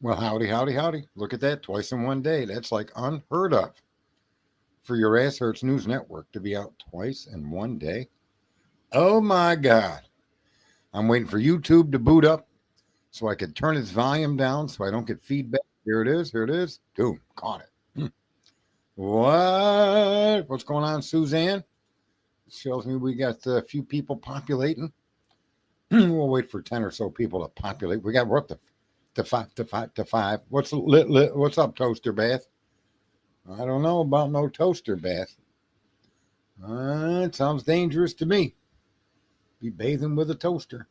Well, howdy, howdy, howdy. Look at that, twice in one day. That's like unheard of for your Ass Hurts News Network to be out twice in one day. Oh my God. I'm waiting for YouTube to boot up so I could turn its volume down so I don't get feedback. Here it is. Here it is. Boom. Caught it. What? What's going on, Suzanne? It shows me we got a few people populating. We'll wait for 10 or so people to populate. We're up to five. What's up, Toaster Bath? I don't know about no toaster bath. It sounds dangerous to me. Be bathing with a toaster.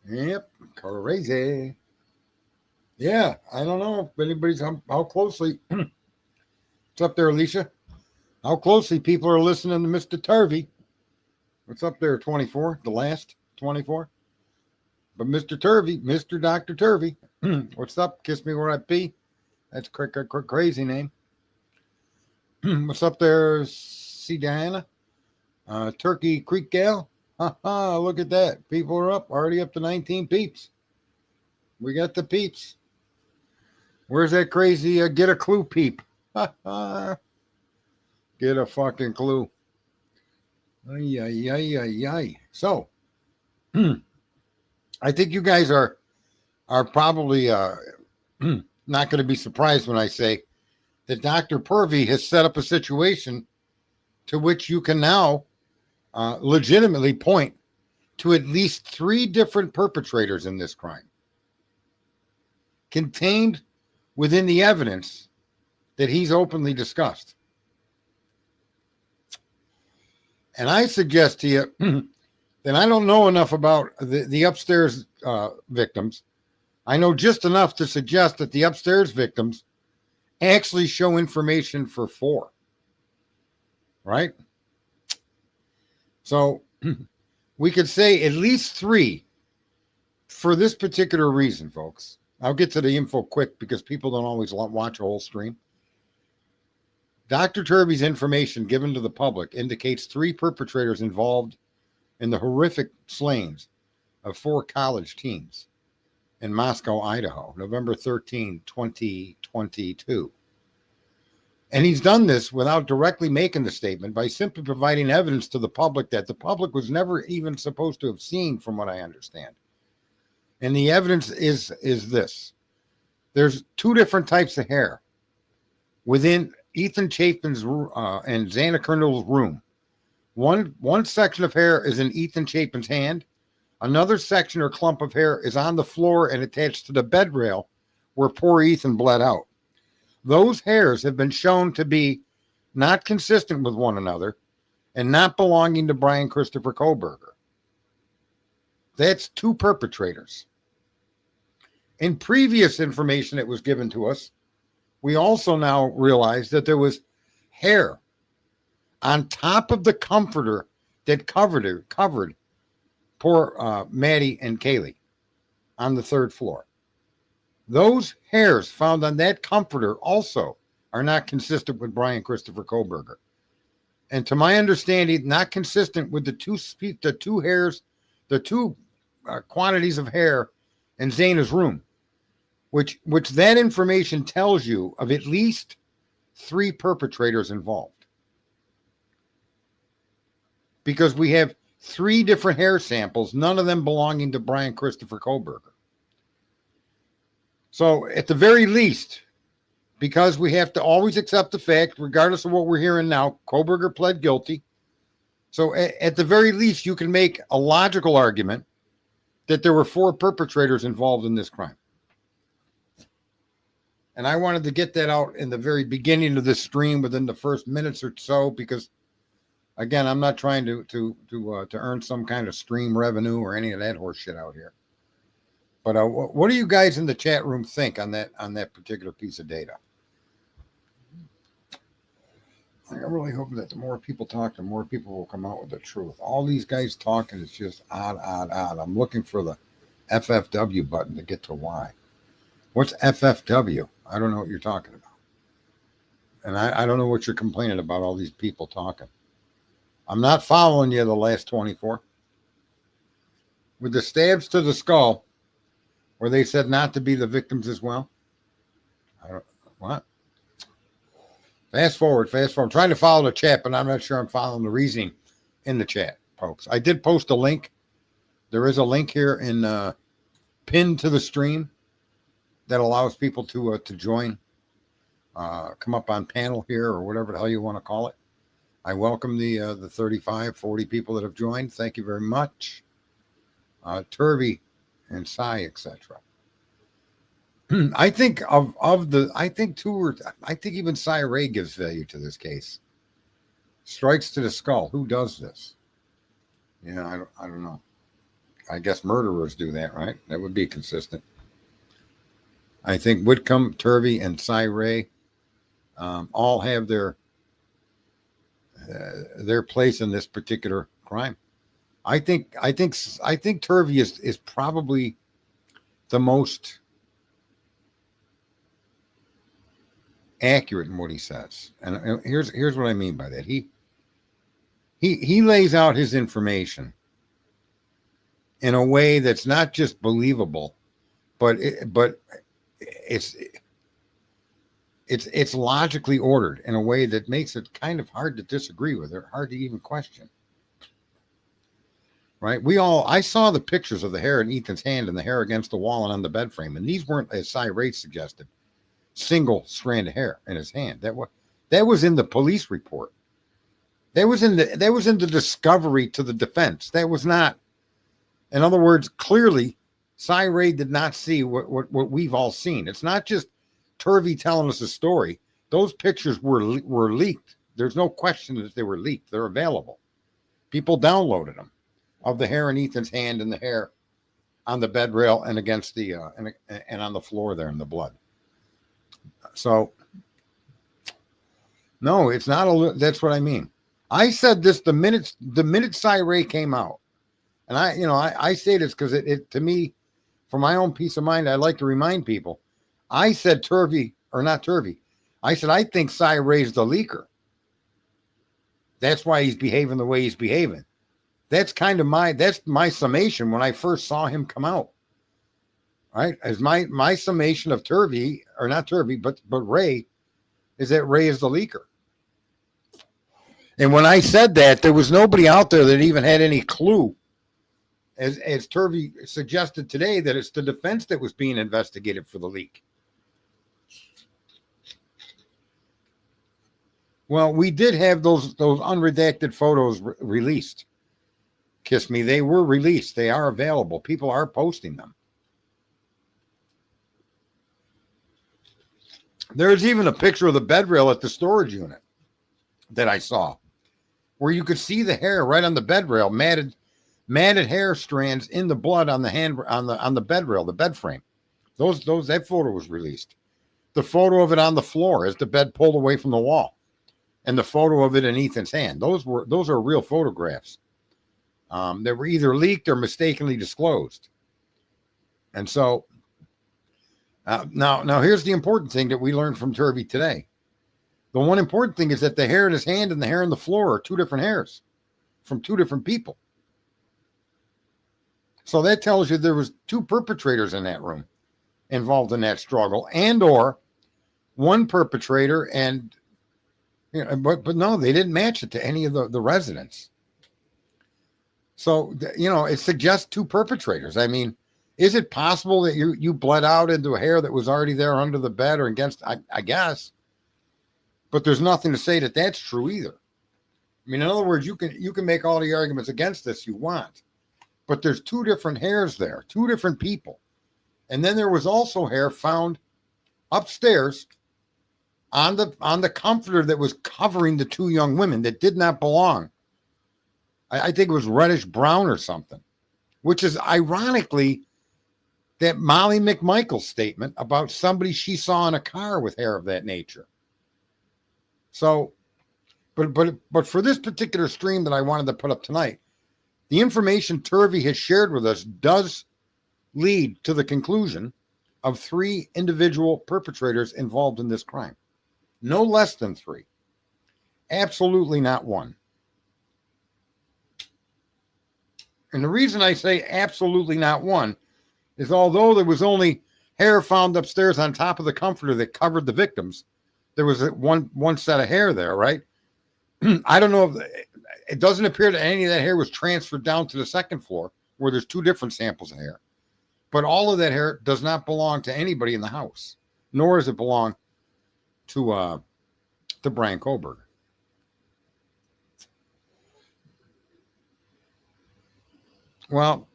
Yep, crazy. Yeah, I don't know if anybody's how closely. What's up there, Alicia? How closely people are listening to Mr. Turvey? What's up there, 24? The last 24? But Mr. Turvey, Mr. Dr. Turvey, what's up? Kiss me where I pee. That's a crazy name. What's up there, C. Diana? Turkey Creek Gal? Look at that. People are up, already up to 19 peeps. We got the peeps. Where's that crazy get a clue peep? Get a fucking clue. Ay. So, I think you guys are probably not going to be surprised when I say that Dr. Pervey has set up a situation to which you can now legitimately point to at least 3 different perpetrators in this crime contained within the evidence that he's openly discussed. And I suggest to you that I don't know enough about the upstairs victims. I know just enough to suggest that the upstairs victims actually show information for 4. Right? So we could say at least 3 for this particular reason, folks. I'll get to the info quick because people don't always watch a whole stream. Dr. Turvey's information given to the public indicates 3 perpetrators involved in the horrific slayings of 4 college teens in Moscow, Idaho, November 13, 2022. And he's done this without directly making the statement by simply providing evidence to the public that the public was never even supposed to have seen, from what I understand. And the evidence is this. There's 2 different types of hair within Ethan Chapin's and Xana Kernel's room. One section of hair is in Ethan Chapin's hand. Another section or clump of hair is on the floor and attached to the bed rail where poor Ethan bled out. Those hairs have been shown to be not consistent with one another and not belonging to Brian Christopher Kohberger. That's 2 perpetrators. In previous information that was given to us, we also now realize that there was hair on top of the comforter that covered poor Maddie and Kaylee on the 3rd floor. Those hairs found on that comforter also are not consistent with Brian Christopher Kohberger. And to my understanding, not consistent with the two quantities of hair in Xana's room, which that information tells you of at least 3 perpetrators involved. Because we have 3 different hair samples, none of them belonging to Brian Christopher Kohberger. So at the very least, because we have to always accept the fact, regardless of what we're hearing now, Kohberger pled guilty. So at the very least, you can make a logical argument that there were 4 perpetrators involved in this crime. And I wanted to get that out in the very beginning of this stream within the first minutes or so, because again, I'm not trying to earn some kind of stream revenue or any of that horse shit out here. But what do you guys in the chat room think on that particular piece of data? I really hope that the more people talk, the more people will come out with the truth. All these guys talking is just odd. I'm looking for the FFW button to get to Y. What's FFW? I don't know what you're talking about. And I don't know what you're complaining about, all these people talking. I'm not following you the last 24. With the stabs to the skull, where they said not to be the victims as well. I don't, what? Fast forward. I'm trying to follow the chat, but I'm not sure I'm following the reasoning in the chat, folks. I did post a link. There is a link here in pinned to the stream that allows people to join, come up on panel here or whatever the hell you want to call it. I welcome the 35, 40 people that have joined. Thank you very much. Turvey and Cy, etc. I think I think even Cy Ray gives value to this case. Strikes to the skull. Who does this? Yeah, I don't know. I guess murderers do that, right? That would be consistent. I think Whitcomb, Turvey, and Cy Ray all have their place in this particular crime. I think Turvey is probably the most accurate in what he says, and here's what I mean by that. He lays out his information in a way that's not just believable, but it's logically ordered in a way that makes it kind of hard to disagree with or hard to even question. Right? I saw the pictures of the hair in Ethan's hand and the hair against the wall and on the bed frame, and these weren't, as Cy Ray suggested, single strand of hair in his hand. That was in the police report. That was in the discovery to the defense. That was not, in other words, clearly Cy Ray did not see what we've all seen. It's not just Turvey telling us a story. Those pictures were leaked. There's no question that they were leaked. They're available. People downloaded them, of the hair in Ethan's hand and the hair on the bed rail and against the and on the floor there in the blood. So no, it's not that's what I mean. I said this the minute Cy Ray came out, and I say this because it to me, for my own peace of mind, I like to remind people. I said Turvey, or not Turvey. I said I think Cy Ray's the leaker. That's why he's behaving the way he's behaving. That's my summation when I first saw him come out. Right? As my summation of Turvey, or not Turvey, but Ray, is that Ray is the leaker. And when I said that, there was nobody out there that even had any clue, as Turvey suggested today, that it's the defense that was being investigated for the leak. Well, we did have those unredacted photos released. Kiss me, they were released. They are available. People are posting them. There's even a picture of the bed rail at the storage unit that I saw, where you could see the hair right on the bed rail, matted hair strands in the blood on the bed rail, the bed frame. That photo was released. The photo of it on the floor as the bed pulled away from the wall, and the photo of it in Ethan's hand. Those are real photographs. They were either leaked or mistakenly disclosed. And so now here's the important thing that we learned from Turvey today. The one important thing is that the hair in his hand and the hair on the floor are two different hairs from two different people. So that tells you there was two perpetrators in that room involved in that struggle, and or one perpetrator, and but no, they didn't match it to any of the residents. So it suggests two perpetrators. I mean, is it possible that you bled out into a hair that was already there under the bed or against? I guess, but there's nothing to say that that's true either. I mean, in other words, you can make all the arguments against this you want, but there's two different hairs there, two different people, and then there was also hair found upstairs on the comforter that was covering the two young women that did not belong. I think it was reddish brown or something, which is ironically that Molly McMichael's statement about somebody she saw in a car with hair of that nature. So, but for this particular stream that I wanted to put up tonight, the information Turvey has shared with us does lead to the conclusion of three individual perpetrators involved in this crime. No less than three. Absolutely not one. And the reason I say absolutely not one is although there was only hair found upstairs on top of the comforter that covered the victims, there was one set of hair there, right? I don't know if it doesn't appear that any of that hair was transferred down to the second floor where there's two different samples of hair. But all of that hair does not belong to anybody in the house, nor does it belong to Brian Kohlberger. Well,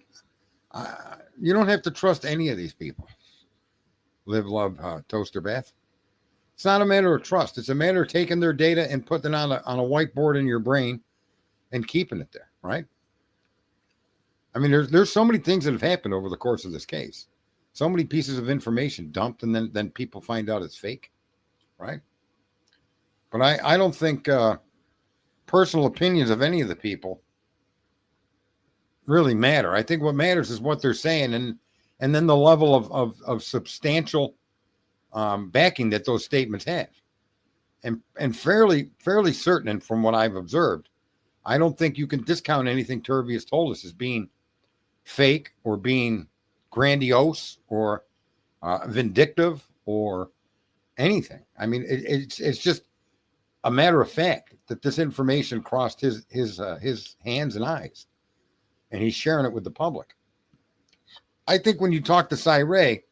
you don't have to trust any of these people. Live, love, toaster, bath. It's not a matter of trust. It's a matter of taking their data and putting it on a whiteboard in your brain and keeping it there, right? I mean, there's so many things that have happened over the course of this case. So many pieces of information dumped, and then people find out it's fake, right? But I don't think personal opinions of any of the people really matter. I think what matters is what they're saying, and then the level of substantial backing that those statements have, and fairly certain. And from what I've observed, I don't think you can discount anything Turvey has told us as being fake or being grandiose or vindictive or anything. I mean, it's just a matter of fact that this information crossed his hands and eyes, and he's sharing it with the public. I think when you talk to Cy Ray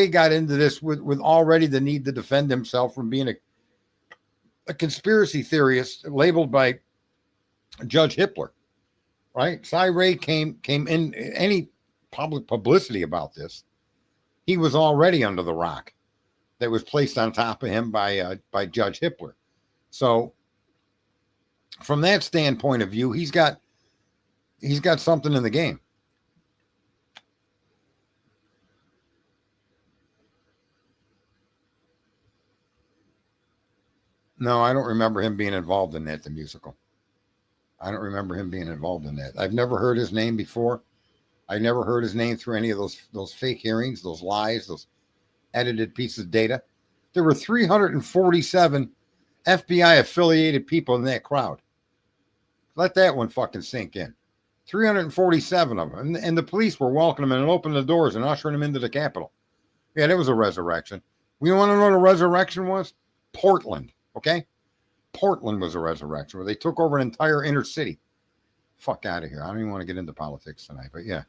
got into this with already the need to defend himself from being a conspiracy theorist labeled by Judge Hippler, right? Cy Ray came in any public publicity about this. He was already under the rock that was placed on top of him by Judge Hippler. So from that standpoint of view, he's got something in the game. No, I don't remember him being involved in that, the musical. I don't remember him being involved in that. I've never heard his name before. I never heard his name through any of those fake hearings, those lies, those edited pieces of data. There were 347 FBI affiliated people in that crowd. Let that one fucking sink in. 347 of them. And the police were welcoming him and opening the doors and ushering him into the Capitol. Yeah, that was a resurrection. We want to know what a resurrection was? Portland, okay? Portland was a resurrection where they took over an entire inner city. Fuck out of here. I don't even want to get into politics tonight, but yeah.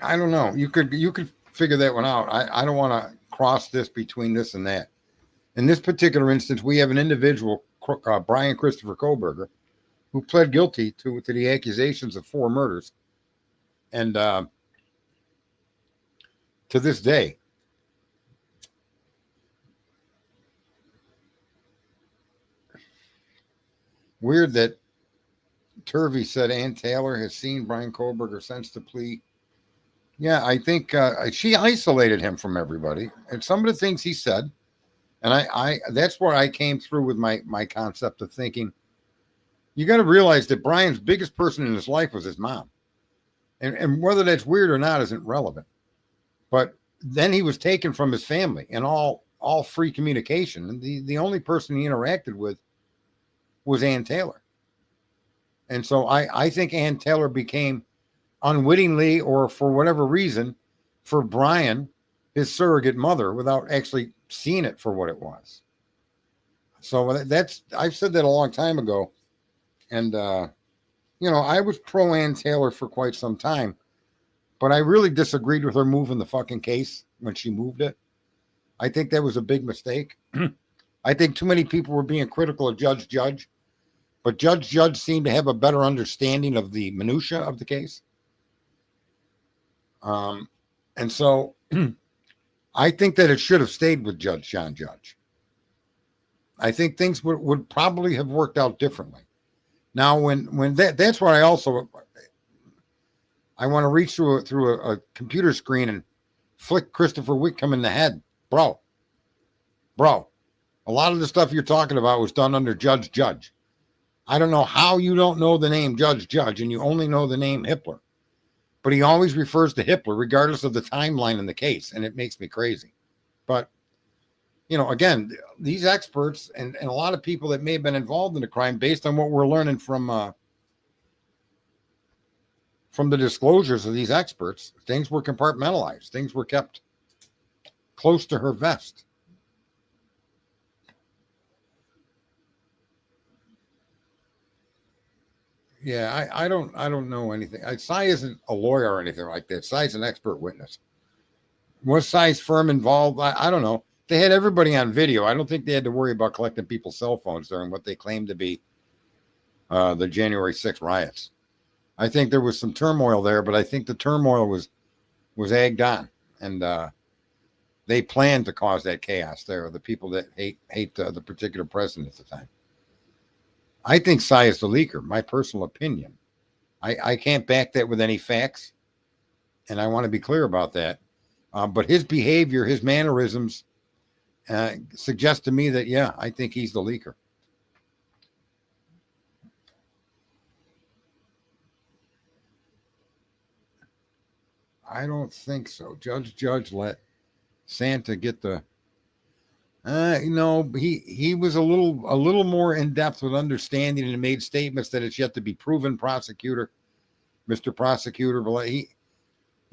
I don't know. You could figure that one out. I don't want to cross this between this and that. In this particular instance, we have an individual, Brian Christopher Kohlberger, who pled guilty to the accusations of 4 murders. And to this day, weird that Turvey said Ann Taylor has seen Brian Kohlberger since the plea. Yeah, I think she isolated him from everybody. And some of the things he said, and I that's where I came through with my concept of thinking, you got to realize that Brian's biggest person in his life was his mom. And whether that's weird or not isn't relevant. But then he was taken from his family and all free communication. And the only person he interacted with was Ann Taylor. And so I think Ann Taylor became unwittingly or for whatever reason for Brian, his surrogate mother, without actually seeing it for what it was. So I've said that a long time ago. And, I was pro Ann Taylor for quite some time, but I really disagreed with her moving the fucking case when she moved it. I think that was a big mistake. I think too many people were being critical of Judge, but Judge seemed to have a better understanding of the minutia of the case. And so I think that it should have stayed with Judge John Judge. I think things would probably have worked out differently. Now, when that's why I want to reach through a computer screen and flick Christopher Whitcomb in the head. Bro, a lot of the stuff you're talking about was done under Judge. I don't know how you don't know the name Judge and you only know the name Hippler. But he always refers to Hippler regardless of the timeline in the case, and it makes me crazy. But, again, these experts and a lot of people that may have been involved in the crime, based on what we're learning from from the disclosures of these experts, things were compartmentalized. Things were kept close to her vest. Yeah, I don't know anything. Cy isn't a lawyer or anything like that. Cy's an expert witness. Was Cy's firm involved? I don't know. They had everybody on video. I don't think they had to worry about collecting people's cell phones during what they claimed to be the January 6th riots. I think there was some turmoil there, but I think the turmoil was egged on, and they planned to cause that chaos there. The people that hate the particular president at the time. I think Cy is the leaker. My personal opinion. I can't back that with any facts, and I want to be clear about that. But his behavior, his mannerisms, suggest to me that yeah, I think he's the leaker. I don't think so. Judge let Santa get the. He was a little more in depth with understanding and made statements that it's yet to be proven. Prosecutor, Mr. Prosecutor, but he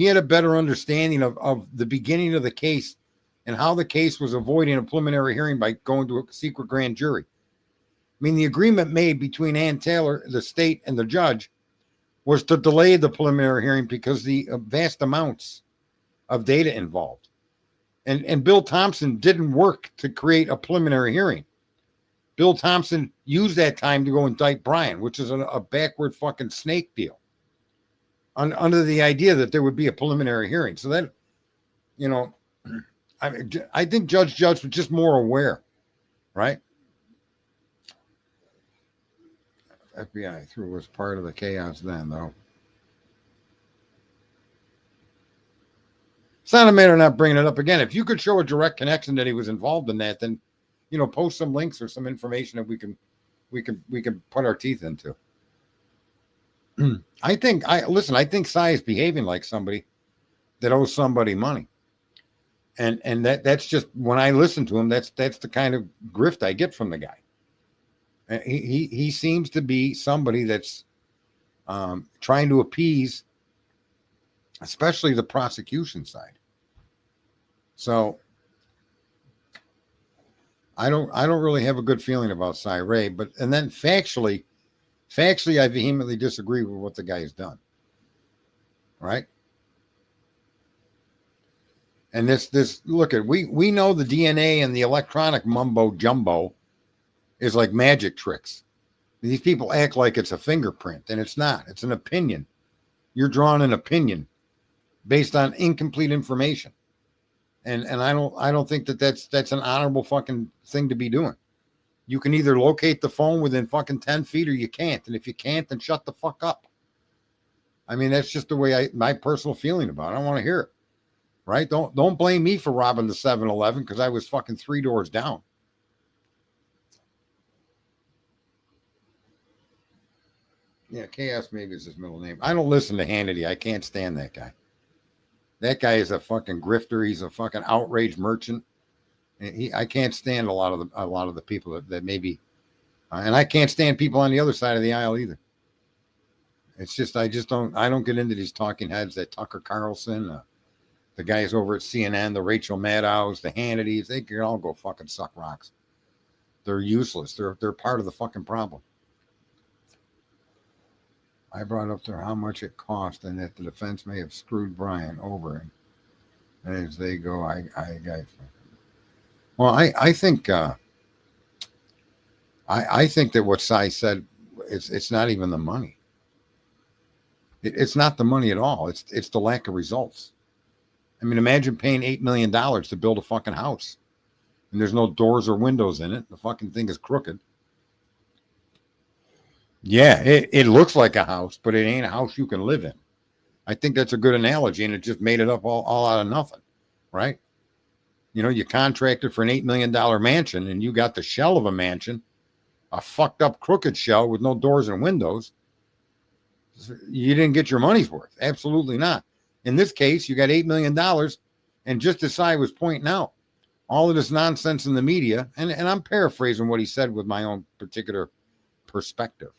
had a better understanding of the beginning of the case and how the case was avoiding a preliminary hearing by going to a secret grand jury. I mean, the agreement made between Ann Taylor, the state, and the judge was to delay the preliminary hearing because the vast amounts of data involved. And Bill Thompson didn't work to create a preliminary hearing. Bill Thompson used that time to go indict Brian, which is a backward fucking snake deal. Under the idea that there would be a preliminary hearing. So that, I think Judge was just more aware, right? FBI threw was part of the chaos then, though. It's not a matter of not bringing it up again. If you could show a direct connection that he was involved in that, then post some links or some information that we can put our teeth into. I think Cy is behaving like somebody that owes somebody money. And that's just when I listen to him, that's the kind of grift I get from the guy. He seems to be somebody that's trying to appease, especially the prosecution side. So I don't really have a good feeling about Cy Ray, and then factually, I vehemently disagree with what the guy has done. Right? And this look at we know the DNA and the electronic mumbo jumbo is like magic tricks. These people act like it's a fingerprint, and it's not. It's an opinion. You're drawing an opinion based on incomplete information. And I don't think that's an honorable fucking thing to be doing. You can either locate the phone within fucking 10 feet or you can't. And if you can't, then shut the fuck up. I mean, that's just the way my personal feeling about it. I don't want to hear it. Right? Don't blame me for robbing the 7-Eleven because I was fucking 3 doors down. Yeah, Chaos maybe is his middle name. I don't listen to Hannity. I can't stand that guy. That guy is a fucking grifter. He's a fucking outrage merchant. I can't stand a lot of the people that maybe, and I can't stand people on the other side of the aisle either. It's just I don't get into these talking heads. That Tucker Carlson, the guys over at CNN, the Rachel Maddows, the Hannitys, they can all go fucking suck rocks. They're useless. They're part of the fucking problem. I brought up there how much it cost and that the defense may have screwed Brian over. And as they go, I think I think that what Cy said, it's not even the money. It's not the money at all. It's the lack of results. I mean, imagine paying $8 million to build a fucking house. And there's no doors or windows in it. The fucking thing is crooked. Yeah, it looks like a house, but it ain't a house you can live in. I think that's a good analogy, and it just made it up all out of nothing, right? You contracted for an $8 million mansion, and you got the shell of a mansion, a fucked up crooked shell with no doors and windows. You didn't get your money's worth. Absolutely not. In this case, you got $8 million, and just as I was pointing out, all of this nonsense in the media, and I'm paraphrasing what he said with my own particular perspective.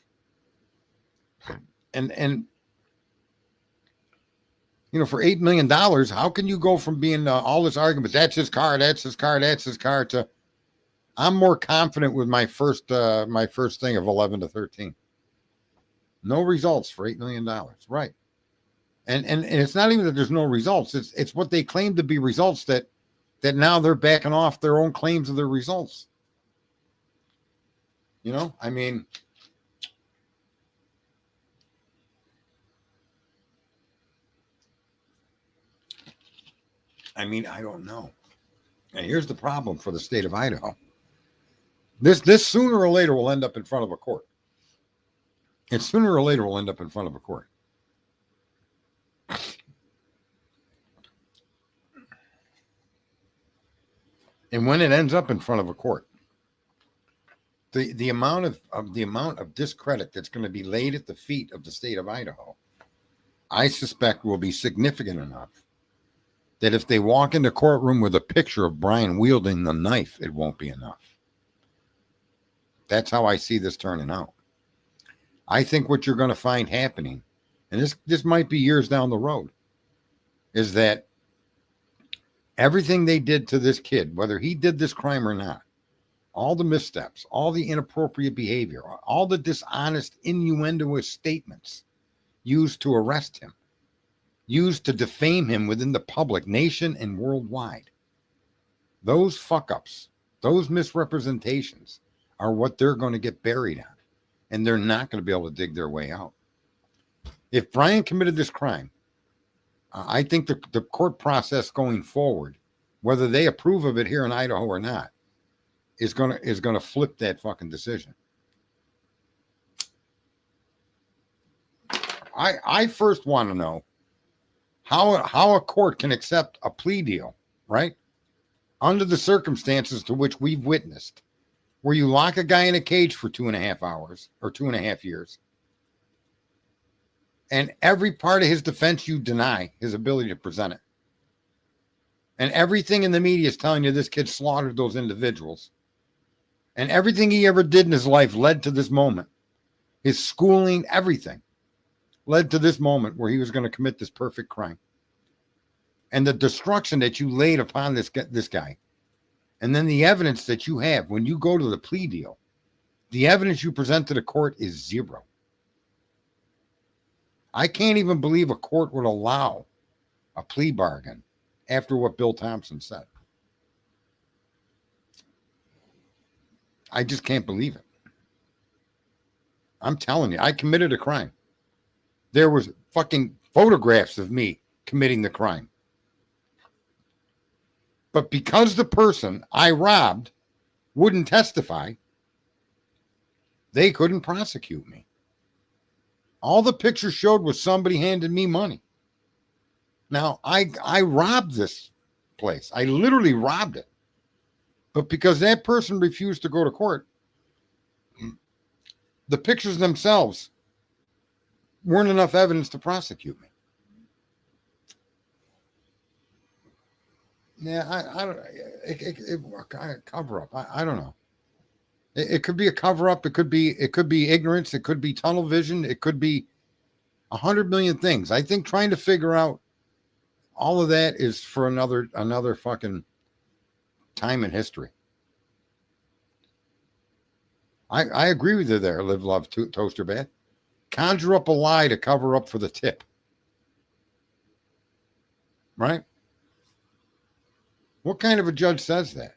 And For $8 million, how can you go from being all this argument, that's his car, that's his car, that's his car, to I'm more confident with my first thing of 11 to 13. No results for $8 million. Right. And it's not even that there's no results. It's what they claim to be results that now they're backing off their own claims of their results. I mean, I don't know. And here's the problem for the state of Idaho. This sooner or later will end up in front of a court. And sooner or later will end up in front of a court. And when it ends up in front of a court, the amount of discredit that's going to be laid at the feet of the state of Idaho, I suspect will be significant enough that if they walk in the courtroom with a picture of Brian wielding the knife, it won't be enough. That's how I see this turning out. I think what you're going to find happening, and this might be years down the road, is that everything they did to this kid, whether he did this crime or not, all the missteps, all the inappropriate behavior, all the dishonest, innuendoous statements used to arrest him, used to defame him within the public, nation and worldwide, those fuck-ups, those misrepresentations are what they're going to get buried on, and they're not going to be able to dig their way out. If Brian committed this crime, I think the court process going forward, whether they approve of it here in Idaho or not, is gonna flip that fucking decision. I first want to know how a court can accept a plea deal, right? Under the circumstances to which we've witnessed, where you lock a guy in a cage for 2.5 hours or 2.5 years, and every part of his defense you deny his ability to present it. And everything in the media is telling you this kid slaughtered those individuals. And everything he ever did in his life led to this moment. His schooling, everything led to this moment where he was going to commit this perfect crime. And the destruction that you laid upon this guy, and then the evidence that you have when you go to the plea deal, the evidence you present to the court is zero. I can't even believe a court would allow a plea bargain after what Bill Thompson said. I just can't believe it. I'm telling you, I committed a crime. There was fucking photographs of me committing the crime. But because the person I robbed wouldn't testify, they couldn't prosecute me. All the pictures showed was somebody handed me money. Now, I robbed this place. I literally robbed it. But because that person refused to go to court, the pictures themselves weren't enough evidence to prosecute me. Yeah, I don't. It cover up. I don't know. It could be a cover up. It could be ignorance. It could be tunnel vision. It could be 100 million things. I think trying to figure out all of that is for another fucking time in history. I agree with you there, Live, Love, Toaster Bad. Conjure up a lie to cover up for the tip. Right? What kind of a judge says that?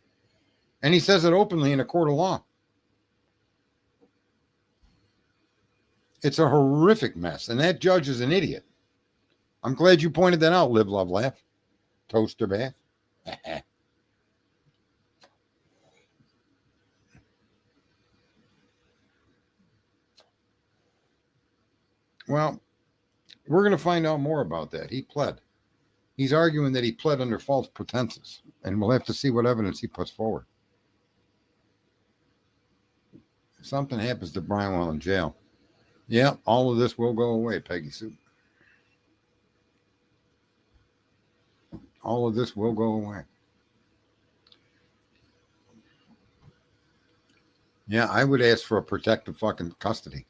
And he says it openly in a court of law. It's a horrific mess, and that judge is an idiot. I'm glad you pointed that out, Live, Love, Laugh. Toaster Bath. Well, we're going to find out more about that. He pled. He's arguing that he pled under false pretenses, and we'll have to see what evidence he puts forward. If something happens to Brian while in jail, yeah, all of this will go away, Peggy Sue. All of this will go away. Yeah, I would ask for a protective fucking custody.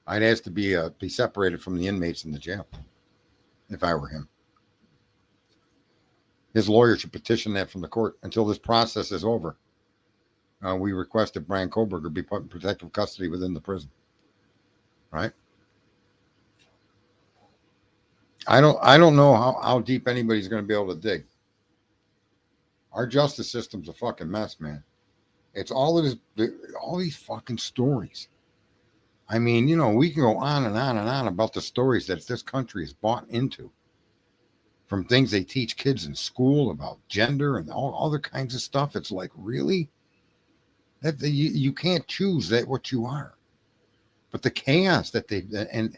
I'd ask to be separated from the inmates in the jail if I were him. His lawyer should petition that from the court until this process is over. We request that Brian Koberger be put in protective custody within the prison. Right? I don't know how deep anybody's going to be able to dig. Our justice system's a fucking mess, man. It's all these fucking stories. I mean, we can go on and on and on about the stories that this country is bought into. From things they teach kids in school about gender and all other kinds of stuff. It's like, really? That you can't choose that what you are. But the chaos that and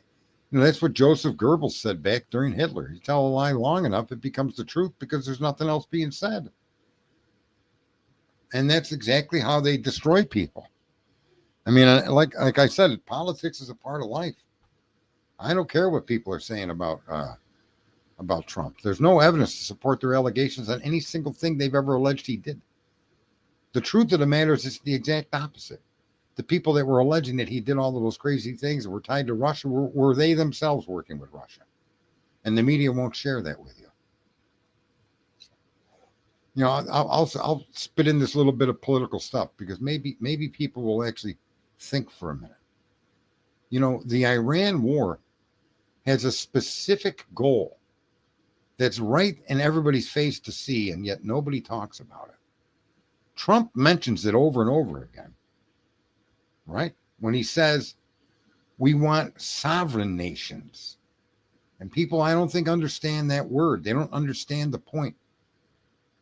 that's what Joseph Goebbels said back during Hitler. You tell a lie long enough, it becomes the truth because there's nothing else being said. And that's exactly how they destroy people. I mean, like I said, politics is a part of life. I don't care what people are saying about Trump. There's no evidence to support their allegations on any single thing they've ever alleged he did. The truth of the matter is the exact opposite. The people that were alleging that he did all of those crazy things that were tied to Russia were they themselves working with Russia. And the media won't share that with you. I'll spit in this little bit of political stuff because maybe people will actually think for a minute. The Iran war has a specific goal that's right in everybody's face to see, and yet nobody talks about it. Trump mentions it over and over again, right? When he says, we want sovereign nations. And people, I don't think, understand that word. They don't understand the point.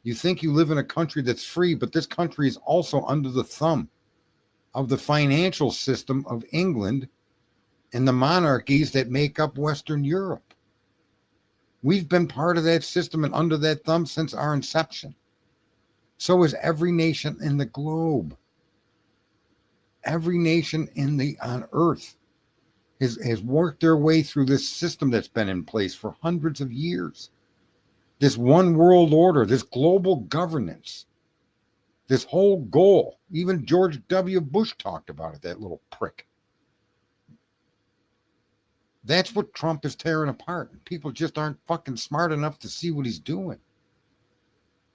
You think you live in a country that's free, but this country is also under the thumb of the financial system of England and the monarchies that make up Western Europe. We've been part of that system and under that thumb since our inception. So is every nation in the globe. Every nation on Earth has worked their way through this system that's been in place for hundreds of years. This one world order, this global governance, this whole goal. Even George W. Bush talked about it, that little prick. That's what Trump is tearing apart. People just aren't fucking smart enough to see what he's doing.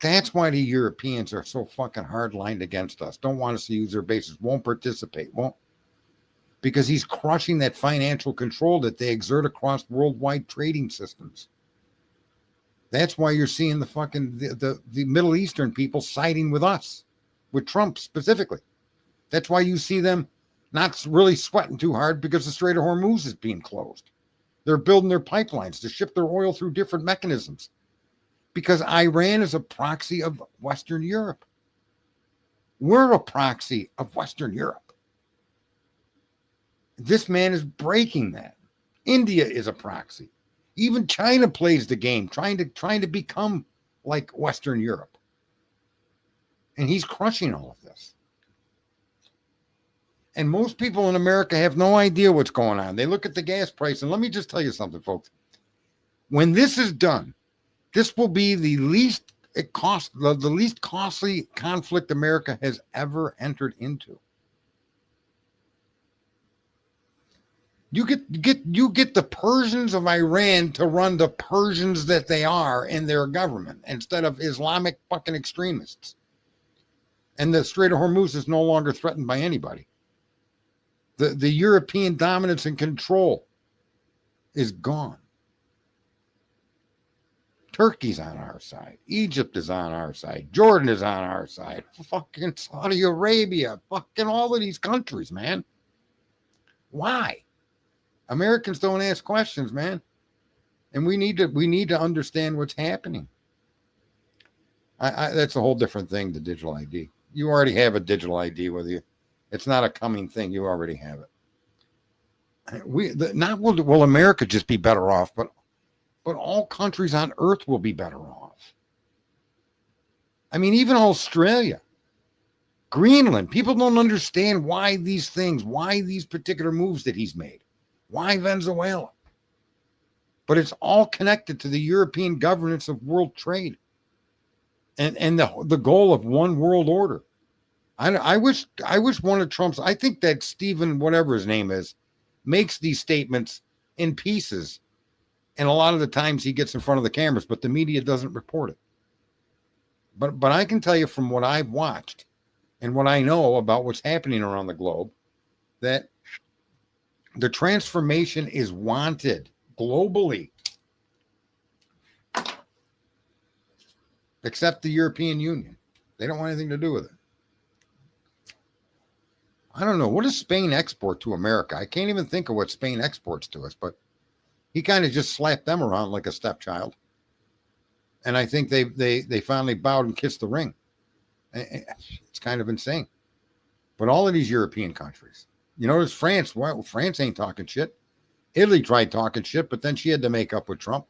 That's why the Europeans are so fucking hard-lined against us. Don't want us to use their bases. Won't participate. Won't. Because he's crushing that financial control that they exert across worldwide trading systems. That's why you're seeing the Middle Eastern people siding with us, with Trump specifically. That's why you see them not really sweating too hard because the Strait of Hormuz is being closed. They're building their pipelines to ship their oil through different mechanisms because Iran is a proxy of Western Europe. We're a proxy of Western Europe. This man is breaking that. India is a proxy. Even China plays the game, trying to become like Western Europe. And he's crushing all of this. And most people in America have no idea what's going on. They look at the gas price, and let me just tell you something, folks. When this is done, this will be the least costly conflict America has ever entered into. You get the Persians of Iran to run the Persians that they are in their government instead of Islamic fucking extremists. And the Strait of Hormuz is no longer threatened by anybody. The European dominance and control is gone. Turkey's on our side. Egypt is on our side. Jordan is on our side. Fucking Saudi Arabia. Fucking all of these countries, man. Why? Americans don't ask questions, man. And we need to understand what's happening. That's a whole different thing, the digital ID. You already have a digital ID with you. It's not a coming thing. You already have it. Will America just be better off, but all countries on earth will be better off. I mean, even Australia, Greenland, people don't understand why these particular moves that he's made. Why Venezuela? But it's all connected to the European governance of world trade and the goal of one world order. I wish one of Trump's, I think that Stephen, whatever his name is, makes these statements in pieces. And a lot of the times he gets in front of the cameras, but the media doesn't report it. But I can tell you from what I've watched and what I know about what's happening around the globe that the transformation is wanted globally, except the European Union. They don't want anything to do with it. I don't know. What does Spain export to America? I can't even think of what Spain exports to us, but he kind of just slapped them around like a stepchild. And I think they finally bowed and kissed the ring. It's kind of insane. But all of these European countries, you notice France, well, France ain't talking shit. Italy tried talking shit, but then she had to make up with Trump.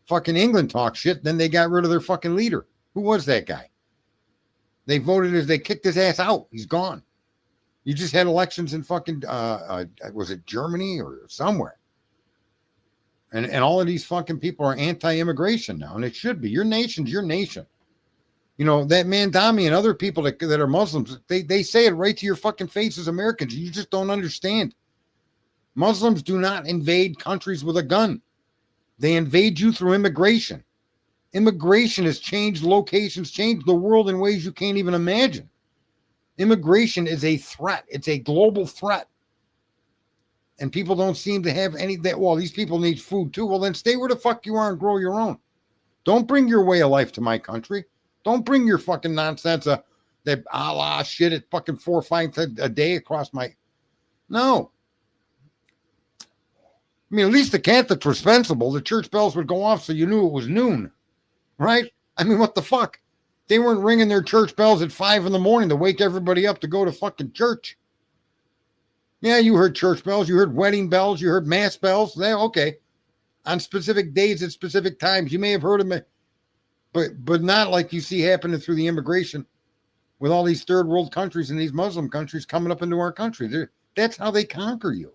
Fucking England talked shit, then they got rid of their fucking leader. Who was that guy? They kicked his ass out. He's gone. You just had elections in fucking, was it Germany or somewhere? And all of these fucking people are anti-immigration now, and it should be. Your nation's your nation. You know, that Mandami and other people that are Muslims, they say it right to your fucking face as Americans. You just don't understand. Muslims do not invade countries with a gun. They invade you through immigration. Immigration has changed locations, changed the world in ways you can't even imagine. Immigration is a threat. It's a global threat. And people don't seem to have any that. Well, these people need food too. Well, then stay where the fuck you are and grow your own. Don't bring your way of life to my country. Don't bring your fucking nonsense that Allah shit at fucking 4 or 5 a day across my. No. I mean, at least the Catholics were sensible. The church bells would go off so you knew it was noon. Right? I mean, what the fuck? They weren't ringing their church bells at 5 in the morning to wake everybody up to go to fucking church. Yeah, you heard church bells. You heard wedding bells. You heard mass bells. Okay. On specific days at specific times. You may have heard them, but not like you see happening through the immigration with all these third world countries and these Muslim countries coming up into our country. That's how they conquer you.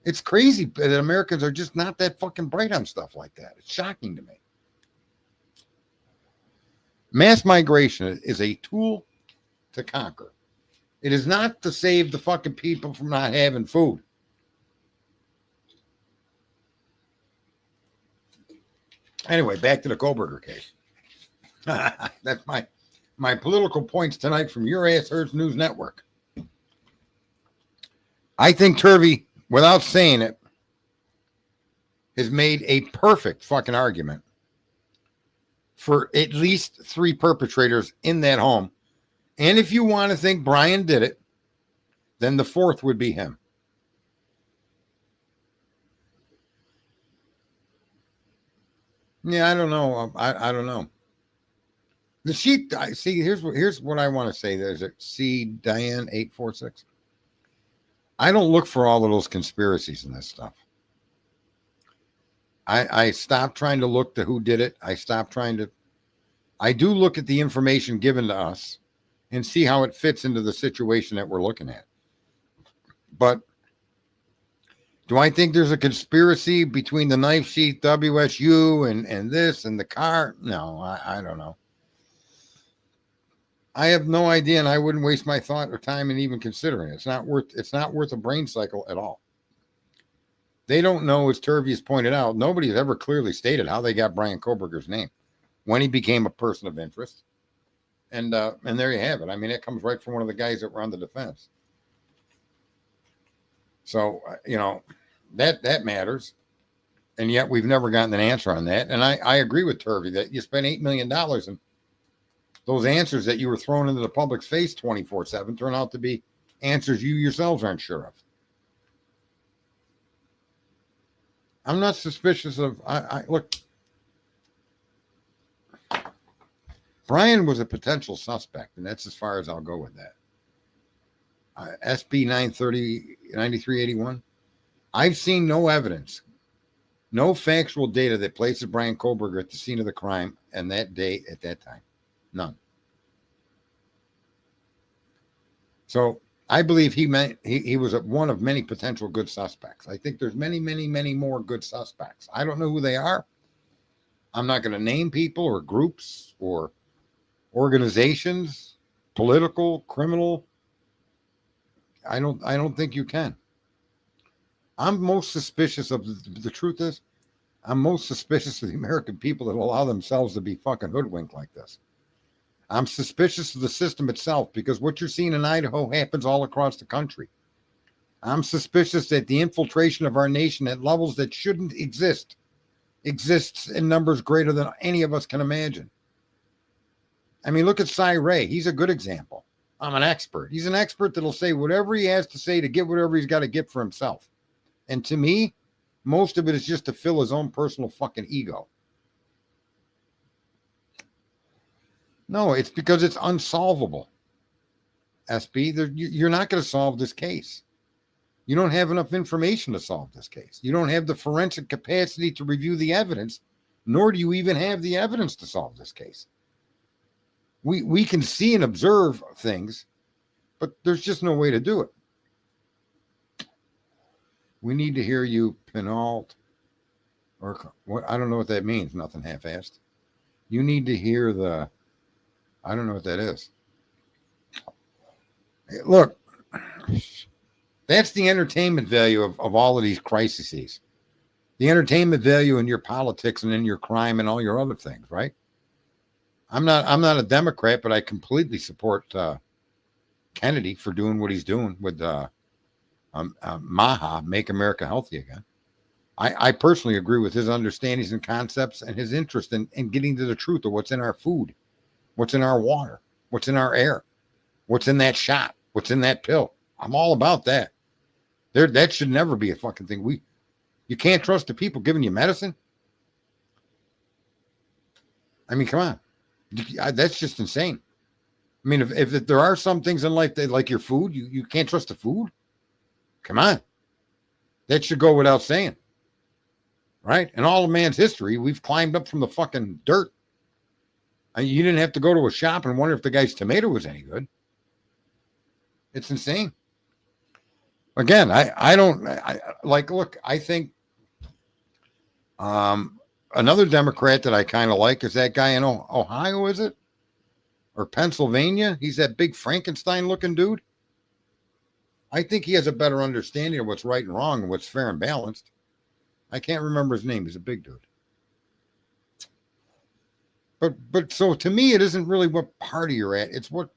It's crazy that Americans are just not that fucking bright on stuff like that. It's shocking to me. Mass migration is a tool to conquer. It is not to save the fucking people from not having food. Anyway, back to the Koberger case. That's my political points tonight from Your Ass Hurts News Network. I think Turvey, without saying it, has made a perfect fucking argument for at least 3 perpetrators in that home. And if you want to think Brian did it, then the 4th would be him. Yeah, I don't know. I don't know. The sheep. I see. Here's what I want to say. There's a C Diane 846. I don't look for all of those conspiracies and this stuff. I stopped trying to look to who did it. I do look at the information given to us and see how it fits into the situation that we're looking at. But do I think there's a conspiracy between the knife sheath, WSU, and this and the car? No, I don't know. I have no idea, and I wouldn't waste my thought or time in even considering it. It's not worth a brain cycle at all. They don't know, as Turvey has pointed out, nobody has ever clearly stated how they got Brian Koberger's name, when he became a person of interest. And there you have it. I mean, it comes right from one of the guys that were on the defense. So, that matters. And yet we've never gotten an answer on that. And I agree with Turvey that you spent $8 million and those answers that you were throwing into the public's face 24/7 turn out to be answers you yourselves aren't sure of. I'm not suspicious of, look, Brian was a potential suspect, and that's as far as I'll go with that. SB 930, 9381. I've seen no evidence, no factual data that places Brian Koberger at the scene of the crime and that day at that time. None. So I believe he was one of many potential good suspects. I think there's many, many, many more good suspects. I don't know who they are. I'm not going to name people or groups or organizations, political, criminal. I don't think you can. I'm most suspicious of the truth is, I'm most suspicious of the American people that allow themselves to be fucking hoodwinked like this. I'm suspicious of the system itself because what you're seeing in Idaho happens all across the country. I'm suspicious that the infiltration of our nation at levels that shouldn't exist exists in numbers greater than any of us can imagine. I mean, look at Cy Ray. He's a good example. I'm an expert. He's an expert that'll say whatever he has to say to get whatever he's got to get for himself. And to me, most of it is just to fill his own personal fucking ego. No, it's because it's unsolvable. SB, you're not going to solve this case. You don't have enough information to solve this case. You don't have the forensic capacity to review the evidence, nor do you even have the evidence to solve this case. We can see and observe things, but there's just no way to do it. We need to hear you, Pinault, or what? I don't know what that means. Nothing half-assed. You need to hear the. I don't know what that is. Look, that's the entertainment value of all of these crises. The entertainment value in your politics and in your crime and all your other things, right? I'm not a Democrat, but I completely support Kennedy for doing what he's doing with MAHA, Make America Healthy Again. I personally agree with his understandings and concepts and his interest in getting to the truth of what's in our food, what's in our water, what's in our air, what's in that shot, what's in that pill. I'm all about that. That should never be a fucking thing. You can't trust the people giving you medicine. I mean, come on. That's just insane. I mean, if there are some things in life that, like your food, you can't trust the food. Come on. That should go without saying. Right? In all of man's history, we've climbed up from the fucking dirt. I mean, you didn't have to go to a shop and wonder if the guy's tomato was any good. It's insane. Again, I don't look, I think another Democrat that I kind of like is that guy in Ohio, is it? Or Pennsylvania? He's that big Frankenstein looking dude. I think he has a better understanding of what's right and wrong and what's fair and balanced. I can't remember his name. He's a big dude. But so to me, it isn't really what party you're at. It's what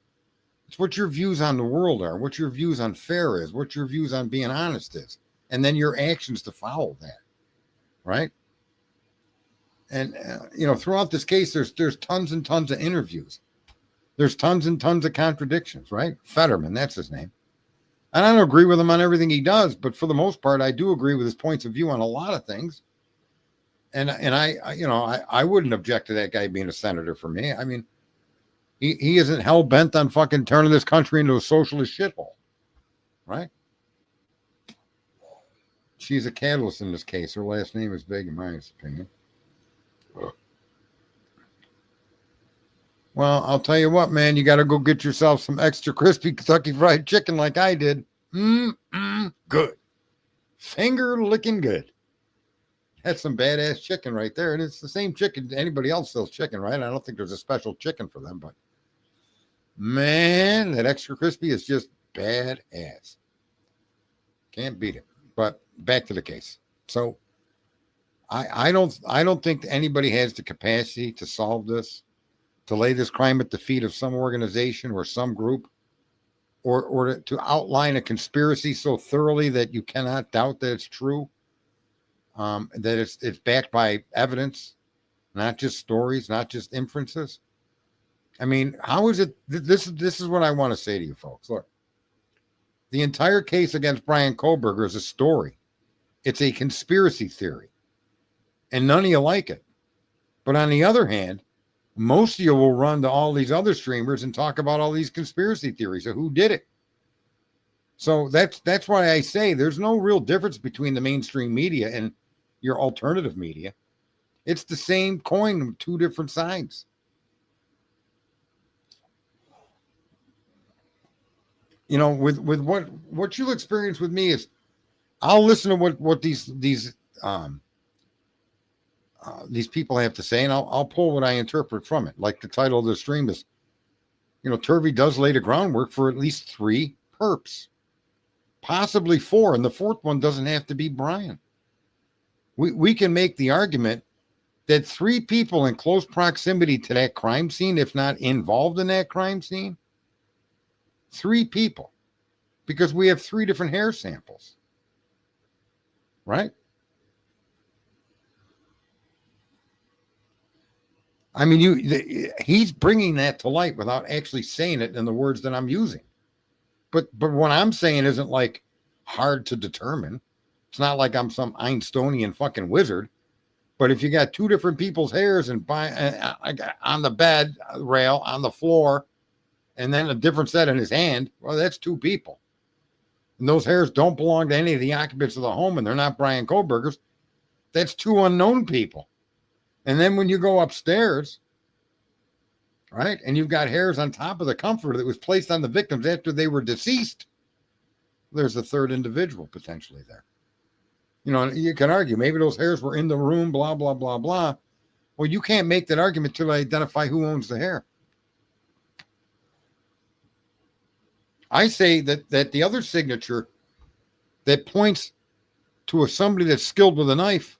your views on the world are, what your views on fair is, what your views on being honest is, and then your actions to follow that, right? And throughout this case, there's tons and tons of interviews. There's tons and tons of contradictions, right? Fetterman, that's his name. And I don't agree with him on everything he does, but for the most part, I do agree with his points of view on a lot of things. And I wouldn't object to that guy being a senator for me. I mean, he isn't hell bent on fucking turning this country into a socialist shithole, right? She's a catalyst in this case. Her last name is big, in my opinion. Well, I'll tell you what, man, you got to go get yourself some extra crispy Kentucky Fried Chicken like I did. Good. Finger licking good. That's some badass chicken right there. And it's the same chicken anybody else sells chicken, right? I don't think there's a special chicken for them, but man, that extra crispy is just badass. Can't beat it. But back to the case. So I don't think anybody has the capacity to solve this, to lay this crime at the feet of some organization or some group, or to outline a conspiracy so thoroughly that you cannot doubt that it's true, that it's backed by evidence, not just stories, not just inferences. I mean, how is it? This is what I want to say to you folks. Look, the entire case against Brian Kohlberger is a story. It's a conspiracy theory, and none of you like it. But on the other hand, most of you will run to all these other streamers and talk about all these conspiracy theories of who did it. So that's why I say there's no real difference between the mainstream media and your alternative media. It's the same coin with two different sides. You know, with what you'll experience with me is I'll listen to what these people have to say, and I'll pull what I interpret from it. Like the title of the stream is, Turvey does lay the groundwork for at least 3 perps, possibly 4, and the 4th one doesn't have to be Brian. We can make the argument that 3 people in close proximity to that crime scene, if not involved in that crime scene, 3 people, because we have 3 different hair samples, right? I mean, he's bringing that to light without actually saying it in the words that I'm using. But what I'm saying isn't like hard to determine. It's not like I'm some Einsteinian fucking wizard. But if you got 2 different people's hairs and on the bed rail, on the floor, and then a different set in his hand, well, that's 2 people. And those hairs don't belong to any of the occupants of the home, and they're not Brian Koberger's. That's 2 unknown people. And then when you go upstairs, right, and you've got hairs on top of the comforter that was placed on the victims after they were deceased, there's a 3rd individual potentially there. You know, you can argue maybe those hairs were in the room, blah, blah, blah, blah. Well, you can't make that argument till I identify who owns the hair. I say that the other signature that points to somebody that's skilled with a knife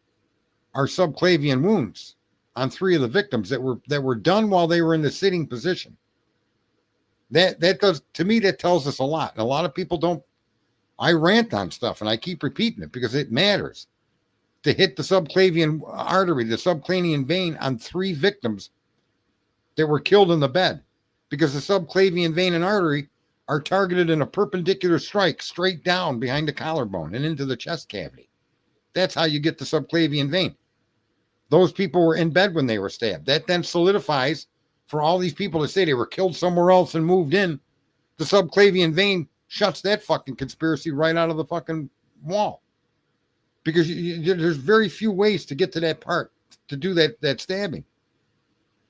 are subclavian wounds on 3 of the victims that were done while they were in the sitting position. That does, to me, that tells us a lot. And a lot of people don't. I rant on stuff and I keep repeating it because it matters to hit the subclavian artery, the subclavian vein on 3 victims that were killed in the bed, because the subclavian vein and artery are targeted in a perpendicular strike straight down behind the collarbone and into the chest cavity. That's how you get the subclavian vein. Those people were in bed when they were stabbed. That then solidifies for all these people to say they were killed somewhere else and moved in. The subclavian vein shuts that fucking conspiracy right out of the fucking wall, because there's very few ways to get to that part, to do that stabbing,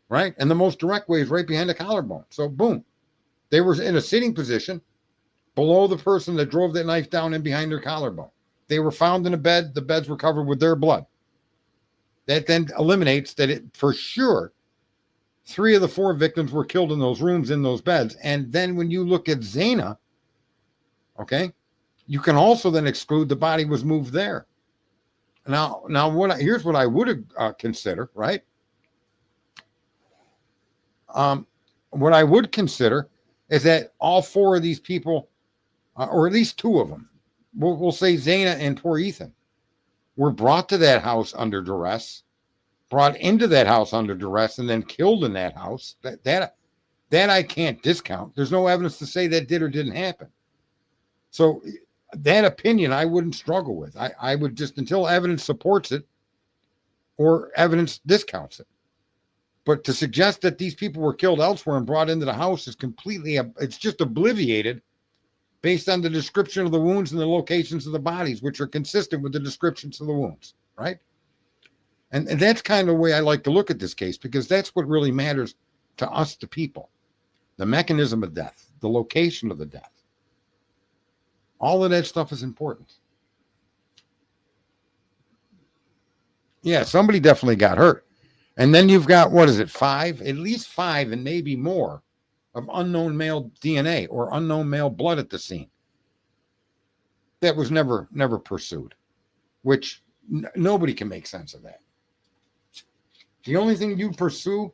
right? And the most direct way is right behind the collarbone. So boom, they were in a sitting position below the person that drove that knife down and behind their collarbone. They were found in a bed. The beds were covered with their blood. That then eliminates that it for sure 3 of the 4 victims were killed in those rooms, in those beds. And then when you look at Zana, okay, you can also then exclude the body was moved there. Now, here's what I would consider, right? What I would consider is that all 4 of these people, or at least 2 of them, we'll say Zana and poor Ethan, were brought to that house under duress, brought into that house under duress, and then killed in that house. That I can't discount. There's no evidence to say that did or didn't happen. So that opinion I wouldn't struggle with. I would just, until evidence supports it or evidence discounts it. But to suggest that these people were killed elsewhere and brought into the house is completely, it's just obliviated based on the description of the wounds and the locations of the bodies, which are consistent with the descriptions of the wounds, right? And that's kind of the way I like to look at this case, because that's what really matters to us, the people. The mechanism of death, the location of the death. All of that stuff is important. Yeah, somebody definitely got hurt. And then you've got, what is it, 5? At least 5 and maybe more of unknown male DNA or unknown male blood at the scene. That was never pursued, which nobody can make sense of that. The only thing you pursue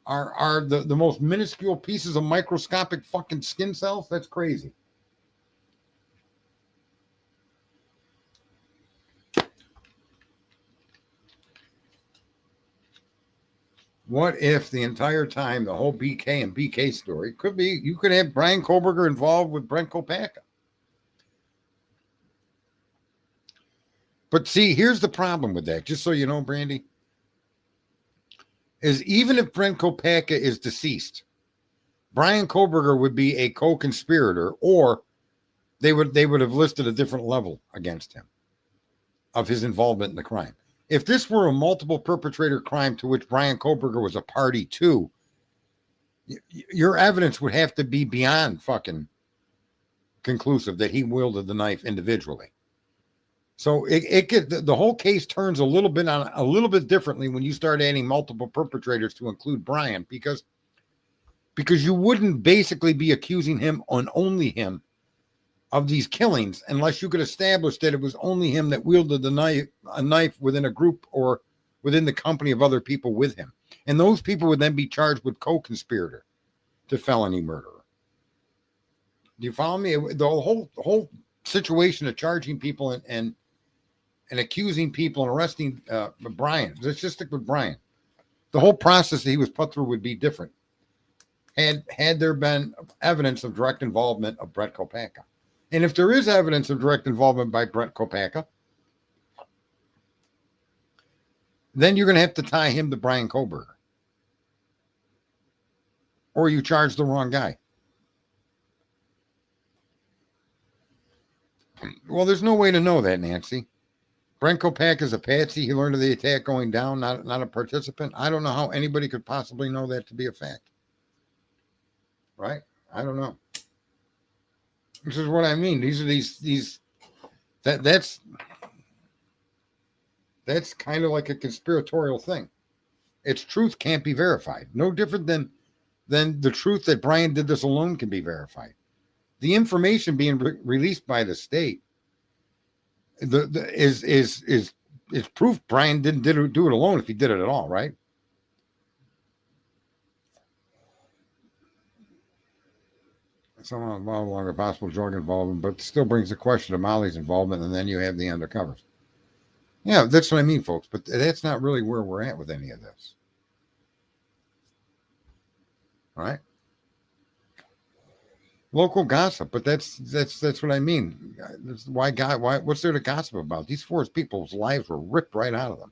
are the most minuscule pieces of microscopic fucking skin cells. That's crazy. What if the entire time, the whole BK and BK story could be, you could have Brian Koberger involved with Brent Kopacka. But see, here's the problem with that, just so you know, Brandy, is even if Brent Kopacka is deceased, Brian Koberger would be a co-conspirator, or they would have listed a different level against him of his involvement in the crime. If this were a multiple perpetrator crime to which Brian Koberger was a party to, your evidence would have to be beyond fucking conclusive that he wielded the knife individually. So the whole case turns a little bit differently when you start adding multiple perpetrators to include Brian, because you wouldn't basically be accusing him on only him of these killings unless you could establish that it was only him that wielded a knife within a group or within the company of other people with him. And those people would then be charged with co-conspirator to felony murder. Do you follow me? The whole situation of charging people and accusing people and arresting Brian. Let's just stick with Brian. The whole process that he was put through would be different had there been evidence of direct involvement of Brett Kopacka. And if there is evidence of direct involvement by Brett Kopacka, then you're going to have to tie him to Brian Kohberger. Or you charge the wrong guy. Well, there's no way to know that, Nancy. Brent Kopacka is a patsy. He learned of the attack going down, not a participant. I don't know how anybody could possibly know that to be a fact. Right? I don't know. This is what I mean. These are that's kind of like a conspiratorial thing. Its truth can't be verified. No different than the truth that Brian did this alone can be verified. The information being released by the state is proof Brian didn't do it alone if he did it at all, right? Somehow no longer possible drug involvement, but still brings the question of Molly's involvement, and then you have the undercovers. Yeah, that's what I mean, folks, but that's not really where we're at with any of this. All right? Local gossip, but that's what I mean. Why what's there to gossip about? These four people's lives were ripped right out of them.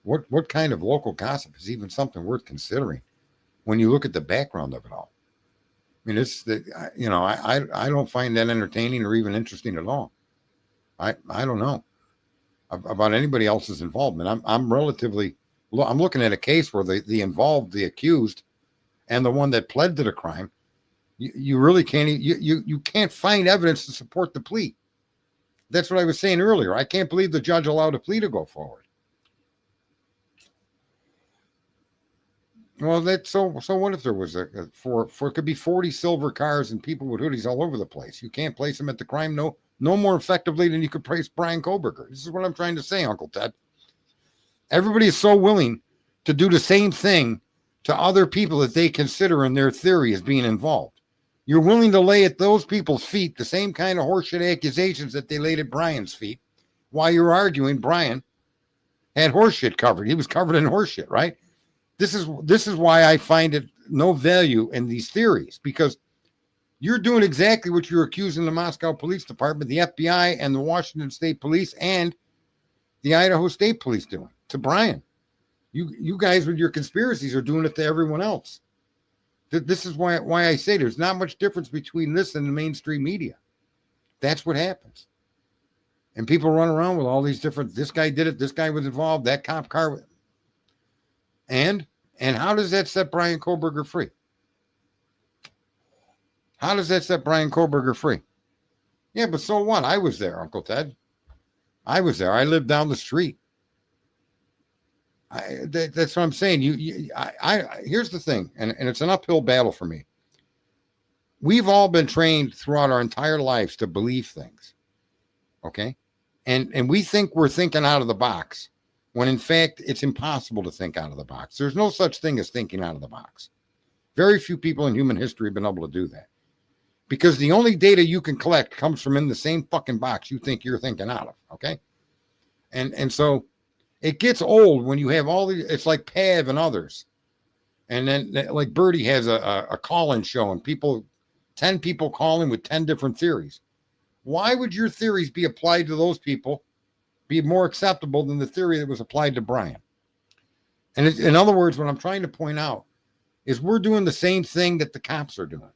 What kind of local gossip is even something worth considering when you look at the background of it all? I mean, I don't find that entertaining or even interesting at all. I don't know about anybody else's involvement. I'm looking at a case where the accused, and the one that pled to the crime. You really can't. You can't find evidence to support the plea. That's what I was saying earlier. I can't believe the judge allowed a plea to go forward. Well, that's so what if there was it could be 40 silver cars and people with hoodies all over the place? You can't place them at the crime no more effectively than you could place Brian Kohberger. This is what I'm trying to say, Uncle Ted. Everybody is so willing to do the same thing to other people that they consider in their theory as being involved. You're willing to lay at those people's feet the same kind of horseshit accusations that they laid at Brian's feet, while you're arguing Brian had horseshit covered. He was covered in horseshit, right? This is why I find it no value in these theories, because you're doing exactly what you're accusing the Moscow Police Department, the FBI, and the Washington State Police, and the Idaho State Police doing to Brian. You guys with your conspiracies are doing it to everyone else. This is why I say there's not much difference between this and the mainstream media. That's what happens. And people run around with all these different, this guy did it, this guy was involved, that cop car. And how does that set Brian Kohberger free? How does that set Brian Kohberger free? Yeah, but so what? I was there, Uncle Ted. I was there. I lived down the street. That's what I'm saying. Here's the thing, and it's an uphill battle for me. We've all been trained throughout our entire lives to believe things, okay? And we think we're thinking out of the box, when in fact it's impossible to think out of the box. There's no such thing as thinking out of the box. Very few people in human history have been able to do that, because the only data you can collect comes from in the same fucking box you think you're thinking out of, okay? And so it gets old when you have all these, it's like Pav and others. And then like Birdie has a call-in show, and 10 people calling with 10 different theories. Why would your theories be applied to those people be more acceptable than the theory that was applied to Brian? And in other words, what I'm trying to point out is we're doing the same thing that the cops are doing.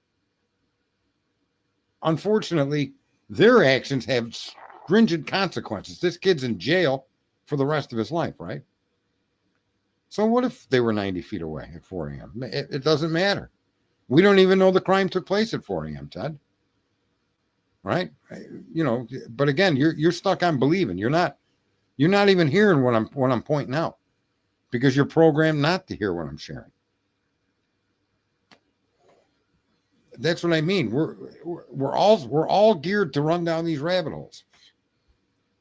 Unfortunately, their actions have stringent consequences. This kid's in jail for the rest of his life, right? So what if they were 90 feet away at 4 a.m.? It doesn't matter. We don't even know the crime took place at 4 a.m., Ted. Right? But again, you're stuck on believing. You're not even hearing what I'm pointing out, because you're programmed not to hear what I'm sharing. That's what I mean. We're all geared to run down these rabbit holes.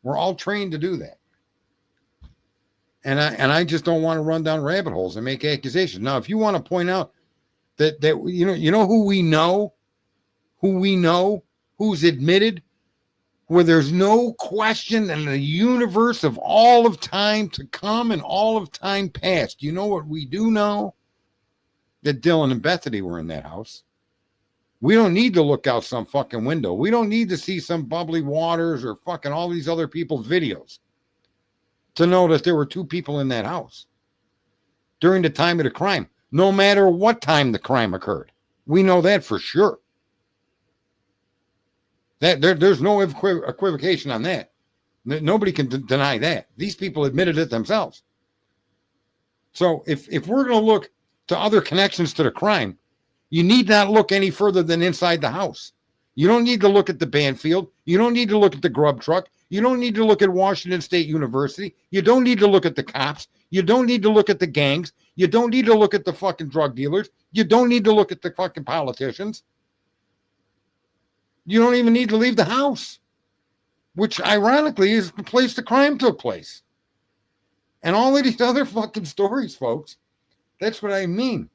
We're all trained to do that. And I just don't want to run down rabbit holes and make accusations. Now, if you want to point out that you know who we know, who's admitted, where there's no question in the universe of all of time to come and all of time past. You know what we do know? That Dylan and Bethany were in that house. We don't need to look out some fucking window. We don't need to see some bubbly waters or fucking all these other people's videos to know that there were two people in that house during the time of the crime, no matter what time the crime occurred. We know that for sure. That there's no equivocation on that. Nobody can deny that. These people admitted it themselves. So if we're going to look to other connections to the crime, you need not look any further than inside the house. You don't need to look at the band field. You don't need to look at the grub truck. You don't need to look at Washington State University. You don't need to look at the cops. You don't need to look at the gangs. You don't need to look at the fucking drug dealers. You don't need to look at the fucking politicians. You don't even need to leave the house, which ironically is the place the crime took place. And all of these other fucking stories, folks, that's what I mean.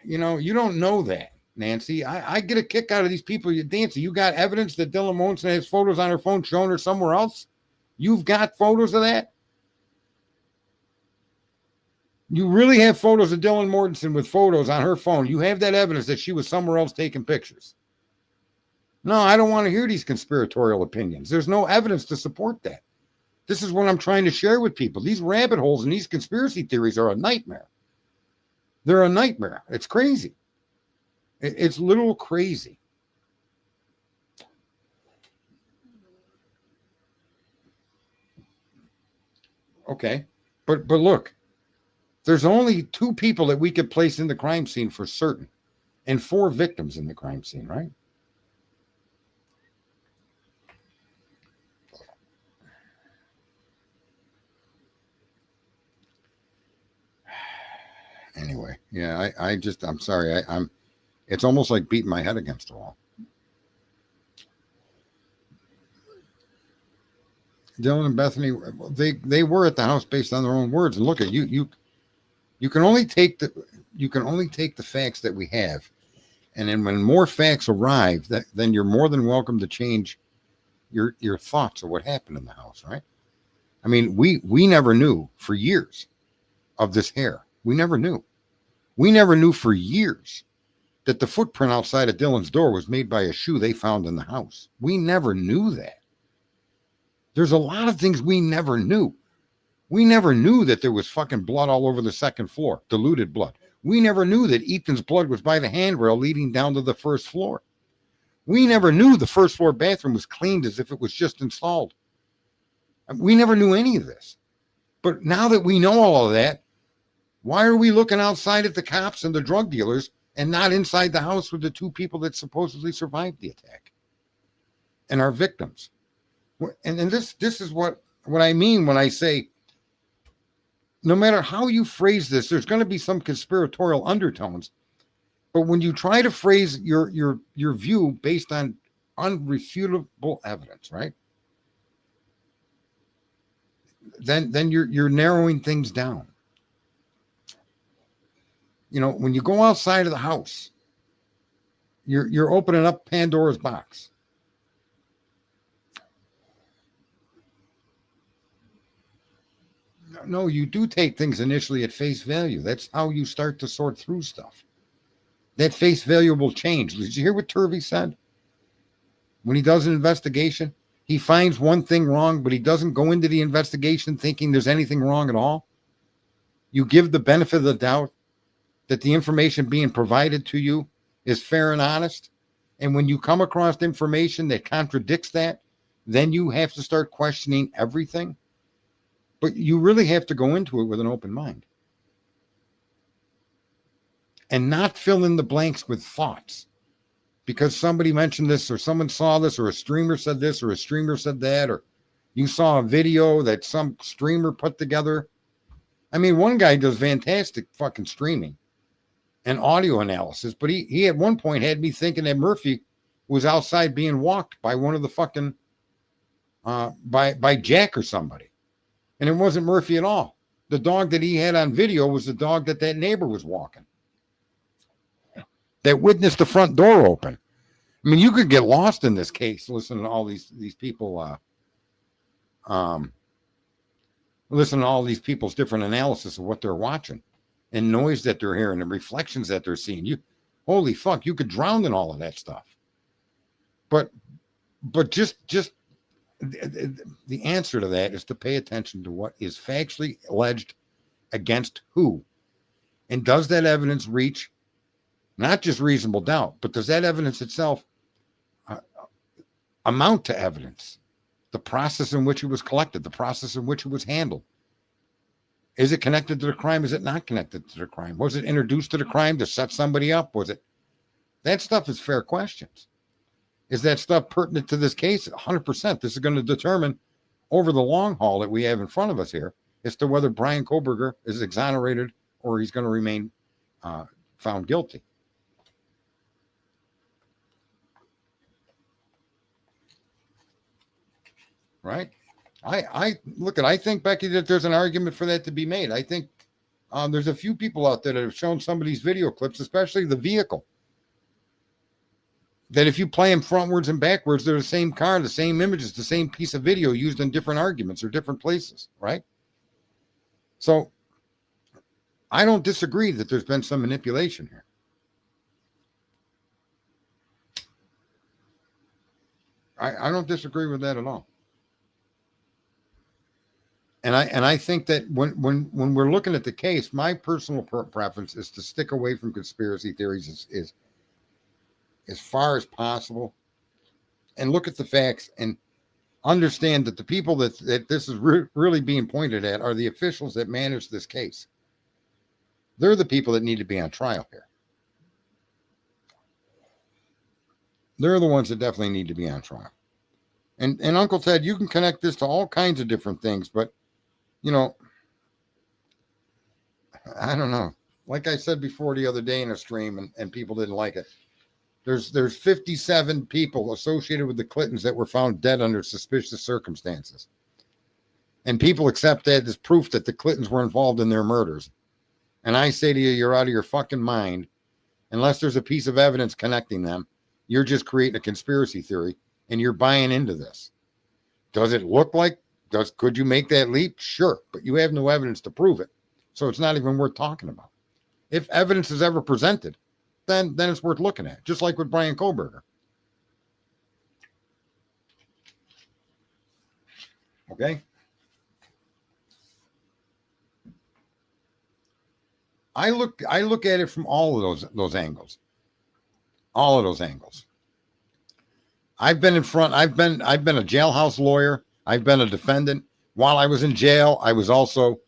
You know, you don't know that, Nancy. I get a kick out of these people. Nancy, you got evidence that Dylan Morrison has photos on her phone showing her somewhere else? You've got photos of that? You really have photos of Dylan Morrison with photos on her phone. You have that evidence that she was somewhere else taking pictures. No, I don't want to hear these conspiratorial opinions. There's no evidence to support that. This is what I'm trying to share with people. These rabbit holes and these conspiracy theories are a nightmare. They're a nightmare. It's crazy. It's a little crazy. Okay. But look, there's only 2 people that we could place in the crime scene for certain, and 4 victims in the crime scene, right? Anyway, yeah, I'm sorry. It's almost like beating my head against the wall. Dylan and Bethany, they were at the house based on their own words. And look at you can only take the facts that we have, and then when more facts arrive, then you're more than welcome to change your thoughts of what happened in the house, right? I mean, we never knew for years of this hair. We never knew. We never knew for years that the footprint outside of Dylan's door was made by a shoe they found in the house. We never knew that. There's a lot of things we never knew. We never knew that there was fucking blood all over the second floor, diluted blood. We never knew that Ethan's blood was by the handrail leading down to the first floor. We never knew the first floor bathroom was cleaned as if it was just installed. We never knew any of this. But now that we know all of that, why are we looking outside at the cops and the drug dealers and not inside the house with the 2 people that supposedly survived the attack and our victims? And this is what I mean when I say, no matter how you phrase this, there's going to be some conspiratorial undertones. But when you try to phrase your view based on unrefutable evidence, right? Then you're narrowing things down. You know, when you go outside of the house, you're opening up Pandora's box. No, you do take things initially at face value. That's how you start to sort through stuff. That face value will change. Did you hear what Turvey said? When he does an investigation, he finds one thing wrong, but he doesn't go into the investigation thinking there's anything wrong at all. You give the benefit of the doubt that the information being provided to you is fair and honest. And when you come across information that contradicts that, then you have to start questioning everything. But you really have to go into it with an open mind and not fill in the blanks with thoughts because somebody mentioned this or someone saw this or a streamer said this or a streamer said that, or you saw a video that some streamer put together. I mean, one guy does fantastic fucking streaming and audio analysis, but he at one point had me thinking that Murphy was outside being walked by one of the fucking by Jack or somebody. And it wasn't Murphy at all. The dog that he had on video was the dog that neighbor was walking, that witnessed the front door open. I mean, you could get lost in this case listening to all these people, listen to all these people's different analysis of what they're watching and noise that they're hearing and reflections that they're seeing. Holy fuck, you could drown in all of that stuff. But just the answer to that is to pay attention to what is factually alleged against who. And does that evidence reach not just reasonable doubt, but does that evidence itself amount to evidence? The process in which it was collected, the process in which it was handled. Is it connected to the crime? Is it not connected to the crime? Was it introduced to the crime to set somebody up? Was it? That stuff is fair questions. Is that stuff pertinent to this case? 100%. This is going to determine over the long haul that we have in front of us here as to whether Bryan Kohberger is exonerated or he's going to remain found guilty. Right? I think, Becky, that there's an argument for that to be made. I think there's a few people out there that have shown some of these video clips, especially the vehicle, that if you play them frontwards and backwards, they're the same car, the same images, the same piece of video used in different arguments or different places, right? So I don't disagree that there's been some manipulation here. I don't disagree with that at all. And I think that when we're looking at the case, my personal preference is to stick away from conspiracy theories as far as possible, and look at the facts and understand that the people that this is really being pointed at are the officials that manage this case. They're the people that need to be on trial here. They're the ones that definitely need to be on trial. And Uncle Ted, you can connect this to all kinds of different things, but you know, I don't know. Like I said before the other day in a stream, and people didn't like it. There's 57 people associated with the Clintons that were found dead under suspicious circumstances. And people accept that as proof that the Clintons were involved in their murders. And I say to you, you're out of your fucking mind. Unless there's a piece of evidence connecting them, you're just creating a conspiracy theory and you're buying into this. Does it look like, could you make that leap? Sure, but you have no evidence to prove it. So it's not even worth talking about. If evidence is ever presented, then it's worth looking at, just like with Bryan Kohberger. Okay? I look at it from all of those angles. All of those angles. I've been a jailhouse lawyer. I've been a defendant. While I was in jail, I was also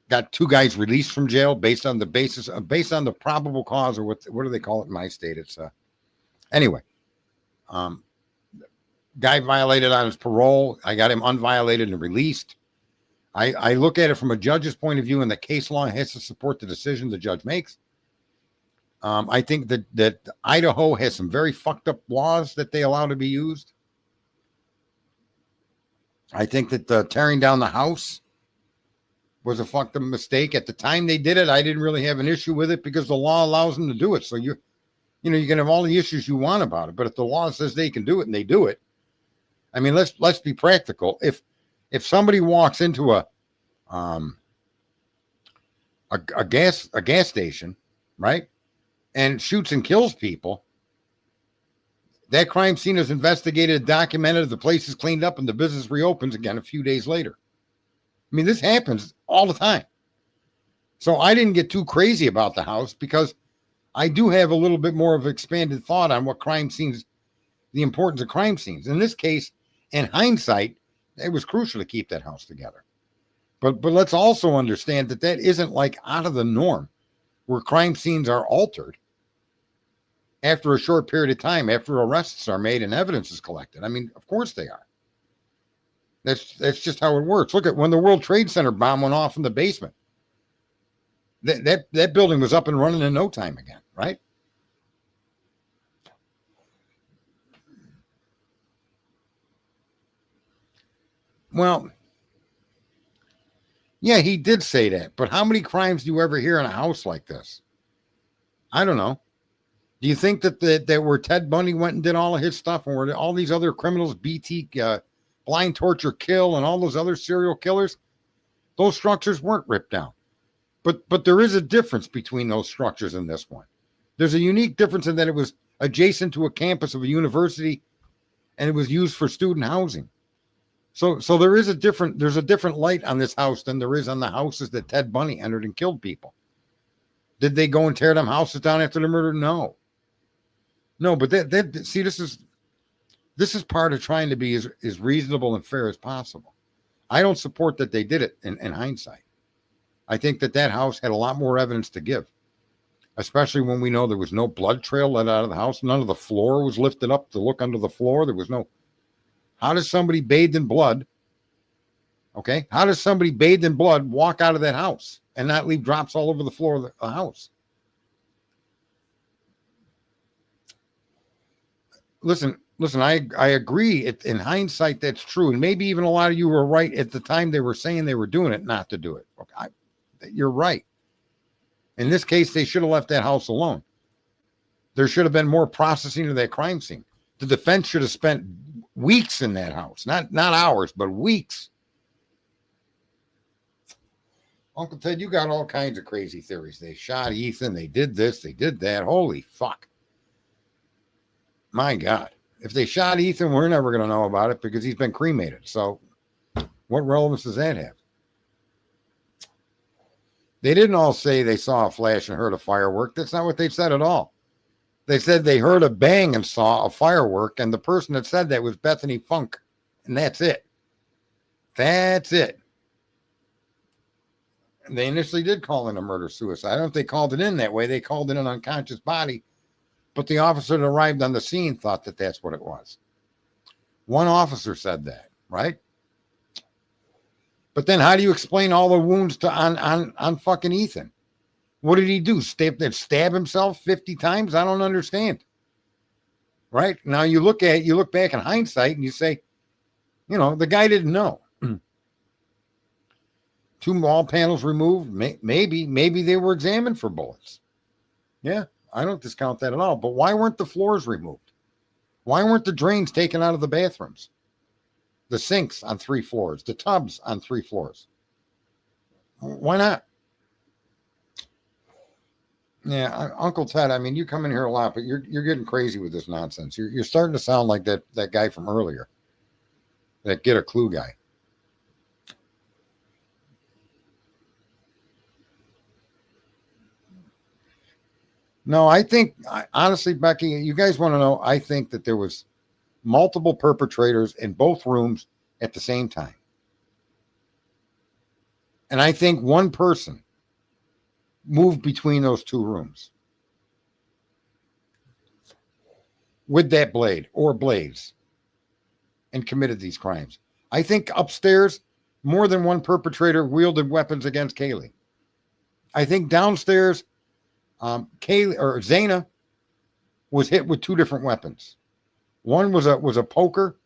got two guys released from jail based on the probable cause, or what do they call it in my state? It's anyway. Guy violated on his parole. I got him unviolated and released. I look at it from a judge's point of view, and the case law has to support the decision the judge makes. I think that Idaho has some very fucked up laws that they allow to be used. I think that tearing down the house was a fucked up mistake. At the time they did it, I didn't really have an issue with it because the law allows them to do it. So you can have all the issues you want about it, but if the law says they can do it and they do it, I mean, let's be practical. If somebody walks into a gas station, right, and shoots and kills people, that crime scene is investigated, documented, the place is cleaned up, and the business reopens again a few days later. I mean, this happens all the time. So I didn't get too crazy about the house because I do have a little bit more of expanded thought on what crime scenes, the importance of crime scenes. In this case, in hindsight, it was crucial to keep that house together. But let's also understand that isn't like out of the norm where crime scenes are altered after a short period of time, after arrests are made and evidence is collected. I mean, of course they are. That's just how it works. Look at when the World Trade Center bomb went off in the basement. That building was up and running in no time again, right? Well, Yeah, he did say that. But how many crimes do you ever hear in a house like this? I don't know. Do you think that where Ted Bundy went and did all of his stuff, and where all these other criminals, blind torture, kill, and all those other serial killers, those structures weren't ripped down? But there is a difference between those structures and this one. There's a unique difference in that it was adjacent to a campus of a university, and it was used for student housing. So there's a different light on this house than there is on the houses that Ted Bundy entered and killed people. Did they go and tear them houses down after the murder? No. But see, this is part of trying to be as reasonable and fair as possible. I don't support that they did it in hindsight. I think that house had a lot more evidence to give, especially when we know there was no blood trail led out of the house. None of the floor was lifted up to look under the floor. There was no. How does somebody bathed in blood? Okay. How does somebody bathed in blood walk out of that house and not leave drops all over the floor of the house? Listen, I agree. In hindsight, that's true. And maybe even a lot of you were right at the time they were saying they were doing it, not to do it. Okay, you're right. In this case, they should have left that house alone. There should have been more processing of that crime scene. The defense should have spent weeks in that house, not hours, but weeks. Uncle Ted, you got all kinds of crazy theories. They shot Ethan. They did this. They did that. Holy fuck. My God. If they shot Ethan, we're never going to know about it because he's been cremated. So what relevance does that have? They didn't all say they saw a flash and heard a firework. That's not what they said at all. They said they heard a bang and saw a firework, and the person that said that was Bethany Funk, and that's it. That's it. And they initially did call in a murder-suicide. I don't know if they called it in that way. They called in an unconscious body, but the officer that arrived on the scene thought that that's what it was. One officer said that, right? But then how do you explain all the wounds on fucking Ethan? What did he do? Stab himself 50 times? I don't understand. Right? Now you look back in hindsight and you say, the guy didn't know. 2 wall panels removed. Maybe they were examined for bullets. Yeah, I don't discount that at all. But why weren't the floors removed? Why weren't the drains taken out of the bathrooms? The sinks on 3 floors, the tubs on 3 floors. Why not? Yeah, Uncle Ted, I mean, you come in here a lot, but you're getting crazy with this nonsense. You're starting to sound like that guy from earlier, that Get a Clue guy. No, I think, honestly, Becky, you guys want to know, I think that there was multiple perpetrators in both rooms at the same time. And I think one person moved between those 2 rooms with that blade or blades and committed these crimes. I think upstairs, more than one perpetrator wielded weapons against Kaylee. I think downstairs, Kaylee or Zana was hit with 2 different weapons. One was a poker,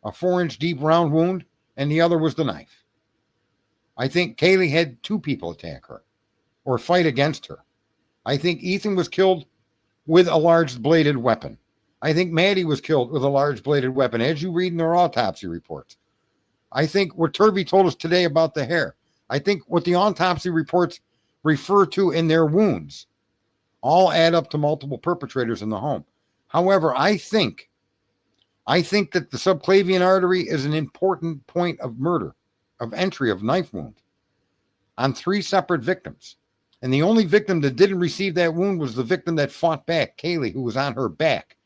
a 4-inch deep round wound, and the other was the knife. I think Kaylee had 2 people attack her or fight against her. I think Ethan was killed with a large bladed weapon. I think Maddie was killed with a large bladed weapon, as you read in their autopsy reports. I think what Turvey told us today about the hair. I think what the autopsy reports refer to in their wounds all add up to multiple perpetrators in the home. However, I think that the subclavian artery is an important point of murder, of entry of knife wound on 3 separate victims. And the only victim that didn't receive that wound was the victim that fought back, Kaylee, who was on her back,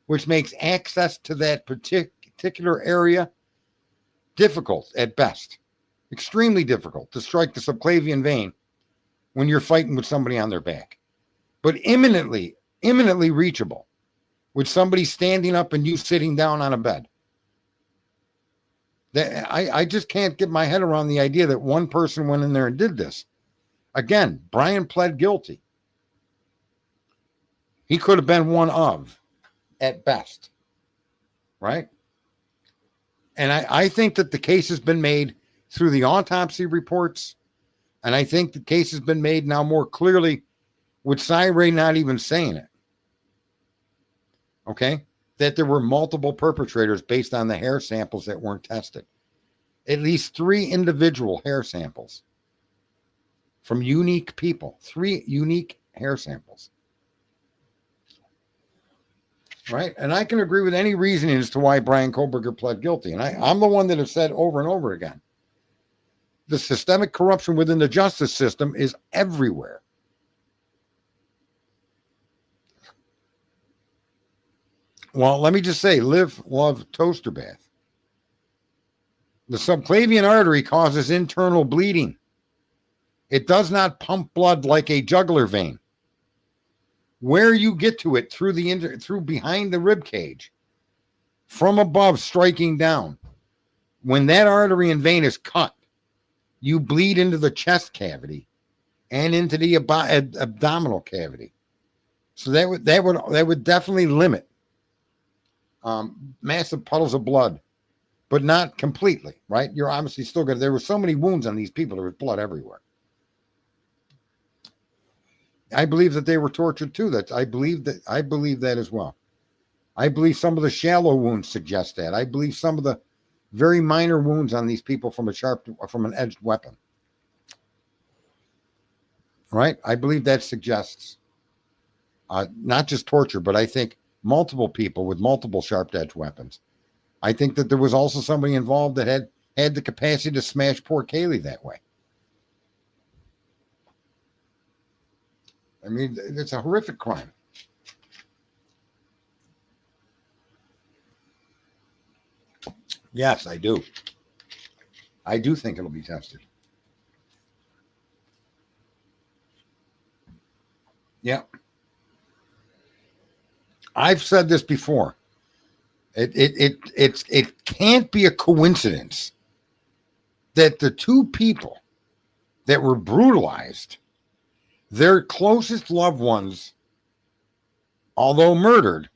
which makes access to that particular area difficult at best, extremely difficult to strike the subclavian vein when you're fighting with somebody on their back, but imminently reachable with somebody standing up and you sitting down on a bed. I just can't get my head around the idea that one person went in there and did this. Again, Brian pled guilty. He could have been one of, at best, right? And I think that the case has been made through the autopsy reports, and I think the case has been made now more clearly with Cy-Ray not even saying it. Okay? That there were multiple perpetrators based on the hair samples that weren't tested. At least 3 individual hair samples from unique people. 3 unique hair samples. Right? And I can agree with any reasoning as to why Brian Koberger pled guilty. And I'm the one that have said over and over again, the systemic corruption within the justice system is everywhere. Well, let me just say, live, love, toaster bath. The subclavian artery causes internal bleeding. It does not pump blood like a jugular vein. Where you get to it through behind the rib cage, from above striking down, when that artery and vein is cut, you bleed into the chest cavity and into the abdominal cavity. So that would definitely limit massive puddles of blood, but not completely, right? You're obviously still good. There were so many wounds on these people, there was blood everywhere. I believe that they were tortured too. I believe that as well. I believe some of the shallow wounds suggest that. I believe some of the very minor wounds on these people from an edged weapon. Right? I believe that suggests not just torture, but I think multiple people with multiple sharp-edged weapons. I think that there was also somebody involved that had the capacity to smash poor Kaylee that way. I mean, it's a horrific crime. Yes, I do. I do think it'll be tested. Yeah. I've said this before. It can't be a coincidence that the 2 people that were brutalized, their closest loved ones, although murdered,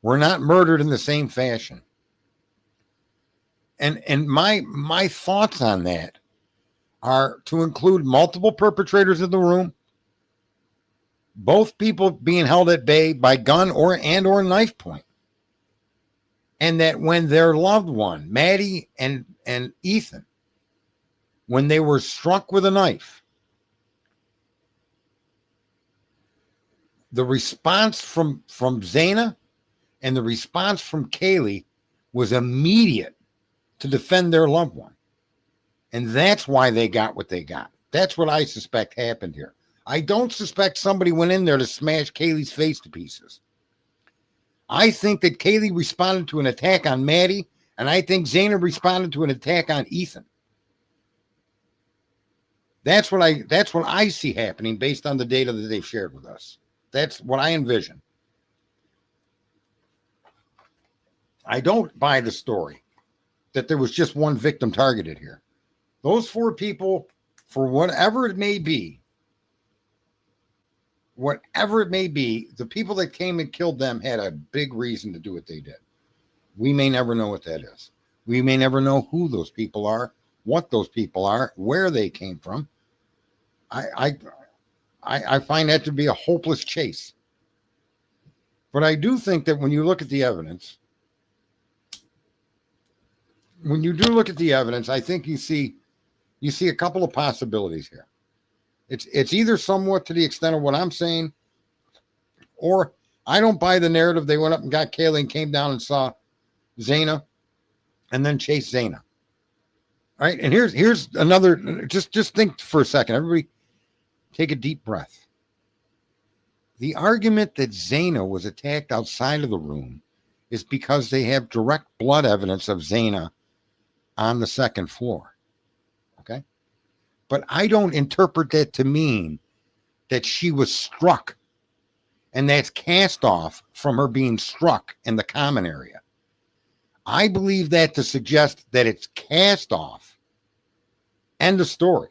were not murdered in the same fashion. And my thoughts on that are to include multiple perpetrators in the room, both people being held at bay by gun or knife point. And that when their loved one, Maddie and Ethan, when they were struck with a knife, the response from Zaina and the response from Kaylee was immediate to defend their loved one. And that's why they got what they got. That's what I suspect happened here. I don't suspect somebody went in there to smash Kaylee's face to pieces. I think that Kaylee responded to an attack on Maddie, and I think Zaina responded to an attack on Ethan. That's what I see happening based on the data that they've shared with us. That's what I envision. I don't buy the story that there was just one victim targeted here. Those 4 people, for whatever it may be, the people that came and killed them had a big reason to do what they did. We may never know what that is. We may never know who those people are, what those people are, where they came from. I find that to be a hopeless chase. But I do think that when you look at the evidence, I think you see a couple of possibilities here. It's either somewhat to the extent of what I'm saying, or I don't buy the narrative. They went up and got Kaylee and came down and saw Zaina and then chased Zaina. All right. And here's another, just think for a second. Everybody take a deep breath. The argument that Zaina was attacked outside of the room is because they have direct blood evidence of Zaina on the second floor. Okay. But I don't interpret that to mean that she was struck, and that's cast off from her being struck in the common area. I believe that to suggest that it's cast off. End of story.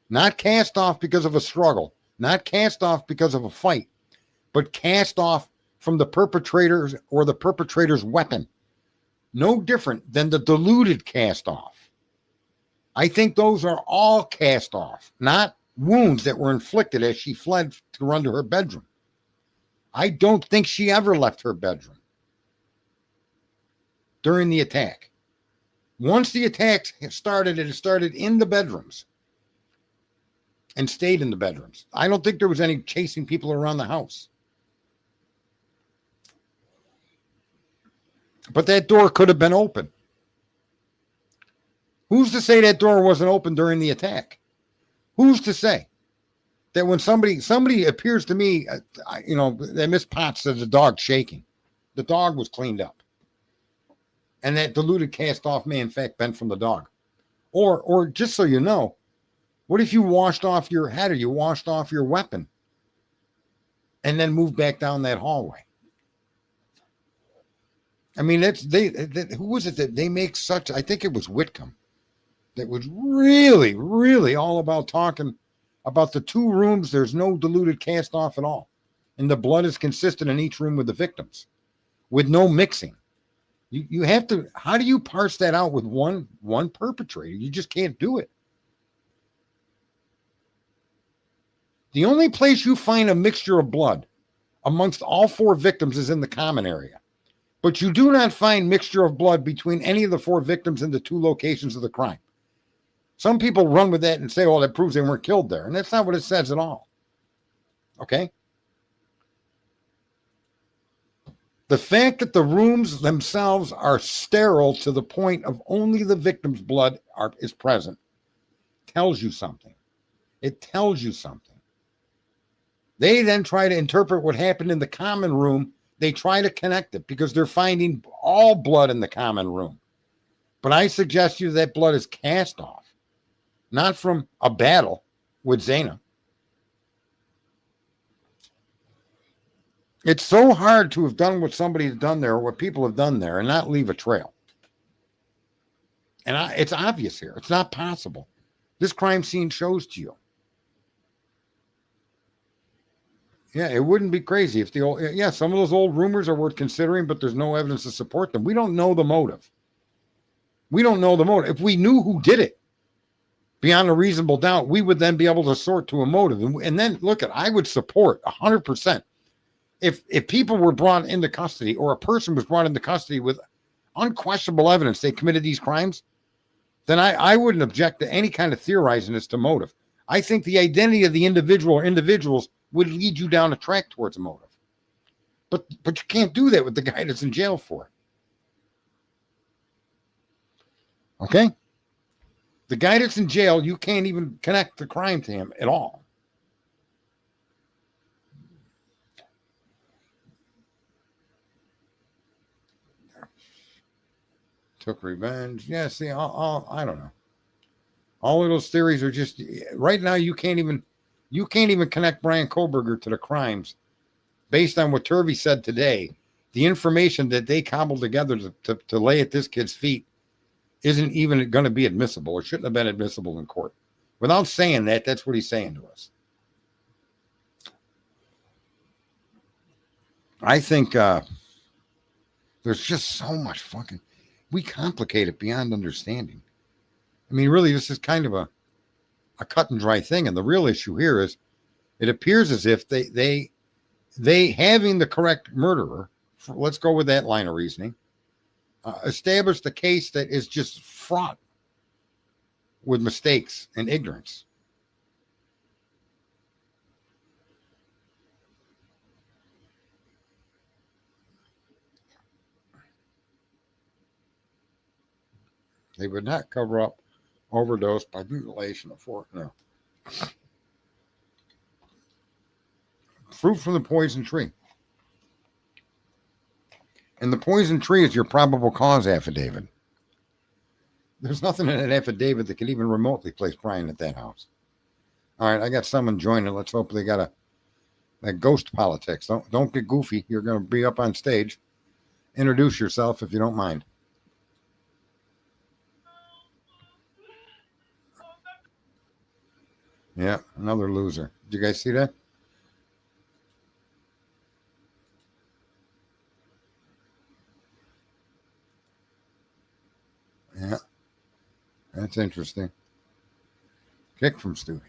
Not cast off because of a struggle, not cast off because of a fight, but cast off from the perpetrators or the perpetrator's weapon. No different than the diluted cast off. I think those are all cast off, not wounds that were inflicted as she fled to run to her bedroom. I don't think she ever left her bedroom during the attack. Once the attack started, it started in the bedrooms and stayed in the bedrooms. I don't think there was any chasing people around the house. But that door could have been open. Who's to say that door wasn't open during the attack? Who's to say that when somebody appears to me, that Miss Potts said the dog shaking. The dog was cleaned up. And that diluted cast off may in fact been from the dog. Or just so you know, what if you washed off your head or you washed off your weapon and then moved back down that hallway? I mean, who was it that they make such, I think it was Whitcomb, that was really, really all about talking about the two rooms. There's no diluted cast off at all. And the blood is consistent in each room with the victims with no mixing. You have to, how do you parse that out with one perpetrator? You just can't do it. The only place you find a mixture of blood amongst all four victims is in the common area. But you do not find mixture of blood between any of the four victims in the two locations of the crime. Some people run with that and say, oh, that proves they weren't killed there. And that's not what it says at all. Okay? The fact that the rooms themselves are sterile to the point of only the victim's blood is present tells you something. It tells you something. They then try to interpret what happened in the common room. They try to connect it because they're finding all blood in the common room. But I suggest you that blood is cast off, not from a battle with Zana. It's so hard to have done what somebody's done there, or what people have done there, and not leave a trail. And it's obvious here. It's not possible. This crime scene shows to you. Yeah, it wouldn't be crazy if some of those old rumors are worth considering, but there's no evidence to support them. We don't know the motive. We don't know the motive. If we knew who did it beyond a reasonable doubt, we would then be able to sort to a motive. And then, look, I would support 100%. If people were brought into custody, or a person was brought into custody with unquestionable evidence they committed these crimes, then I wouldn't object to any kind of theorizing as to motive. I think the identity of the individual or individuals would lead you down a track towards a motive. But you can't do that with the guy that's in jail for it. Okay? The guy that's in jail, you can't even connect the crime to him at all. Took revenge. Yeah, see, I don't know. All of those theories are just, right now you can't even connect Brian Koberger to the crimes based on what Turvey said today. The information that they cobbled together to lay at this kid's feet isn't even going to be admissible, or shouldn't have been admissible in court. Without saying that, that's what he's saying to us. I think there's just so much fucking, we complicate it beyond understanding. I mean, really, this is kind of a cut and dry thing. And the real issue here is it appears as if they having the correct murderer, let's go with that line of reasoning, established a case that is just fraught with mistakes and ignorance. They would not cover up overdose by mutilation of fork. No. Fruit from the poison tree. And the poison tree is your probable cause affidavit. There's nothing in that affidavit that can even remotely place Brian at that house. All right, I got someone joining. Let's hope they got that ghost politics. Don't get goofy. You're going to be up on stage. Introduce yourself if you don't mind. Yeah, another loser. Did you guys see that? Yeah, that's interesting. Kick from studio.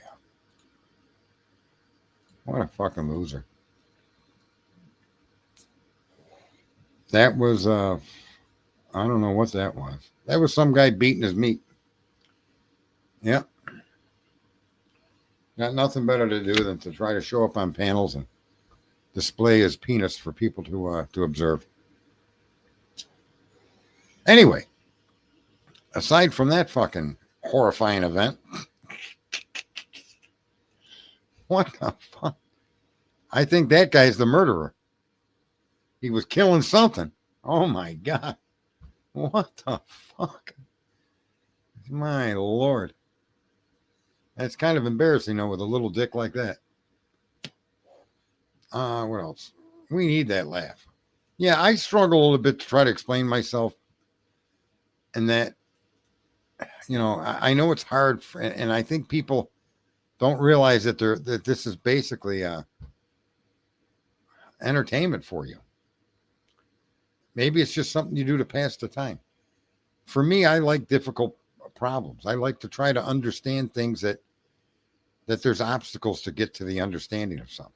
What a fucking loser. That was, I don't know what that was. That was some guy beating his meat. Yeah. Got nothing better to do than to try to show up on panels and display his penis for people to observe. Anyway, aside from that fucking horrifying event, what the fuck? I think that guy's the murderer. He was killing something. Oh my God. What the fuck? My Lord. That's kind of embarrassing, though, with a little dick like that. What else? We need that laugh. Yeah, I struggle a little bit to try to explain myself. And that, I know it's hard, and I think people don't realize that this is basically entertainment for you. Maybe it's just something you do to pass the time. For me, I like difficult problems. I like to try to understand things that there's obstacles to get to the understanding of something.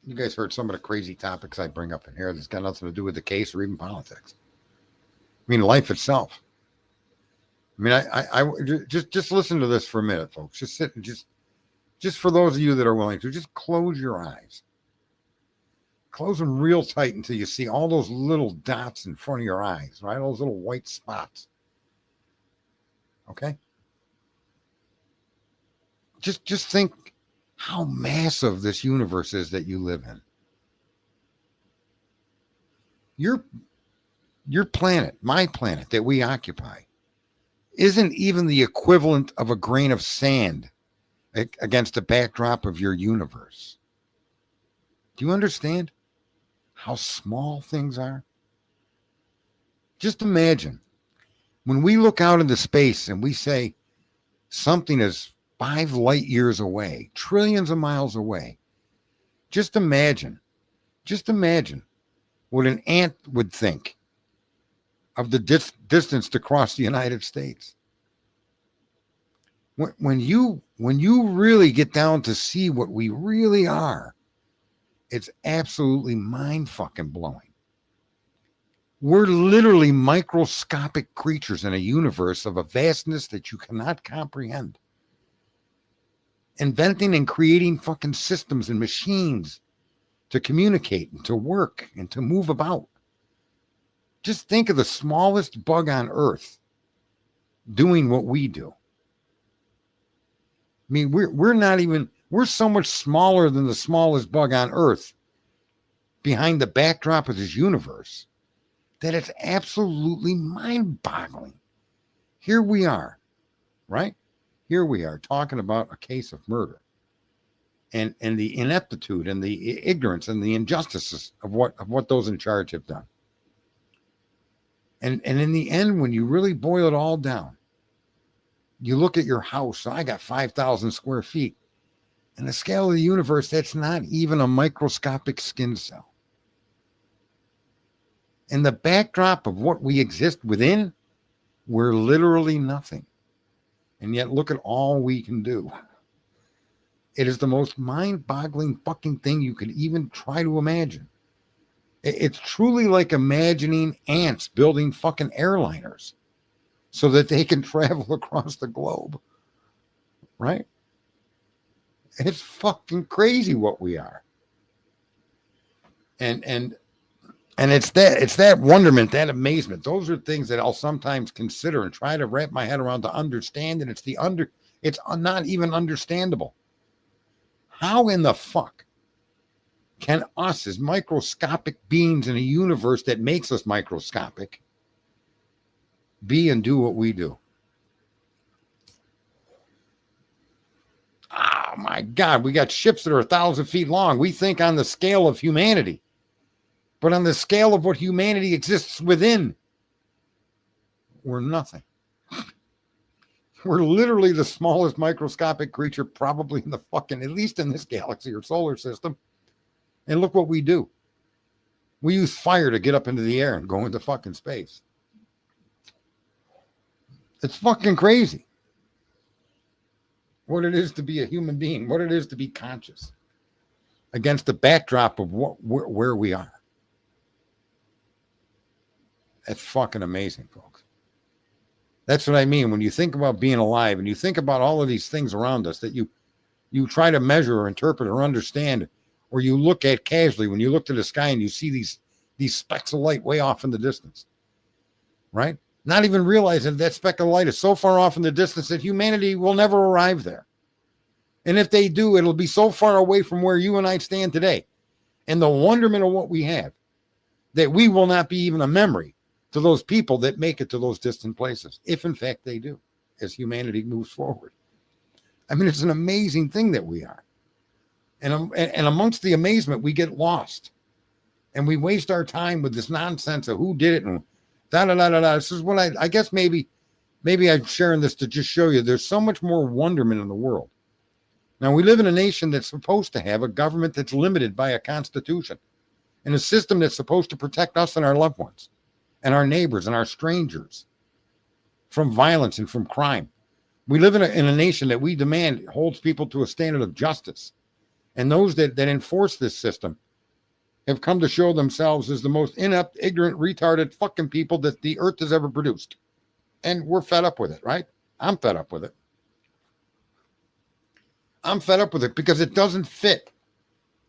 You guys heard some of the crazy topics I bring up in here that's got nothing to do with the case or even politics. I mean, life itself. I mean, I just listen to this for a minute, folks. Just sit and just for those of you that are willing to, just close your eyes. Close them real tight until you see all those little dots in front of your eyes, right? Those little white spots. Okay? Just think how massive this universe is that you live in. Your planet, my planet that we occupy, isn't even the equivalent of a grain of sand against the backdrop of your universe. Do you understand how small things are? Just imagine when we look out into space and we say something is 5 light years away, trillions of miles away. Just imagine what an ant would think of the distance to cross the United States. When you really get down to see what we really are, it's absolutely mind fucking blowing. We're literally microscopic creatures in a universe of a vastness that you cannot comprehend. Inventing and creating fucking systems and machines to communicate and to work and to move about. Just think of the smallest bug on Earth doing what we do. I mean, we're so much smaller than the smallest bug on Earth behind the backdrop of this universe that it's absolutely mind-boggling. Here we are, right? Here we are talking about a case of murder and the ineptitude and the ignorance and the injustices of what those in charge have done. And in the end, when you really boil it all down, you look at your house. I got 5,000 square feet. In the scale of the universe, that's not even a microscopic skin cell. In the backdrop of what we exist within, we're literally nothing. And yet look at all we can do. It is the most mind-boggling fucking thing you could even try to imagine. It's truly like imagining ants building fucking airliners so that they can travel across the globe. Right? It's fucking crazy what we are. And it's that wonderment, that amazement. Those are things that I'll sometimes consider and try to wrap my head around to understand. And it's not even understandable. How in the fuck can us as microscopic beings in a universe that makes us microscopic be and do what we do? Oh my God, we got ships that are 1,000 feet long. We think on the scale of humanity, but on the scale of what humanity exists within, we're nothing. We're literally the smallest microscopic creature probably in the fucking, at least in this galaxy or solar system. And look what we do. We use fire to get up into the air and go into fucking space. It's fucking crazy what it is to be a human being, what it is to be conscious against the backdrop of where we are. That's fucking amazing, folks. That's what I mean when you think about being alive and you think about all of these things around us that you try to measure or interpret or understand, or you look at casually when you look to the sky and you see these specks of light way off in the distance, right? Not even realizing that speck of light is so far off in the distance that humanity will never arrive there. And if they do, it'll be so far away from where you and I stand today and the wonderment of what we have that we will not be even a memory to those people that make it to those distant places, if in fact they do, as humanity moves forward. I mean, it's an amazing thing that we are. And amongst the amazement, we get lost. And we waste our time with this nonsense of who did it and da-da-da-da-da. This is what I guess maybe I'm sharing this to just show you there's so much more wonderment in the world. Now, we live in a nation that's supposed to have a government that's limited by a constitution and a system that's supposed to protect us and our loved ones and our neighbors and our strangers from violence and from crime. We live in a nation that we demand holds people to a standard of justice. And those that enforce this system have come to show themselves as the most inept, ignorant, retarded fucking people that the earth has ever produced. And we're fed up with it, right? I'm fed up with it. I'm fed up with it because it doesn't fit.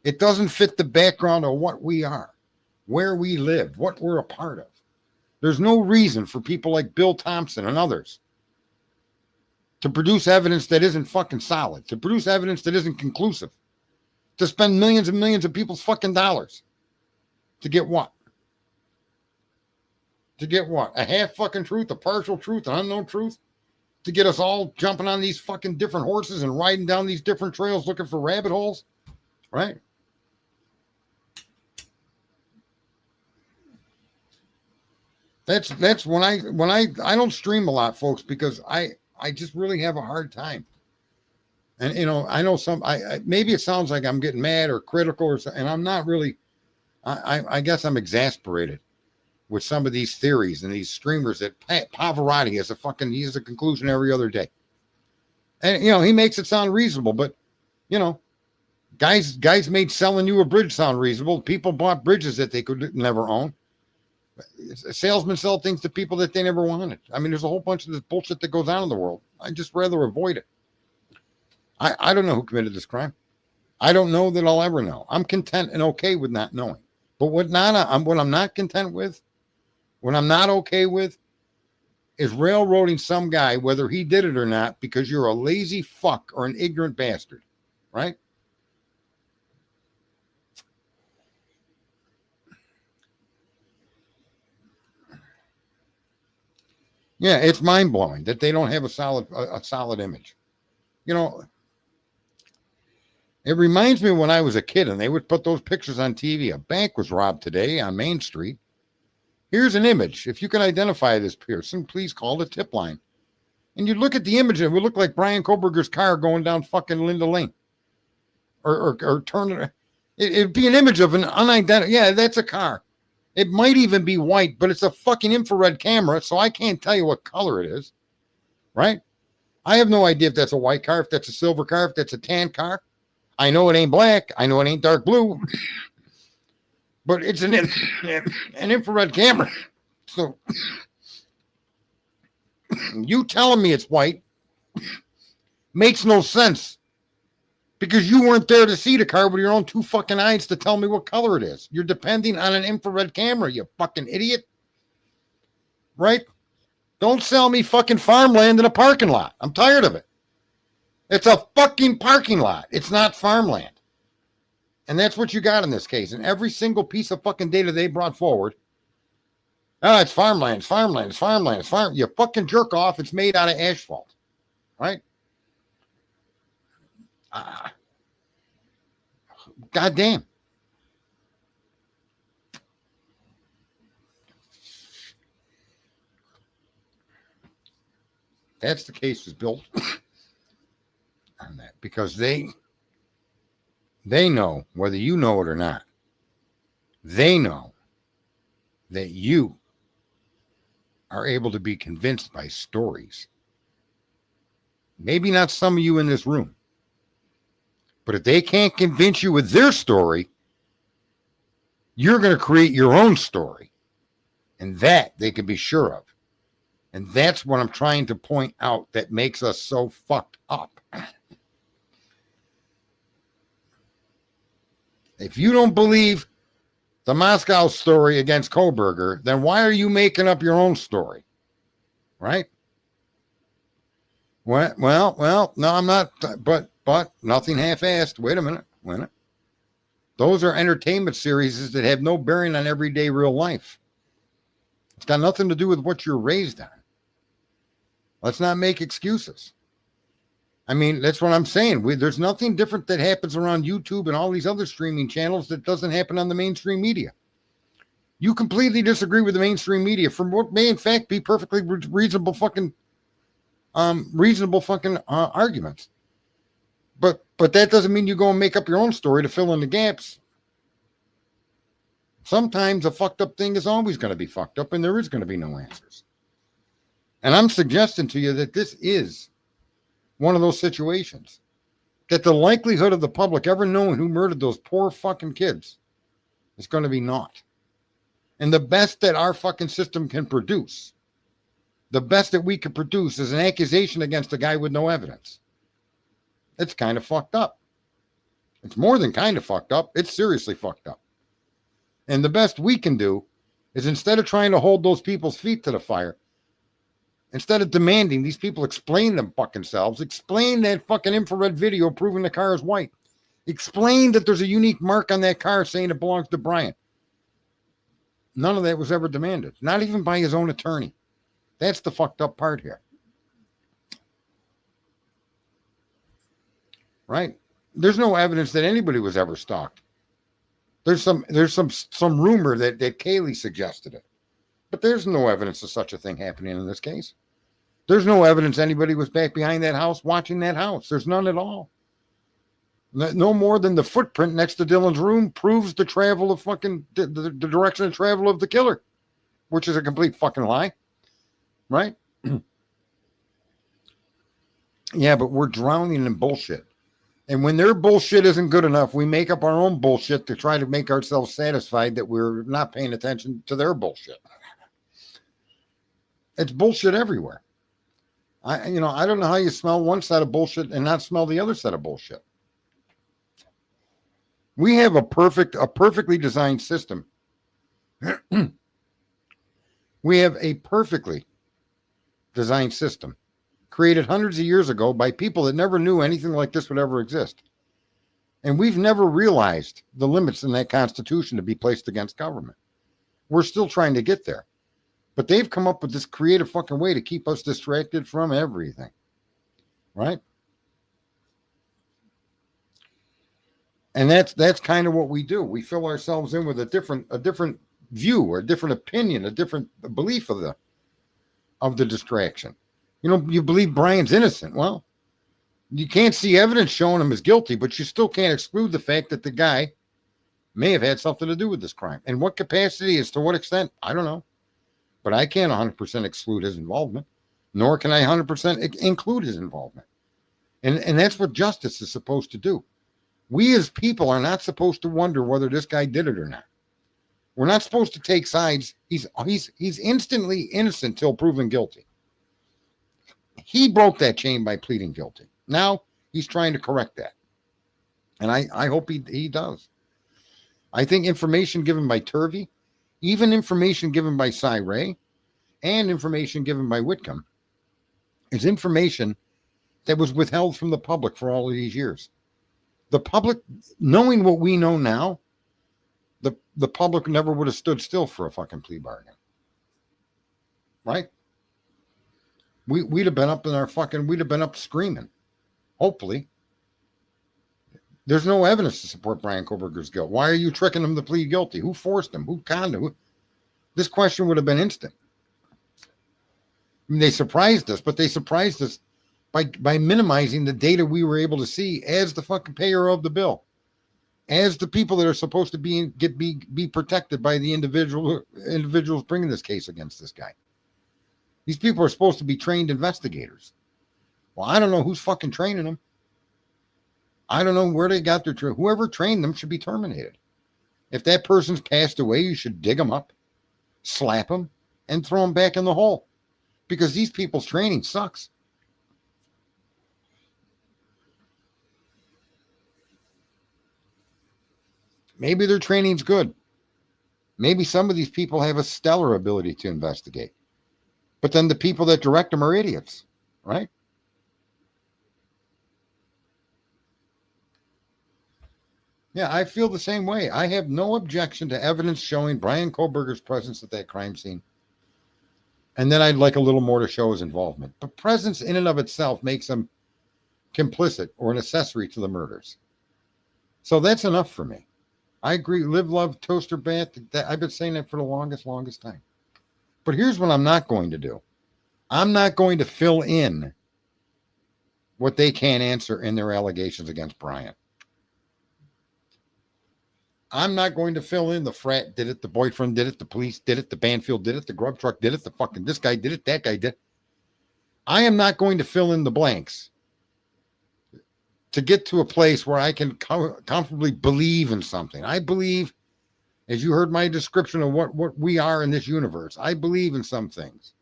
It doesn't fit the background of what we are, where we live, what we're a part of. There's no reason for people like Bill Thompson and others to produce evidence that isn't fucking solid, to produce evidence that isn't conclusive, to spend millions and millions of people's fucking dollars. To get what? To get what? A half fucking truth, a partial truth, an unknown truth? To get us all jumping on these fucking different horses and riding down these different trails looking for rabbit holes? Right? That's when I don't stream a lot, folks, because I just really have a hard time. And I know maybe it sounds like I'm getting mad or critical or something, and I'm not really. I guess I'm exasperated with some of these theories and these streamers that Pavarotti has he has a conclusion every other day. And he makes it sound reasonable, but guys made selling you a bridge sound reasonable. People bought bridges that they could never own. Salesmen sell things to people that they never wanted. I mean, there's a whole bunch of this bullshit that goes on in the world. I'd just rather avoid it. I don't know who committed this crime. I don't know that I'll ever know. I'm content and okay with not knowing. But what I'm not content with, what I'm not okay with, is railroading some guy, whether he did it or not, because you're a lazy fuck or an ignorant bastard, right? Yeah, it's mind-blowing that they don't have a solid image. It reminds me of when I was a kid and they would put those pictures on TV. A bank was robbed today on Main Street. Here's an image. If you can identify this person, please call the tip line. And you'd look at the image and it would look like Brian Koberger's car going down fucking Linda Lane. Or turning. It'd be an image of an unidentified. Yeah, that's a car. It might even be white, but it's a fucking infrared camera, so I can't tell you what color it is. Right? I have no idea if that's a white car, if that's a silver car, if that's a tan car. I know it ain't black. I know it ain't dark blue. But it's an infrared camera. So you telling me it's white makes no sense. Because you weren't there to see the car with your own two fucking eyes to tell me what color it is. You're depending on an infrared camera, you fucking idiot. Right? Don't sell me fucking farmland in a parking lot. I'm tired of it. It's a fucking parking lot. It's not farmland. And that's what you got in this case. And every single piece of fucking data they brought forward. It's farmland, it's farmland, it's farmland, it's farm. You fucking jerk off. It's made out of asphalt. Right? God damn. That's the case was built on that because they know, whether you know it or not, they know that you are able to be convinced by stories. Maybe not some of you in this room. But if they can't convince you with their story, you're going to create your own story. And that they can be sure of. And that's what I'm trying to point out that makes us so fucked up. If you don't believe the Moscow story against Koberger, then why are you making up your own story? Right? Well, no, I'm not, but nothing half-assed. Wait a minute. Those are entertainment series that have no bearing on everyday real life. It's got nothing to do with what you're raised on. Let's not make excuses. I mean, that's what I'm saying. There's nothing different that happens around YouTube and all these other streaming channels that doesn't happen on the mainstream media. You completely disagree with the mainstream media from what may in fact be perfectly reasonable fucking arguments. But that doesn't mean you go and make up your own story to fill in the gaps. Sometimes a fucked up thing is always going to be fucked up and there is going to be no answers. And I'm suggesting to you that this is one of those situations that the likelihood of the public ever knowing who murdered those poor fucking kids is going to be naught. And the best that our fucking system can produce, the best that we can produce is an accusation against a guy with no evidence. It's kind of fucked up. It's more than kind of fucked up. It's seriously fucked up. And the best we can do is instead of trying to hold those people's feet to the fire, instead of demanding these people explain them fucking selves, explain that fucking infrared video proving the car is white. Explain that there's a unique mark on that car saying it belongs to Brian. None of that was ever demanded, not even by his own attorney. That's the fucked up part here. Right? There's no evidence that anybody was ever stalked. There's some rumor that Kaylee suggested it. But there's no evidence of such a thing happening in this case. There's no evidence anybody was back behind that house watching that house. There's none at all. No more than the footprint next to Dylan's room proves the travel of fucking the direction of travel of the killer, which is a complete fucking lie. Right? Yeah, but we're drowning in bullshit. And when their bullshit isn't good enough, we make up our own bullshit to try to make ourselves satisfied that we're not paying attention to their bullshit. It's bullshit everywhere. I don't know how you smell one set of bullshit and not smell the other set of bullshit. We have a perfectly designed system. We have a perfectly designed system created hundreds of years ago by people that never knew anything like this would ever exist. And we've never realized the limits in that Constitution to be placed against government. We're still trying to get there. But they've come up with this creative fucking way to keep us distracted from everything. Right? And that's kind of what we do. We fill ourselves in with a different view or a different opinion, a different belief of the distraction. You believe Brian's innocent. Well, you can't see evidence showing him as guilty, but you still can't exclude the fact that the guy may have had something to do with this crime. In what capacity, as to what extent, I don't know. But I can't 100% exclude his involvement, nor can I 100% include his involvement. And that's what justice is supposed to do. We as people are not supposed to wonder whether this guy did it or not. We're not supposed to take sides. He's instantly innocent till proven guilty. He broke that chain by pleading guilty. Now he's trying to correct that. And I hope he does. I think information given by Turvey, even information given by Cy Ray, and information given by Whitcomb is information that was withheld from the public for all of these years. The public, knowing what we know now, the public never would have stood still for a fucking plea bargain. Right? We'd have been up we'd have been up screaming. Hopefully. There's no evidence to support Brian Koberger's guilt. Why are you tricking him to plead guilty? Who forced him? Who conned him? This question would have been instant. I mean, they surprised us, but they surprised us by minimizing the data we were able to see as the fucking payer of the bill, as the people that are supposed to be protected by the individuals bringing this case against this guy. These people are supposed to be trained investigators. Well, I don't know who's fucking training them. I don't know where they got their training. Whoever trained them should be terminated. If that person's passed away, you should dig them up, slap them, and throw them back in the hole. Because these people's training sucks. Maybe their training's good. Maybe some of these people have a stellar ability to investigate. But then the people that direct them are idiots, right? Yeah, I feel the same way. I have no objection to evidence showing Brian Kohlberger's presence at that crime scene. And then I'd like a little more to show his involvement. But presence in and of itself makes him complicit or an accessory to the murders. So that's enough for me. I agree. Live, love, toaster bath. I've been saying that for the longest time. But here's what I'm not going to do. I'm not going to fill in what they can't answer in their allegations against Brian. I'm not going to fill in the frat did it, the boyfriend did it, the police did it, the Banfield did it, the grub truck did it, the fucking this guy did it, that guy did it. I am not going to fill in the blanks to get to a place where I can comfortably believe in something. I believe, as you heard my description of what we are in this universe, I believe in some things.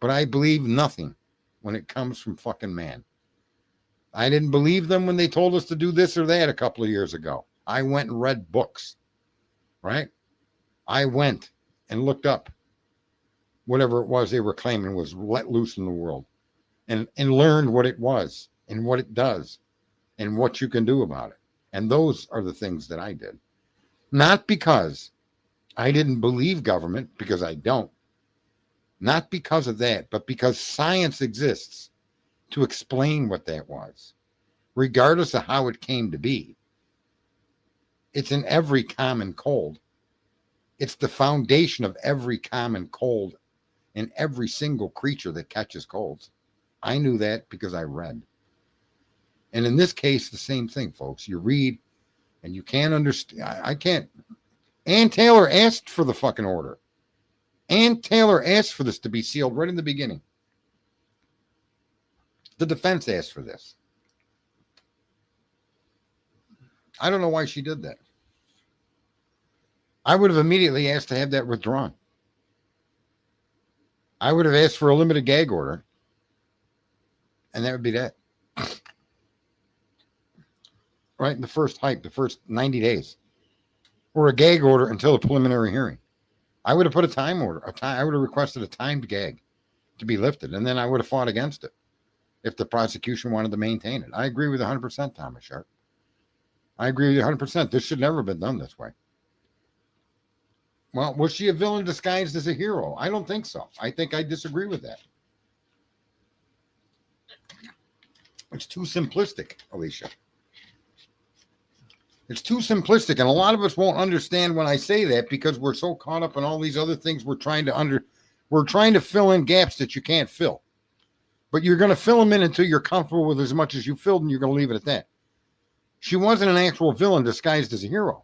But I believe nothing when it comes from fucking man. I didn't believe them when they told us to do this or that a couple of years ago. I went and read books, right? I went and looked up whatever it was they were claiming was let loose in the world and learned what it was and what it does and what you can do about it. And those are the things that I did. Not because I didn't believe government, because I don't. Not because of that, but because science exists to explain what that was, regardless of how it came to be. It's in every common cold. It's the foundation of every common cold in every single creature that catches colds. I knew that because I read. And in this case, the same thing, folks. You read and you can't understand. I can't. Ann Taylor asked for the fucking order. Ann Taylor asked for this to be sealed right in the beginning. The defense asked for this. I don't know why she did that. I would have immediately asked to have that withdrawn. I would have asked for a limited gag order. And that would be that. Right? The first 90 days. Or a gag order until a preliminary hearing. I would have put a time order. I would have requested a timed gag to be lifted. And then I would have fought against it if the prosecution wanted to maintain it. I agree with 100%, Thomas Sharp. I agree with you 100%. This should never have been done this way. Well, was she a villain disguised as a hero? I don't think so. I think I disagree with that. It's too simplistic, Alicia. It's too simplistic, and a lot of us won't understand when I say that because we're so caught up in all these other things we're trying to fill in gaps that you can't fill. But you're going to fill them in until you're comfortable with as much as you filled, and you're going to leave it at that. She wasn't an actual villain disguised as a hero.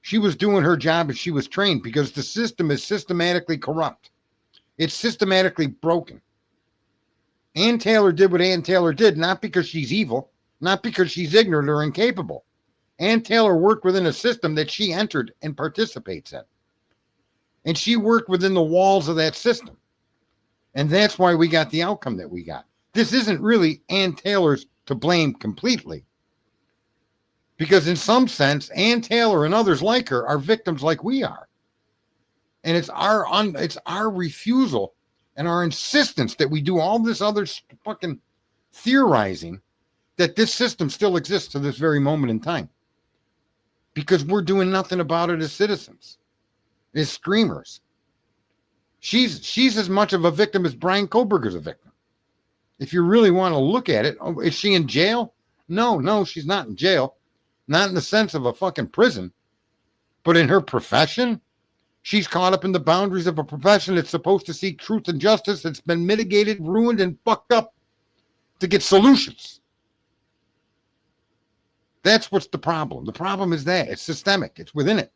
She was doing her job and she was trained because the system is systematically corrupt. It's systematically broken. Ann Taylor did what Ann Taylor did, not because she's evil, not because she's ignorant or incapable. Ann Taylor worked within a system that she entered and participates in. And she worked within the walls of that system. And that's why we got the outcome that we got. This isn't really Ann Taylor's to blame completely. Because in some sense, Ann Taylor and others like her are victims like we are. And it's our refusal and our insistence that we do all this other fucking theorizing that this system still exists to this very moment in time. Because we're doing nothing about it as citizens, as screamers. She's as much of a victim as Brian Kohlberger's a victim. If you really want to look at it, is she in jail? No, she's not in jail. Not in the sense of a fucking prison, but in her profession, she's caught up in the boundaries of a profession that's supposed to seek truth and justice that's been mitigated, ruined, and fucked up to get solutions. That's what's the problem. The problem is that it's systemic. It's within it.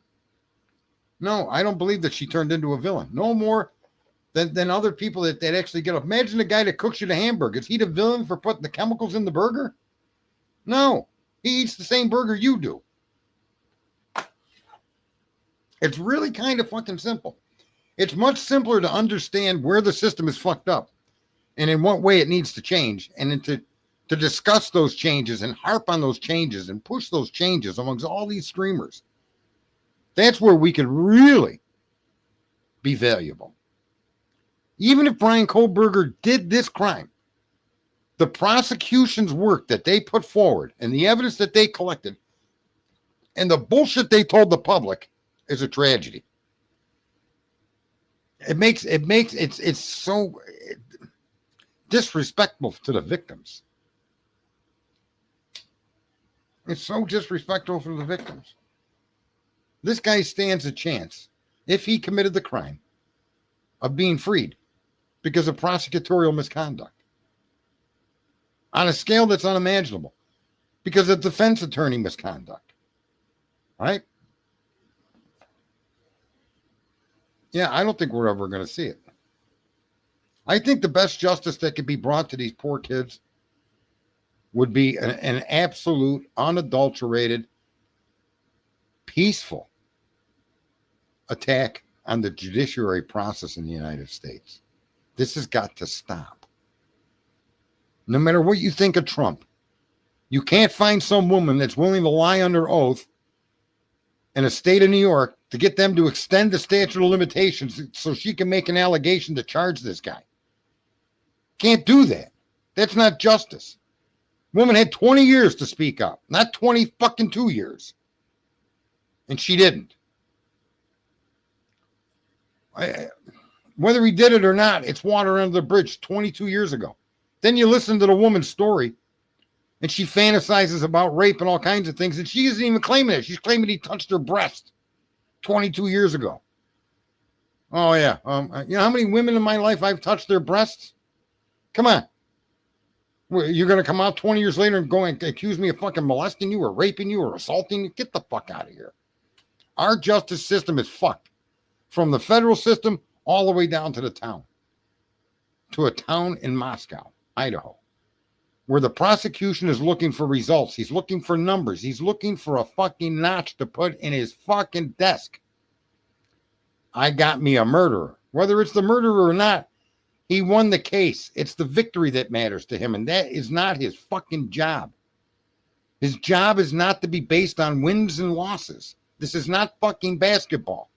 No, I don't believe that she turned into a villain. No more than other people that actually get up. Imagine the guy that cooks you the hamburger. Is he the villain for putting the chemicals in the burger? No, he eats the same burger you do. It's really kind of fucking simple. It's much simpler to understand where the system is fucked up and in what way it needs to change, and then to discuss those changes and harp on those changes and push those changes amongst all these streamers. That's where we can really be valuable. Even if Brian Kohlberger did this crime, the prosecution's work that they put forward and the evidence that they collected and the bullshit they told the public is a tragedy. It's so disrespectful to the victims. It's so disrespectful for the victims. This guy stands a chance, if he committed the crime, of being freed because of prosecutorial misconduct on a scale that's unimaginable, because of defense attorney misconduct. Right? Yeah, I don't think we're ever going to see it. I think the best justice that could be brought to these poor kids would be an absolute, unadulterated, peaceful attack on the judiciary process in the United States. This has got to stop. No matter what you think of Trump, you can't find some woman that's willing to lie under oath in a state of New York to get them to extend the statute of limitations so she can make an allegation to charge this guy. Can't do that. That's not justice. Woman had 20 years to speak up, not 20 fucking 2 years. And she didn't. Whether he did it or not, it's water under the bridge 22 years ago. Then you listen to the woman's story, and she fantasizes about rape and all kinds of things, and she isn't even claiming it. She's claiming he touched her breast 22 years ago. Oh, yeah. You know how many women in my life I've touched their breasts? Come on. You're going to come out 20 years later and go and accuse me of fucking molesting you or raping you or assaulting you? Get the fuck out of here. Our justice system is fucked. From the federal system all the way down to the town. To a town in Moscow, Idaho, where the prosecution is looking for results. He's looking for numbers. He's looking for a fucking notch to put in his fucking desk. I got me a murderer. Whether it's the murderer or not, he won the case. It's the victory that matters to him, and that is not his fucking job. His job is not to be based on wins and losses. This is not fucking basketball.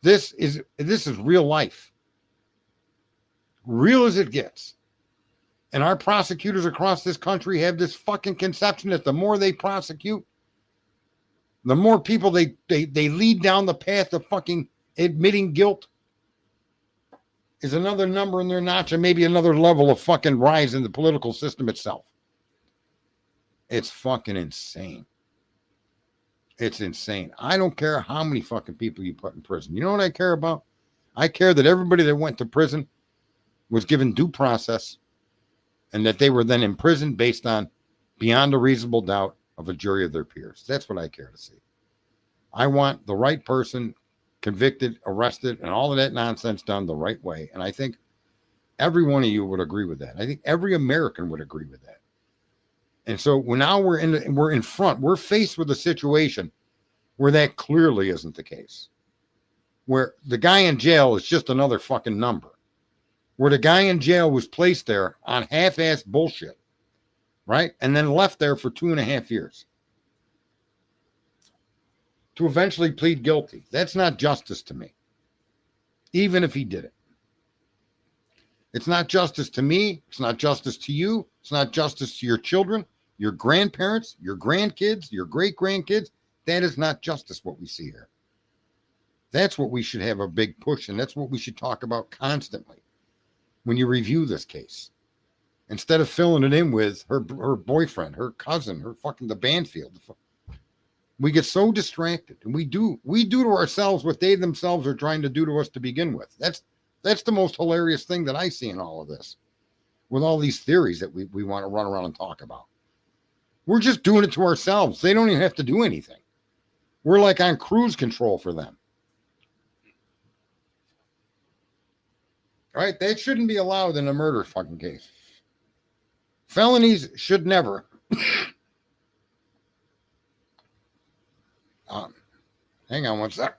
This is real life. Real as it gets. And our prosecutors across this country have this fucking conception that the more they prosecute, the more people they lead down the path of fucking admitting guilt is another number in their notch and maybe another level of fucking rise in the political system itself. It's fucking insane. It's insane. I don't care how many fucking people you put in prison. You know what I care about? I care that everybody that went to prison was given due process and that they were then imprisoned based on beyond a reasonable doubt of a jury of their peers. That's what I care to see. I want the right person convicted, arrested, and all of that nonsense done the right way. And I think every one of you would agree with that. I think every American would agree with that. And so now we're in front. We're faced with a situation where that clearly isn't the case. Where the guy in jail is just another fucking number. Where the guy in jail was placed there on half-assed bullshit, right? And then left there for 2.5 years to eventually plead guilty. That's not justice to me, even if he did it. It's not justice to me. It's not justice to you. It's not justice to your children, your grandparents, your grandkids, your great-grandkids. That is not justice, what we see here. That's what we should have a big push, and that's what we should talk about constantly when you review this case. Instead of filling it in with her boyfriend, her cousin, her fucking the Banfield. We get so distracted, and we do to ourselves what they themselves are trying to do to us to begin with. That's the most hilarious thing that I see in all of this, with all these theories that we want to run around and talk about. We're just doing it to ourselves. They don't even have to do anything. We're like on cruise control for them. Right? That shouldn't be allowed in a murder fucking case. Felonies should never. Hang on one sec.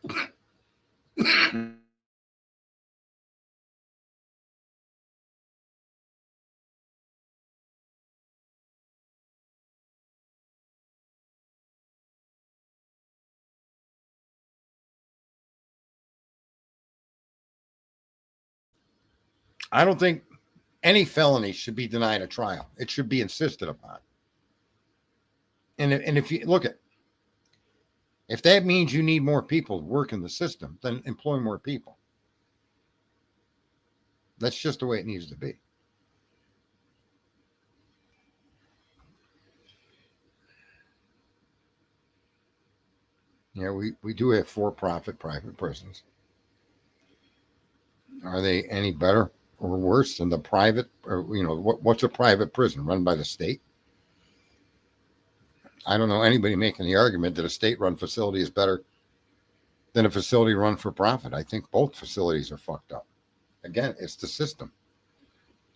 I don't think any felony should be denied a trial. It should be insisted upon. And if you look at, if that means you need more people to work in the system, then employ more people. That's just the way it needs to be. Yeah, we do have for-profit private prisons. Are they any better or worse than the private? Or what's a private prison run by the state? I don't know anybody making the argument that a state-run facility is better than a facility run for profit. I think both facilities are fucked up. Again, it's the system.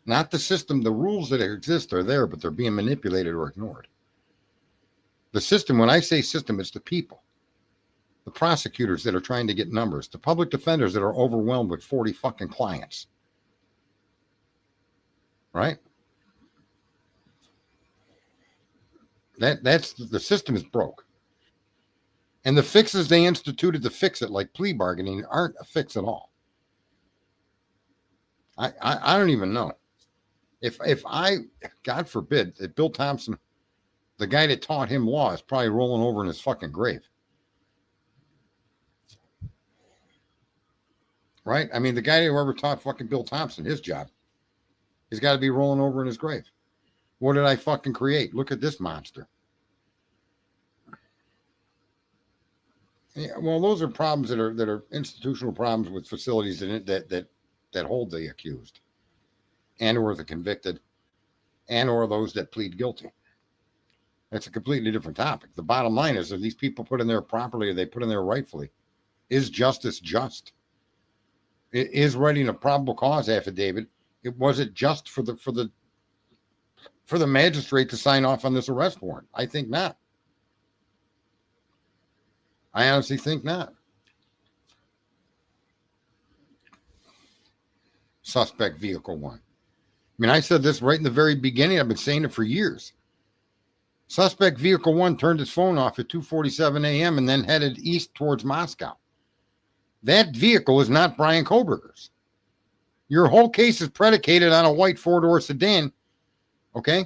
Not the system. The rules that exist are there, but they're being manipulated or ignored. The system, when I say system, it's the people. The prosecutors that are trying to get numbers. The public defenders that are overwhelmed with 40 fucking clients. Right? That's the system is broke. And the fixes they instituted to fix it, like plea bargaining, aren't a fix at all. I don't even know. If I, God forbid, that Bill Thompson, the guy that taught him law, is probably rolling over in his fucking grave. Right? I mean, the guy who ever taught fucking Bill Thompson his job, he's got to be rolling over in his grave. What did I fucking create? Look at this monster. Yeah, well, those are problems that are institutional problems with facilities that hold the accused, and or the convicted, and or those that plead guilty. That's a completely different topic. The bottom line is, are these people put in there properly, or they put in there rightfully? Is justice just? Is writing a probable cause affidavit? Was it just for the magistrate to sign off on this arrest warrant? I think not. I honestly think not. Suspect vehicle 1. I mean, I said this right in the very beginning. I've been saying it for years. Suspect vehicle 1 turned his phone off at 2:47 a.m. and then headed east towards Moscow. That vehicle is not Brian Koberger's. Your whole case is predicated on a white four-door sedan, okay,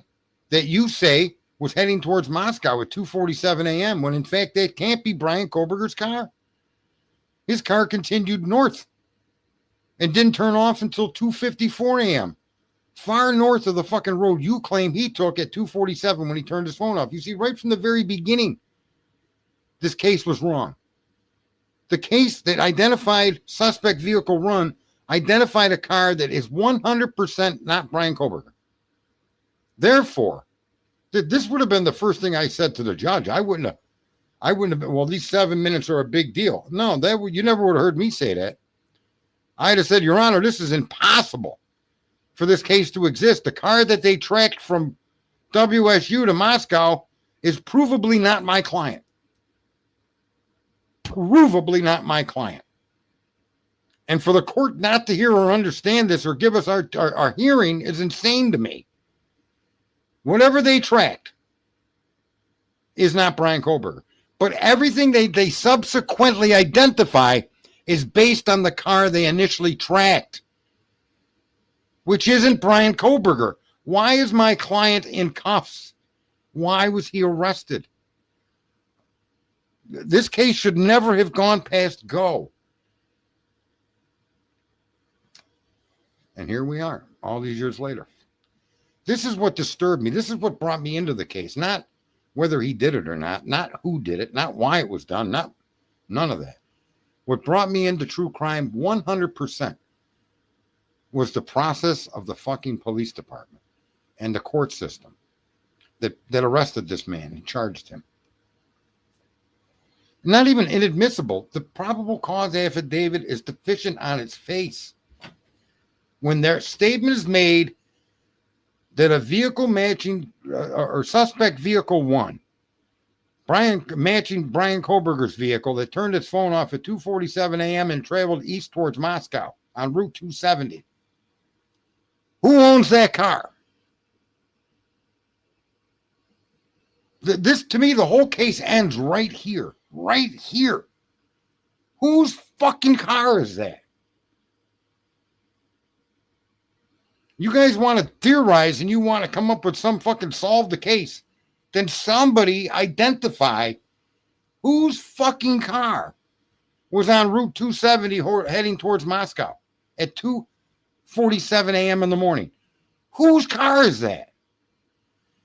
that you say was heading towards Moscow at 2:47 a.m. when in fact that can't be Brian Koberger's car. His car continued north and didn't turn off until 2:54 a.m. far north of the fucking road you claim he took at 2:47 when he turned his phone off. You see, right from the very beginning, this case was wrong. The case that identified suspect vehicle 1 identified a car that is 100% not Brian Koberger. Therefore, this would have been the first thing I said to the judge. I wouldn't have been, well, these 7 minutes are a big deal. No, you never would have heard me say that. I'd have said, Your Honor, this is impossible for this case to exist. The car that they tracked from WSU to Moscow is provably not my client. Provably not my client. And for the court not to hear or understand this or give us our hearing is insane to me. Whatever they tracked is not Brian Koberger. But everything they subsequently identify is based on the car they initially tracked, which isn't Brian Koberger. Why is my client in cuffs? Why was he arrested? This case should never have gone past go. And here we are, all these years later. This is what disturbed me. This is what brought me into the case. Not whether he did it or not who did it, not why it was done, none of that. What brought me into true crime 100% was the process of the fucking police department and the court system that arrested this man and charged him. Not even inadmissible. The probable cause affidavit is deficient on its face. when their statement is made that a vehicle matching or suspect vehicle 1, matching Brian Koberger's vehicle that turned its phone off at 2:47 a.m. and traveled east towards Moscow on Route 270. Who owns that car? This, to me, the whole case ends right here. Right here. Whose fucking car is that? You guys want to theorize and you want to come up with some fucking solve the case. Then somebody identify whose fucking car was on Route 270 heading towards Moscow at 2:47 a.m. in the morning. Whose car is that?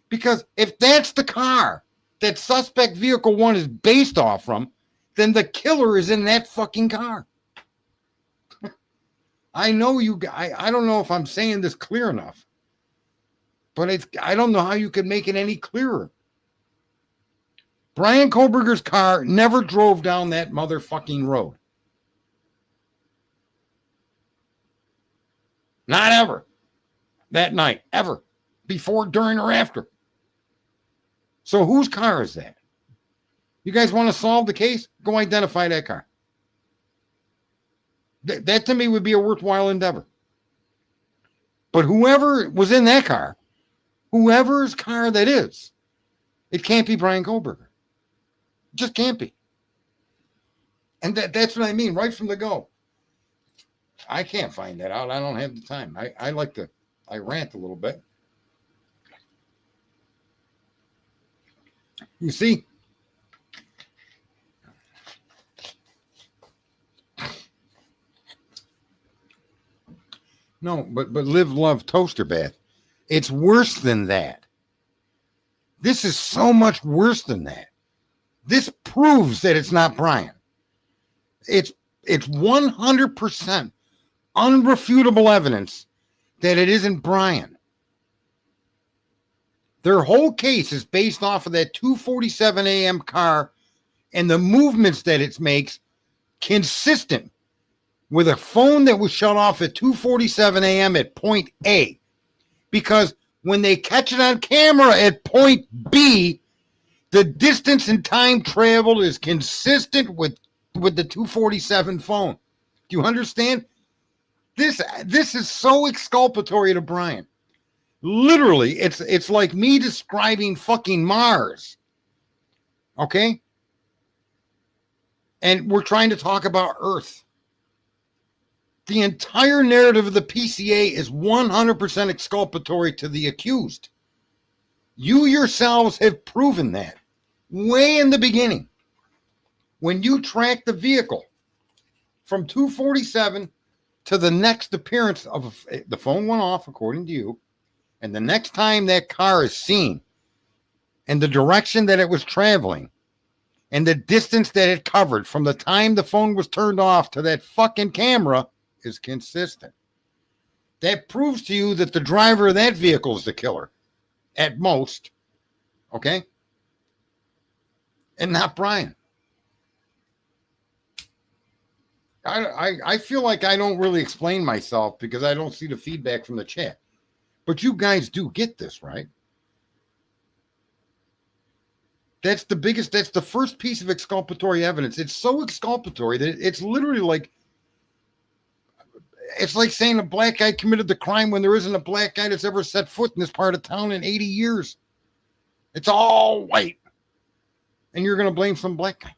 Because if that's the car that suspect vehicle 1 is based off from, then the killer is in that fucking car. I know you guys, I don't know if I'm saying this clear enough, but I don't know how you could make it any clearer. Brian Koberger's car never drove down that motherfucking road. Not ever. That night, ever. Before, during, or after. So whose car is that? You guys want to solve the case? Go identify that car. That to me would be a worthwhile endeavor. But whoever was in that car, whoever's car that is, it can't be Brian Koberger. It just can't be. And that's what I mean, right from the go. I can't find that out. I don't have the time. I rant a little bit. You see? No, but live, love, toaster bath. It's worse than that. This is so much worse than that. This proves that it's not Brian. It's 100% unrefutable evidence that it isn't Brian. Their whole case is based off of that 2:47 a.m. car and the movements that it makes consistent with a phone that was shut off at 2:47 a.m. at point A. Because when they catch it on camera at point B, the distance and time traveled is consistent with the 2:47 phone. Do you understand? This is so exculpatory to Brian. Literally, it's like me describing fucking Mars. Okay? And we're trying to talk about Earth. The entire narrative of the PCA is 100% exculpatory to the accused. You yourselves have proven that way in the beginning. When you track the vehicle from 2:47 to the next appearance of the phone went off, according to you, and the next time that car is seen, and the direction that it was traveling, and the distance that it covered from the time the phone was turned off to that fucking camera is consistent. That proves to you that the driver of that vehicle is the killer, at most, okay? And not Brian. I feel like I don't really explain myself because I don't see the feedback from the chat. But you guys do get this, right? That's the first piece of exculpatory evidence. It's so exculpatory that it's literally like, it's like saying a black guy committed the crime when there isn't a black guy that's ever set foot in this part of town in 80 years. It's all white. And you're going to blame some black guy.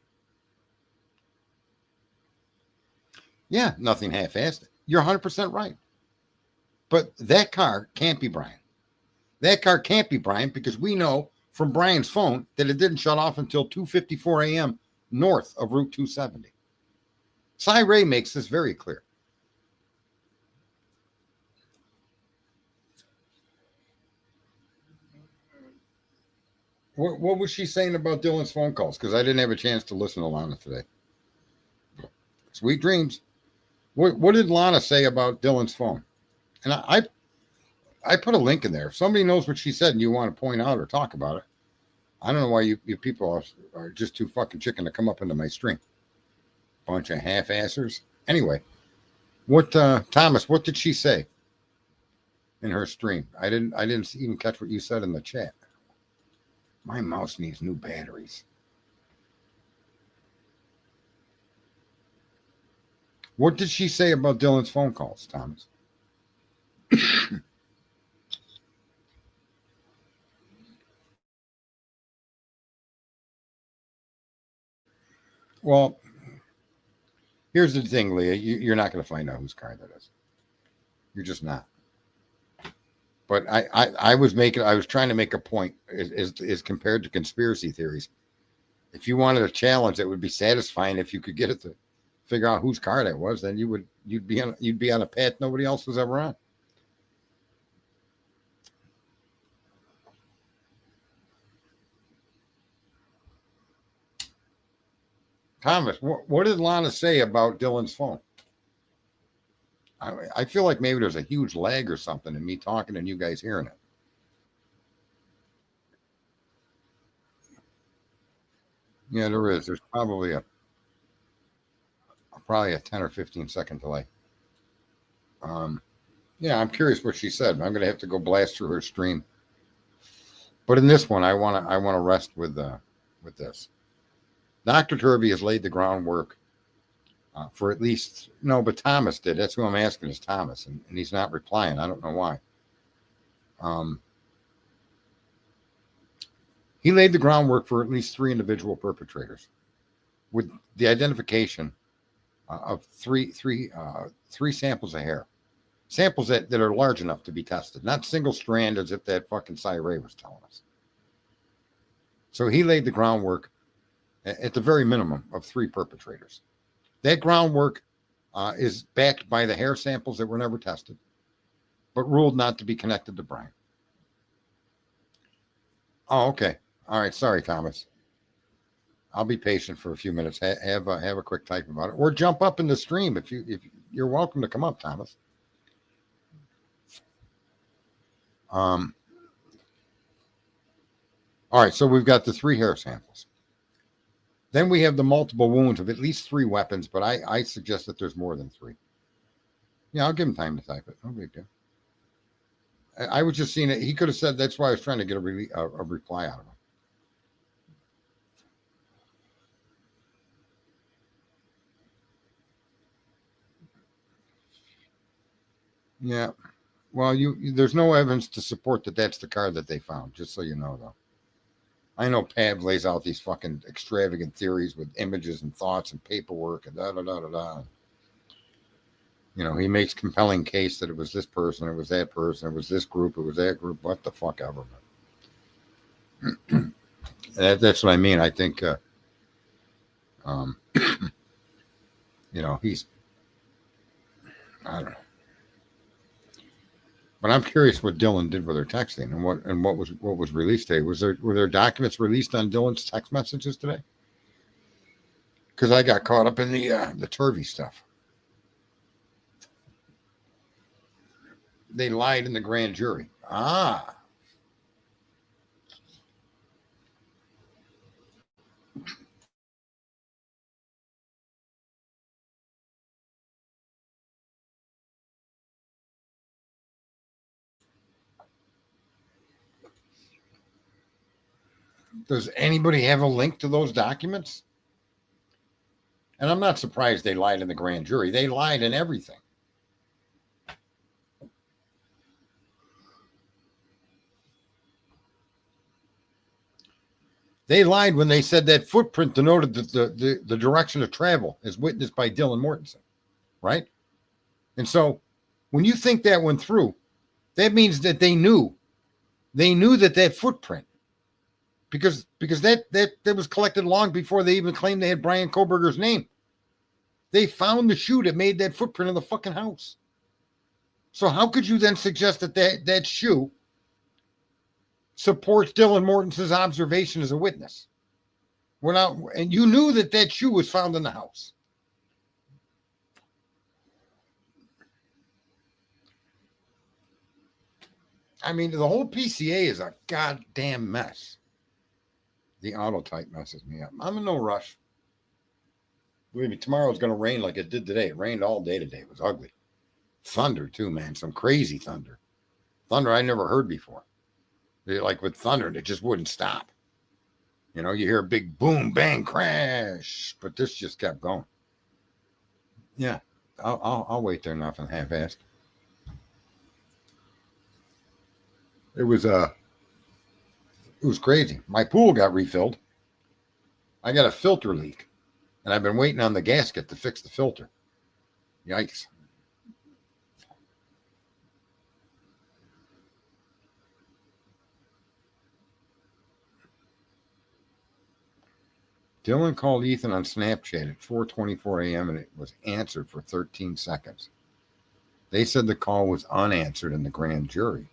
Yeah, nothing half-assed. You're 100% right. But that car can't be Brian. That car can't be Brian because we know from Brian's phone that it didn't shut off until 2:54 a.m. north of Route 270. Cy Ray makes this very clear. What was she saying about Dylan's phone calls? Because I didn't have a chance to listen to Lana today. Sweet dreams. What did Lana say about Dylan's phone? And I put a link in there. If somebody knows what she said and you want to point out or talk about it, I don't know why you people are just too fucking chicken to come up into my stream. Bunch of half-assers. Anyway, Thomas, what did she say? in her stream. I didn't even catch what you said in the chat. My mouse needs new batteries. What did she say about Dylan's phone calls, Thomas? Well, here's the thing, Leah. You're not going to find out whose car that is. You're just not. But I was trying to make a point is compared to conspiracy theories. If you wanted a challenge that would be satisfying, if you could get it to figure out whose car that was, then you'd be on a path nobody else was ever on. Thomas, what did Lana say about Dylan's phone? I feel like maybe there's a huge lag or something in me talking and you guys hearing it. Yeah, there is. There's probably a 10 or 15-second delay. Yeah, I'm curious what she said. I'm going to have to go blast through her stream. But in this one, I want to rest with this. Dr. Turvey has laid the groundwork for at least but Thomas did. That's who I'm asking is Thomas, and he's not replying. I don't know why. He laid the groundwork for at least 3 individual perpetrators, with the identification of three samples of hair, samples that are large enough to be tested, not single strand as if that fucking Cy Ray was telling us. So he laid the groundwork at the very minimum of 3 perpetrators. That groundwork is backed by the hair samples that were never tested, but ruled not to be connected to Brian. Oh, okay. All right. Sorry, Thomas. I'll be patient for a few minutes. Have a quick type about it, or jump up in the stream if you're welcome to come up, Thomas. All right. So we've got the 3 hair samples. Then we have the multiple wounds of at least 3 weapons, but I suggest that there's more than 3. Yeah, I'll give him time to type it. No big deal. I was just seeing it. He could have said, that's why I was trying to get a reply out of him. Yeah. Well, there's no evidence to support that that's the car that they found, just so you know, though. I know Pav lays out these fucking extravagant theories with images and thoughts and paperwork and da-da-da-da-da. He makes compelling case that it was this person, it was that person, it was this group, it was that group, what the fuck ever. That's what I mean. I think, he's, I don't know. But I'm curious what Dylan did with her texting and what was released today. Were there documents released on Dylan's text messages today? Because I got caught up in the Turvey stuff. They lied in the grand jury. Ah. Does anybody have a link to those documents? And I'm not surprised they lied in the grand jury. They lied in everything. They lied when they said that footprint denoted the direction of travel as witnessed by Dylan Mortensen, right? And so when you think that went through, that means that they knew that footprint, because that was collected long before they even claimed they had Brian Koberger's name. They found the shoe that made that footprint in the fucking house. So how could you then suggest that shoe supports Dylan Mortensen's observation as a witness? And you knew that shoe was found in the house. I mean, the whole PCA is a goddamn mess. The auto type messes me up. I'm in no rush. Believe me, tomorrow's going to rain like it did today. It rained all day today. It was ugly. Thunder, too, man. Some crazy thunder. Thunder I never heard before. Like with thunder, it just wouldn't stop. You know, you hear a big boom, bang, crash, but this just kept going. Yeah, I'll wait there, nothing half-assed. It was crazy. My pool got refilled. I got a filter leak, and I've been waiting on the gasket to fix the filter. Yikes. Dylan called Ethan on Snapchat at 4:24 a.m. and it was answered for 13 seconds. They said the call was unanswered in the grand jury.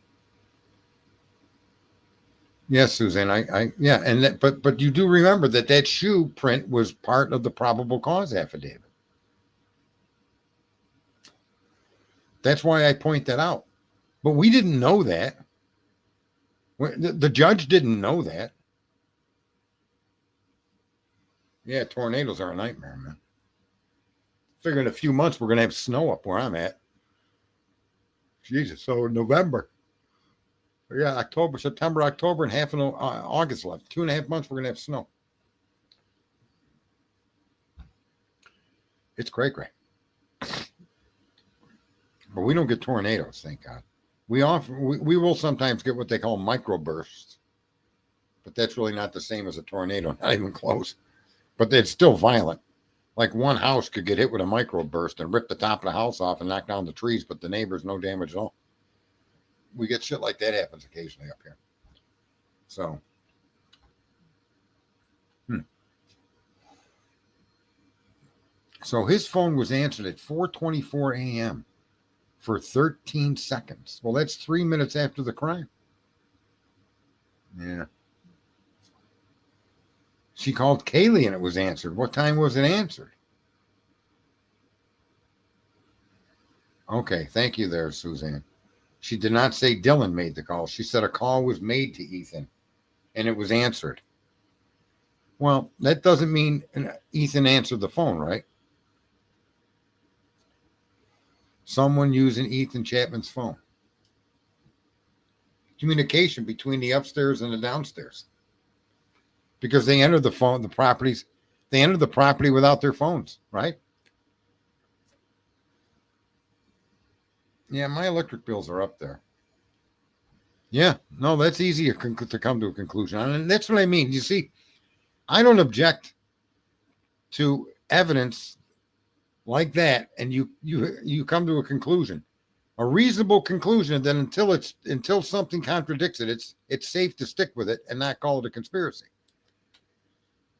Yes, Suzanne, yeah, and that, but you do remember that shoe print was part of the probable cause affidavit. That's why I point that out. But we didn't know that. The judge didn't know that. Yeah, tornadoes are a nightmare, man. Figure in a few months we're gonna have snow up where I'm at. Jesus, so November. Yeah, October, September, October, and half of August left. 2.5 months, we're going to have snow. It's great. But we don't get tornadoes, thank God. We will sometimes get what they call microbursts. But that's really not the same as a tornado, not even close. But it's still violent. Like one house could get hit with a microburst and rip the top of the house off and knock down the trees, but the neighbors, no damage at all. We get shit like that happens occasionally up here. So, So his phone was answered at 4:24 a.m. for 13 seconds. Well, that's 3 minutes after the crime. Yeah. She called Kaylee and it was answered. What time was it answered? Okay, thank you there, Suzanne. She did not say Dylan made the call. She said a call was made to Ethan and it was answered. Well, that doesn't mean Ethan answered the phone, right? Someone using Ethan Chapman's phone. Communication between the upstairs and the downstairs. Because they entered the properties, they entered the property without their phones, right? Yeah, my electric bills are up there. Yeah, no, that's easier to come to a conclusion on. And that's what I mean. You see, I don't object to evidence like that, and you come to a conclusion, a reasonable conclusion, and then until something contradicts it, it's safe to stick with it and not call it a conspiracy.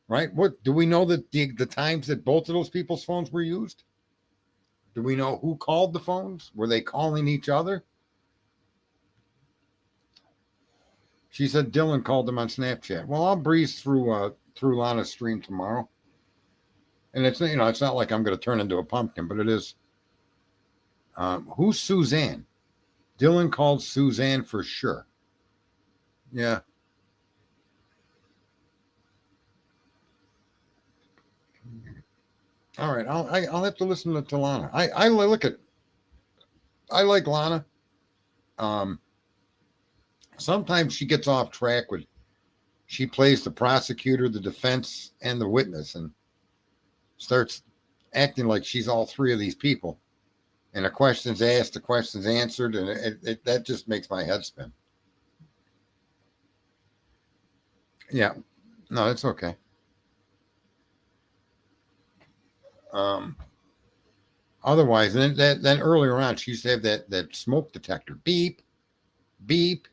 Right? What do we know that the times that both of those people's phones were used? Do we know who called the phones? Were they calling each other? She said Dylan called them on Snapchat. Well, I'll breeze through Lana's stream tomorrow. And it's not like I'm going to turn into a pumpkin, but it is. Who's Suzanne? Dylan called Suzanne for sure. Yeah. All right, I'll have to listen to Lana. I like Lana. Sometimes she gets off track with she plays the prosecutor, the defense, and the witness, and starts acting like she's all three of these people. And the questions asked, the questions answered, and that just makes my head spin. Yeah, no, it's okay. Otherwise, then earlier on, she used to have that smoke detector. Beep, beep,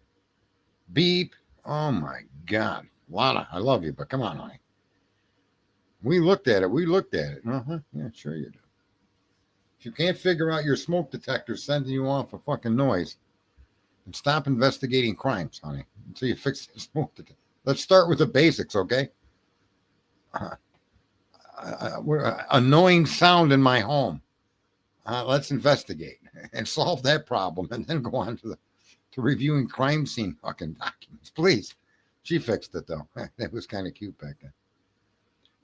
beep. Oh my God, Lana, I love you, but come on, honey. We looked at it. Yeah, sure you do. If you can't figure out your smoke detector sending you off a fucking noise, then stop investigating crimes, honey, until you fix the smoke detector. Let's start with the basics, okay? Annoying sound in my home. Let's investigate and solve that problem, and then go on to reviewing crime scene fucking documents, please. She fixed it though. That was kind of cute back then.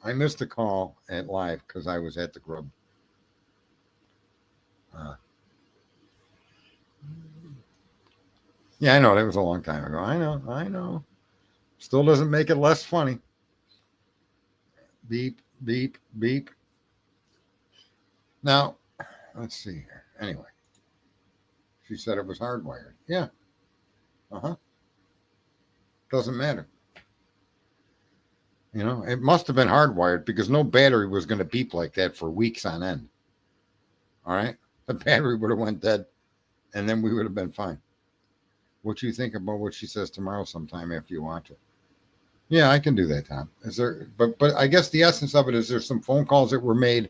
I missed a call at live because I was at the grub. Yeah, I know. That was a long time ago. I know. I know. Still doesn't make it less funny. Beep, beep, beep. Now, let's see here. Anyway, she said it was hardwired. Yeah. Uh huh. Doesn't matter. You know, it must have been hardwired because no battery was going to beep like that for weeks on end. All right. The battery would have went dead and then we would have been fine. What you think about what she says tomorrow sometime after you watch it? Yeah, I can do that, Tom. Is there, but I guess the essence of it is there's some phone calls that were made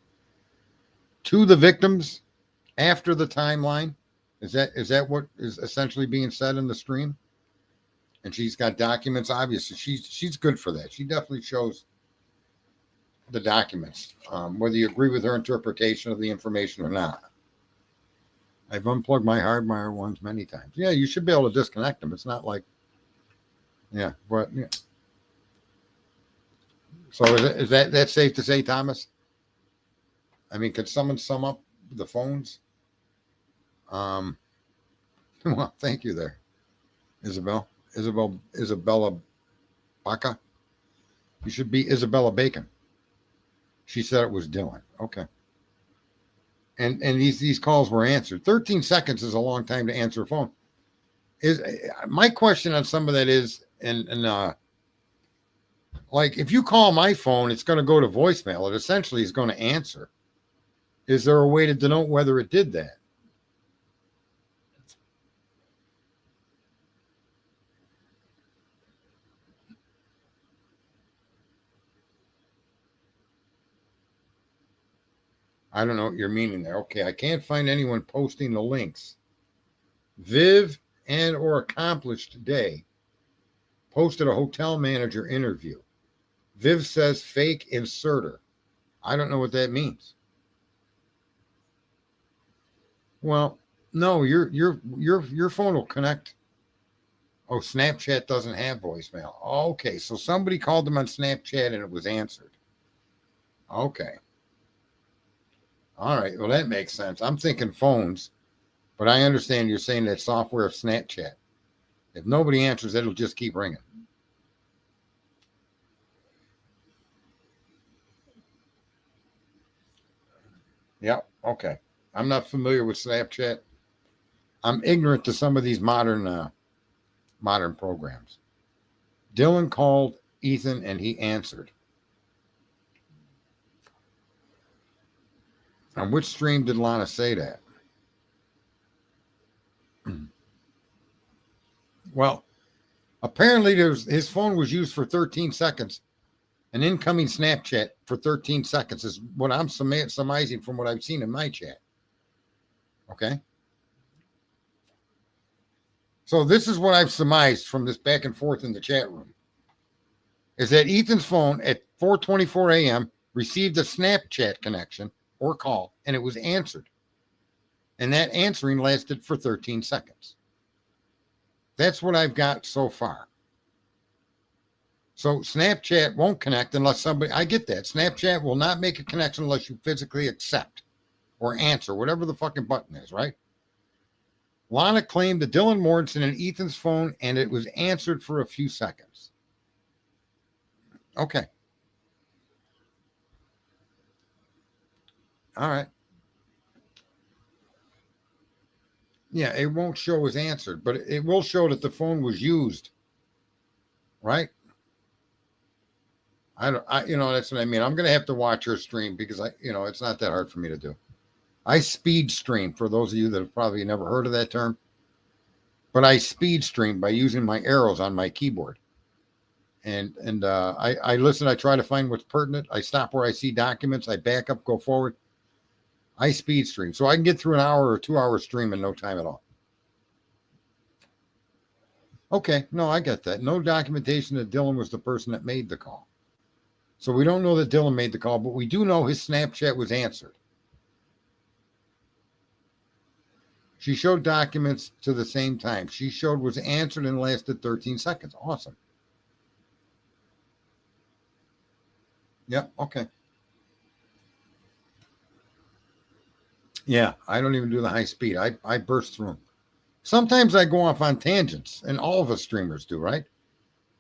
to the victims after the timeline. Is that what is essentially being said in the stream? And she's got documents. Obviously, she's good for that. She definitely shows the documents, whether you agree with her interpretation of the information or not. I've unplugged my hardwire ones many times. Yeah, you should be able to disconnect them. It's not like, yeah, but yeah. So is that safe to say, Thomas? I mean, could someone sum up the phones? Um, well, thank you there, Isabella Baca. You should be Isabella Bacon. She said it was Dylan. Okay. And these calls were answered. 13 seconds is a long time to answer a phone. Is my question on some of that is, and like if you call my phone, it's going to go to voicemail. It essentially is going to answer. Is there a way to denote whether it did that? I don't know what you're meaning there. Okay, I can't find anyone posting the links. Viv and or Accomplished Day posted a hotel manager interview. Viv says fake inserter. I don't know what that means. Well, no, your phone will connect. Oh, Snapchat doesn't have voicemail. Okay, so somebody called them on Snapchat and it was answered. Okay. All right. Well, that makes sense. I'm thinking phones, but I understand you're saying that software of Snapchat. If nobody answers, it'll just keep ringing. Yep. Okay. I'm not familiar with Snapchat. I'm ignorant to some of these modern programs. Dylan called Ethan and he answered. On which stream did Lana say that? Well, apparently his phone was used for 13 seconds. An incoming Snapchat for 13 seconds is what I'm surmising from what I've seen in my chat. Okay. So this is what I've surmised from this back and forth in the chat room. Is that Ethan's phone at 4:24 a.m. received a Snapchat connection or call, and it was answered. And that answering lasted for 13 seconds. That's what I've got so far. So Snapchat won't connect unless somebody, I get that. Snapchat will not make a connection unless you physically accept or answer, whatever the fucking button is, right? Lana claimed to Dylan Morrison and Ethan's phone, and it was answered for a few seconds. Okay. All right. Yeah, it won't show as answered, but it will show that the phone was used, right? That's what I mean. I'm going to have to watch her stream because it's not that hard for me to do. I speed stream for those of you that have probably never heard of that term, but I speed stream by using my arrows on my keyboard. And I listen. I try to find what's pertinent. I stop where I see documents. I back up, go forward. I speed stream, so I can get through an hour or 2 hour stream in no time at all. Okay, no, I get that. No documentation that Dylan was the person that made the call. So we don't know that Dylan made the call, but we do know his Snapchat was answered. She showed documents to the same time. She showed was answered and lasted 13 seconds. Awesome. Yep, okay. Yeah, I don't even do the high speed. I burst through them. Sometimes I go off on tangents, and all of us streamers do, right?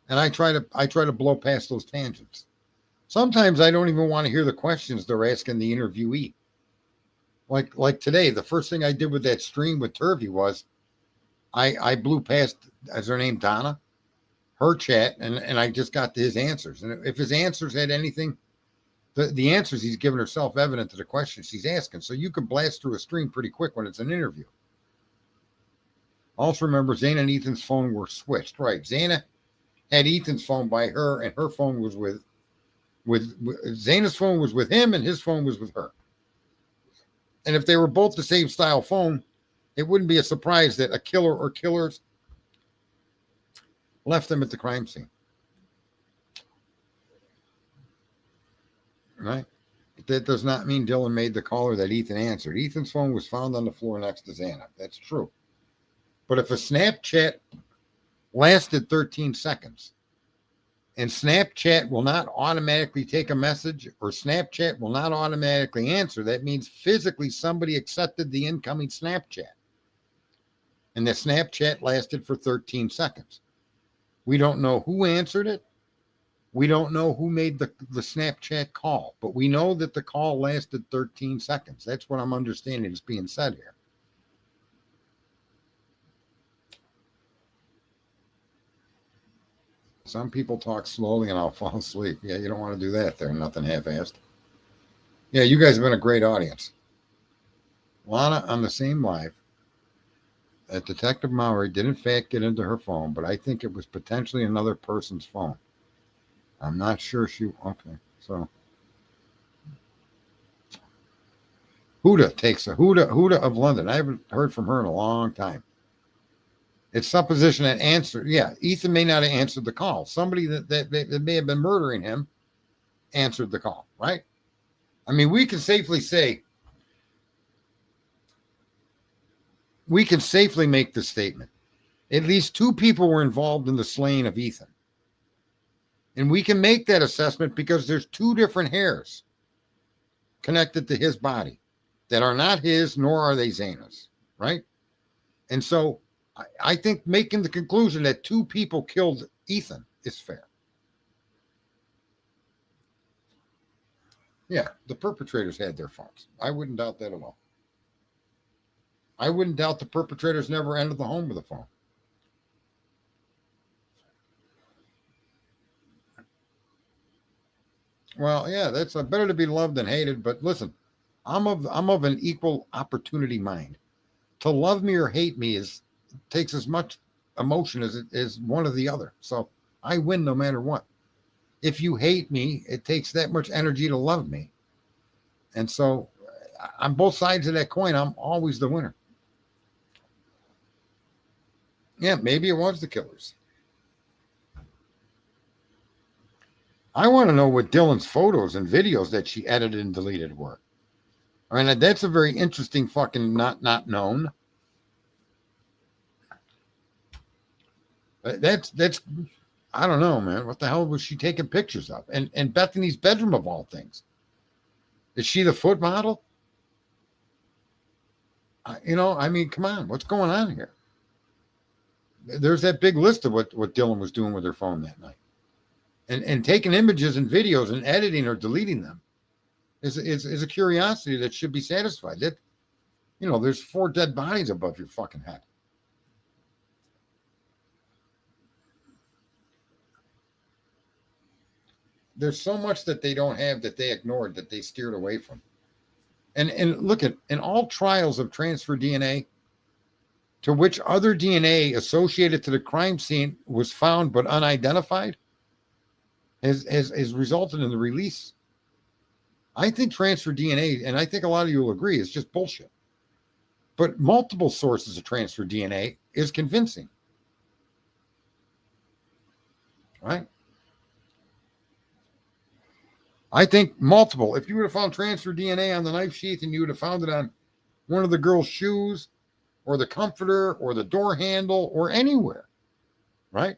And I try to blow past those tangents. Sometimes I don't even want to hear the questions they're asking the interviewee. Like today, the first thing I did with that stream with Turvey was I blew past, is her name Donna, her chat, and I just got to his answers. And if his answers had anything, the answers he's given are self-evident to the questions she's asking. So you can blast through a stream pretty quick when it's an interview. Also remember, Zana and Ethan's phone were switched. Right. Zana had Ethan's phone by her, and her phone was with Zana's phone was with him, and his phone was with her. And if they were both the same style phone, it wouldn't be a surprise that a killer or killers left them at the crime scene. Right? But that does not mean Dylan made the call or that Ethan answered. Ethan's phone was found on the floor next to Xana. That's true. But if a Snapchat lasted 13 seconds and Snapchat will not automatically take a message or Snapchat will not automatically answer, that means physically somebody accepted the incoming Snapchat. And the Snapchat lasted for 13 seconds. We don't know who answered it. We don't know who made the Snapchat call, but we know that the call lasted 13 seconds. That's what I'm understanding is being said here. Some people talk slowly and I'll fall asleep. Yeah, you don't want to do that there. Nothing half-assed. Yeah, you guys have been a great audience. Lana, on the same live, that Detective Mowry did in fact get into her phone, but I think it was potentially another person's phone. I'm not sure she... Okay, so... Huda takes a... Huda of London. I haven't heard from her in a long time. It's supposition that answered... Yeah, Ethan may not have answered the call. Somebody that may have been murdering him answered the call, right? I mean, we can safely say... We can safely make this statement. At least 2 people were involved in the slaying of Ethan. And we can make that assessment because there's 2 different hairs connected to his body that are not his, nor are they Xana's, right? And so I think making the conclusion that 2 people killed Ethan is fair. Yeah, the perpetrators had their phones. I wouldn't doubt that at all. I wouldn't doubt the perpetrators never entered the home with a phone. Well, yeah, that's better to be loved than hated. But listen, I'm of an equal opportunity mind. To love me or hate me takes as much emotion as it is one or the other. So I win no matter what. If you hate me, it takes that much energy to love me. And so on both sides of that coin, I'm always the winner. Yeah, maybe it was the killers. I want to know what Dylan's photos and videos that she edited and deleted were. I mean, that's a very interesting fucking not known. That's I don't know, man. What the hell was she taking pictures of? And Bethany's bedroom of all things. Is she the foot model? I mean, come on. What's going on here? There's that big list of what Dylan was doing with her phone that night. And taking images and videos and editing or deleting them is a curiosity that should be satisfied. That, there's 4 dead bodies above your fucking head. There's so much that they don't have that they ignored, that they steered away from. And look at, in all trials of transfer DNA, to which other DNA associated to the crime scene was found but unidentified, has resulted in the release. I think transfer DNA, and I think a lot of you will agree, is just bullshit. But multiple sources of transfer DNA is convincing. Right? I think multiple. If you would have found transfer DNA on the knife sheath and you would have found it on one of the girl's shoes or the comforter or the door handle or anywhere, right?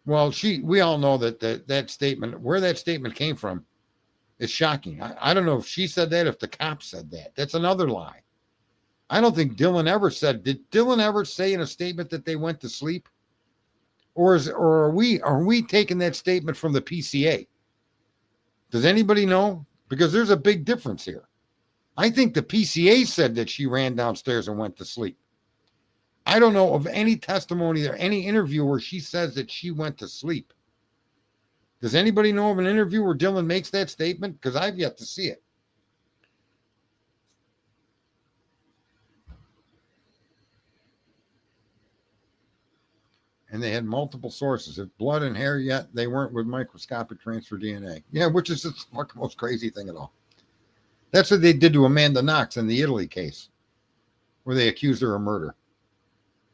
Well, we all know that statement, where that statement came from, is shocking. I don't know if she said that, if the cops said that. That's another lie. I don't think Dylan ever said. Did Dylan ever say in a statement that they went to sleep, or are we taking that statement from the PCA? Does anybody know? Because there's a big difference here. I think the PCA said that she ran downstairs and went to sleep. I don't know of any testimony or any interview where she says that she went to sleep. Does anybody know of an interview where Dylan makes that statement? Because I've yet to see it. And they had multiple sources. If blood and hair yet, they weren't with microscopic transfer DNA. Yeah, which is the fucking most crazy thing at all. That's what they did to Amanda Knox in the Italy case, where they accused her of murder.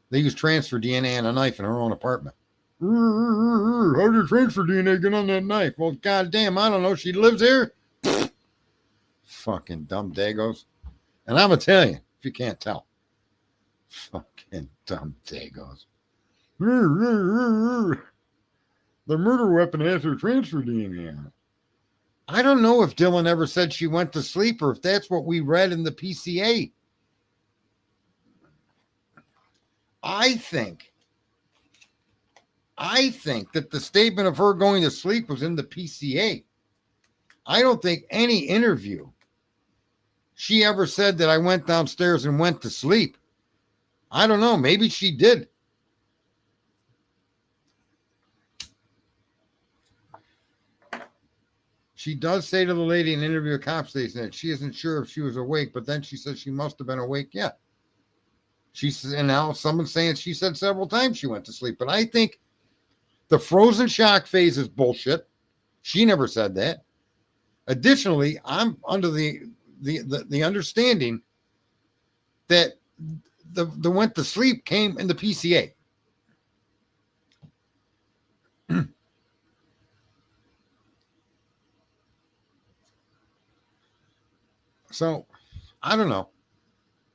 They used transfer DNA on a knife in her own apartment. How did transfer DNA get on that knife? Well, goddamn, I don't know. She lives here. Fucking dumb dagos. And I'm Italian, if you can't tell. Fucking dumb dagos. The murder weapon has her transfer DNA on it. I don't know if Dylan ever said she went to sleep or if that's what we read in the PCA. I think that the statement of her going to sleep was in the PCA. I don't think any interview she ever said that I went downstairs and went to sleep. I don't know. Maybe she did. She does say to the lady in an interview at cop station that she isn't sure if she was awake, but then she says she must have been awake. Yeah. And now someone's saying she said several times she went to sleep. But I think the frozen shock phase is bullshit. She never said that. Additionally, I'm under the understanding that the went to sleep came in the PCA. So, I don't know.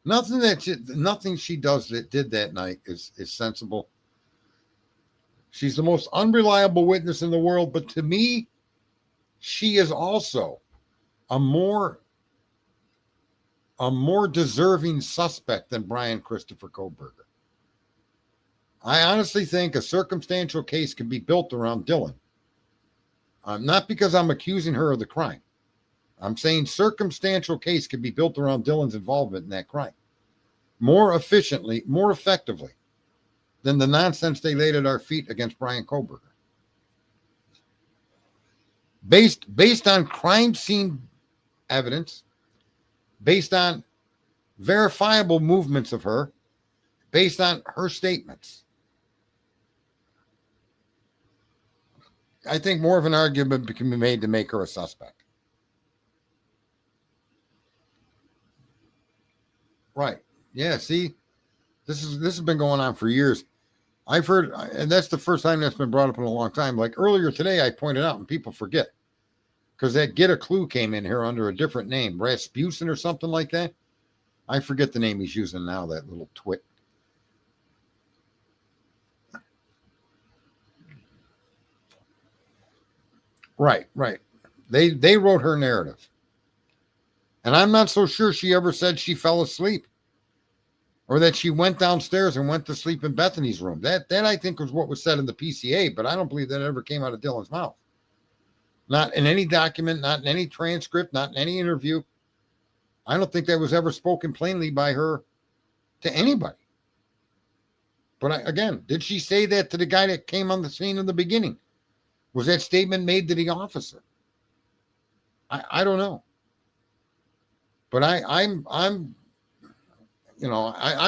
Nothing she does that did that night is sensible. She's the most unreliable witness in the world, but to me, she is also a more deserving suspect than Brian Christopher Kohberger. I honestly think a circumstantial case can be built around Dylan. Not because I'm accusing her of the crime. I'm saying circumstantial case can be built around Dylan's involvement in that crime more efficiently, more effectively than the nonsense they laid at our feet against Brian Kohberger. Based on crime scene evidence, based on verifiable movements of her, based on her statements. I think more of an argument can be made to make her a suspect. Right. Yeah, see, this has been going on for years. I've heard, and that's the first time that's been brought up in a long time. Like earlier today, I pointed out, and people forget, because that Get a Clue came in here under a different name, Rasputin or something like that. I forget the name he's using now, that little twit. Right. They wrote her narrative. And I'm not so sure she ever said she fell asleep or that she went downstairs and went to sleep in Bethany's room. That I think was what was said in the PCA, but I don't believe that ever came out of Dylan's mouth. Not in any document, not in any transcript, not in any interview. I don't think that was ever spoken plainly by her to anybody. But again, did she say that to the guy that came on the scene in the beginning? Was that statement made to the officer? I don't know. But I'm I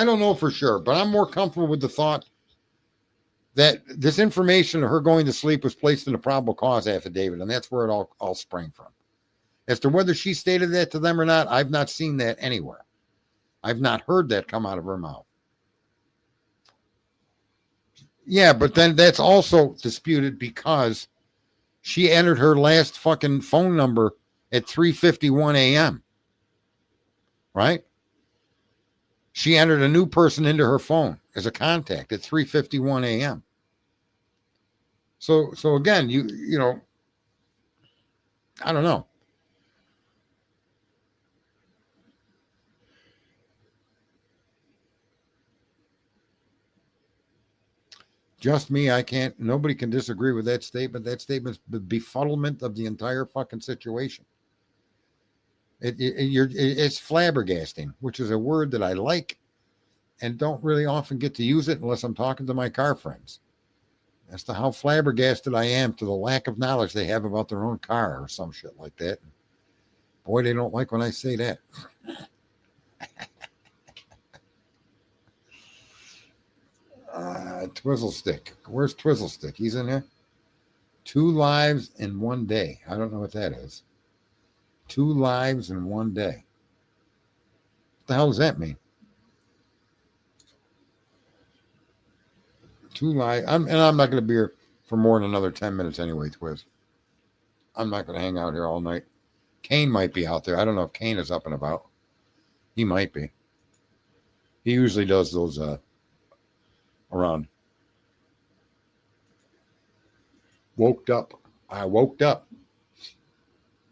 don't know for sure, but I'm more comfortable with the thought that this information of her going to sleep was placed in a probable cause affidavit, and that's where it all sprang from. As to whether she stated that to them or not, I've not seen that anywhere. I've not heard that come out of her mouth. Yeah, but then that's also disputed because she entered her last fucking phone number at 3:51 a.m. Right? She entered a new person into her phone as a contact at 3:51 a.m. So again, you know, I don't know. Just me. I can't. Nobody can disagree with that statement. That statement's the befuddlement of the entire fucking situation. It's flabbergasting, which is a word that I like and don't really often get to use it unless I'm talking to my car friends. As to how flabbergasted I am to the lack of knowledge they have about their own car or some shit like that. Boy, they don't like when I say that. Twizzle Stick. Where's Twizzle Stick? He's in there. 2 lives in 1 day. I don't know what that is. 2 lives in 1 day. What the hell does that mean? 2 lives. And I'm not going to be here for more than another 10 minutes anyway, Twiz. I'm not going to hang out here all night. Kane might be out there. I don't know if Kane is up and about. He might be. He usually does those around. Woke up. I woke up.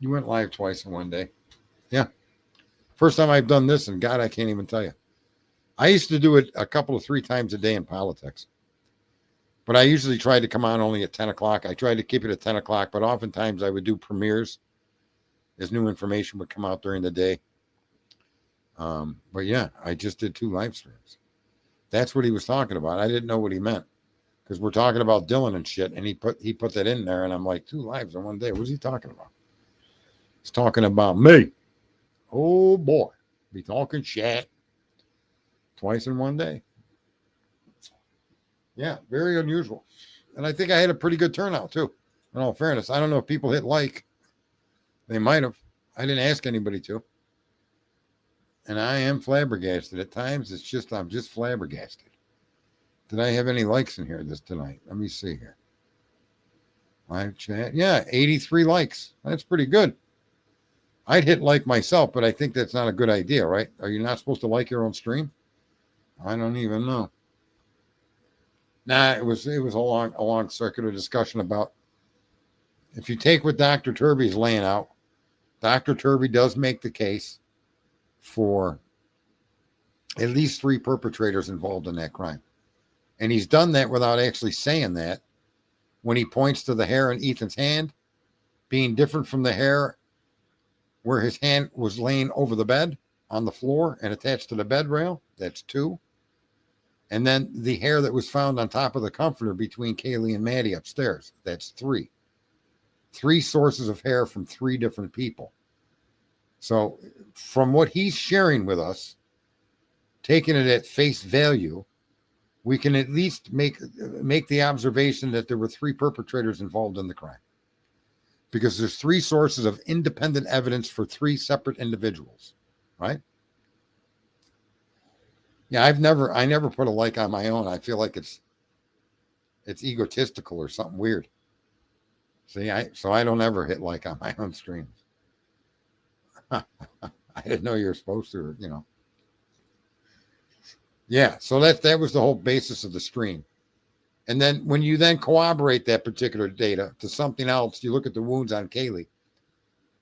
You went live twice in 1 day. Yeah. First time I've done this, and God, I can't even tell you. I used to do it a couple of 3 times a day in politics. But I usually tried to come on only at 10 o'clock. I tried to keep it at 10 o'clock, but oftentimes I would do premieres as new information would come out during the day. But yeah, I just did 2 live streams. That's what he was talking about. I didn't know what he meant because we're talking about Dylan and shit, and he put that in there, and I'm like, 2 lives in 1 day. What's he talking about? He's talking about me. Oh boy, be talking shit twice in 1 day. Yeah, very unusual. And I think I had a pretty good turnout too. In all fairness, I don't know if people hit like. They might have. I didn't ask anybody to. And I am flabbergasted. At times, I'm just flabbergasted. Did I have any likes in here tonight? Let me see here. Live chat. Yeah, 83 likes. That's pretty good. I'd hit like myself, but I think that's not a good idea, right? Are you not supposed to like your own stream? I don't even know. Nah, it was a long circular discussion about if you take what Dr. Turvey's laying out, Dr. Turvey does make the case for at least 3 perpetrators involved in that crime. And he's done that without actually saying that when he points to the hair in Ethan's hand being different from the hair where his hand was laying over the bed on the floor and attached to the bed rail. That's 2. And then the hair that was found on top of the comforter between Kaylee and Maddie upstairs. That's 3. 3 sources of hair from 3 different people. So from what he's sharing with us, taking it at face value, we can at least make the observation that there were 3 perpetrators involved in the crime. Because there's 3 sources of independent evidence for 3 separate individuals, right? Yeah, I never put a like on my own. I feel like it's egotistical or something weird. See, so I don't ever hit like on my own streams. I didn't know you were supposed to, you know. Yeah, so that was the whole basis of the stream. And then when you then corroborate that particular data to something else, you look at the wounds on Kaylee,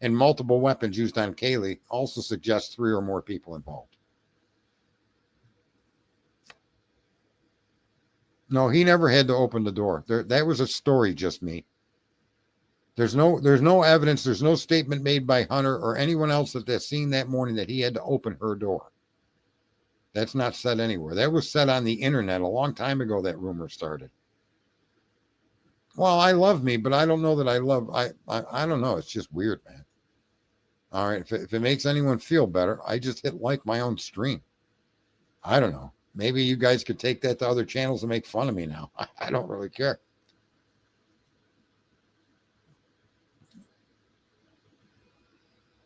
and multiple weapons used on Kaylee also suggests 3 or more people involved. No, he never had to open the door. That was a story, just me. There's no evidence. There's no statement made by Hunter or anyone else that's seen that morning that he had to open her door. That's not said anywhere. That was said on the internet a long time ago. That rumor started. Well, I love me, but I don't know that I love. I don't know. It's just weird, man. All right, if it makes anyone feel better, I just hit like my own stream. I don't know. Maybe you guys could take that to other channels and make fun of me now. I don't really care.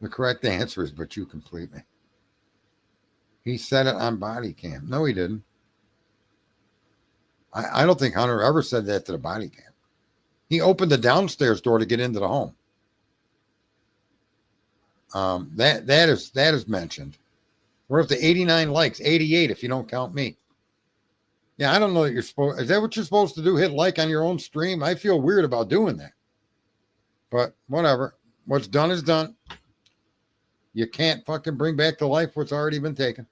The correct answer is, but you complete me. He said it on body cam. No, he didn't. I don't think Hunter ever said that to the body cam. He opened the downstairs door to get into the home. That is mentioned. We're up to 89 likes, 88 if you don't count me. Yeah, I don't know that you're supposed. Is that what you're supposed to do? Hit like on your own stream? I feel weird about doing that. But whatever. What's done is done. You can't fucking bring back to life what's already been taken.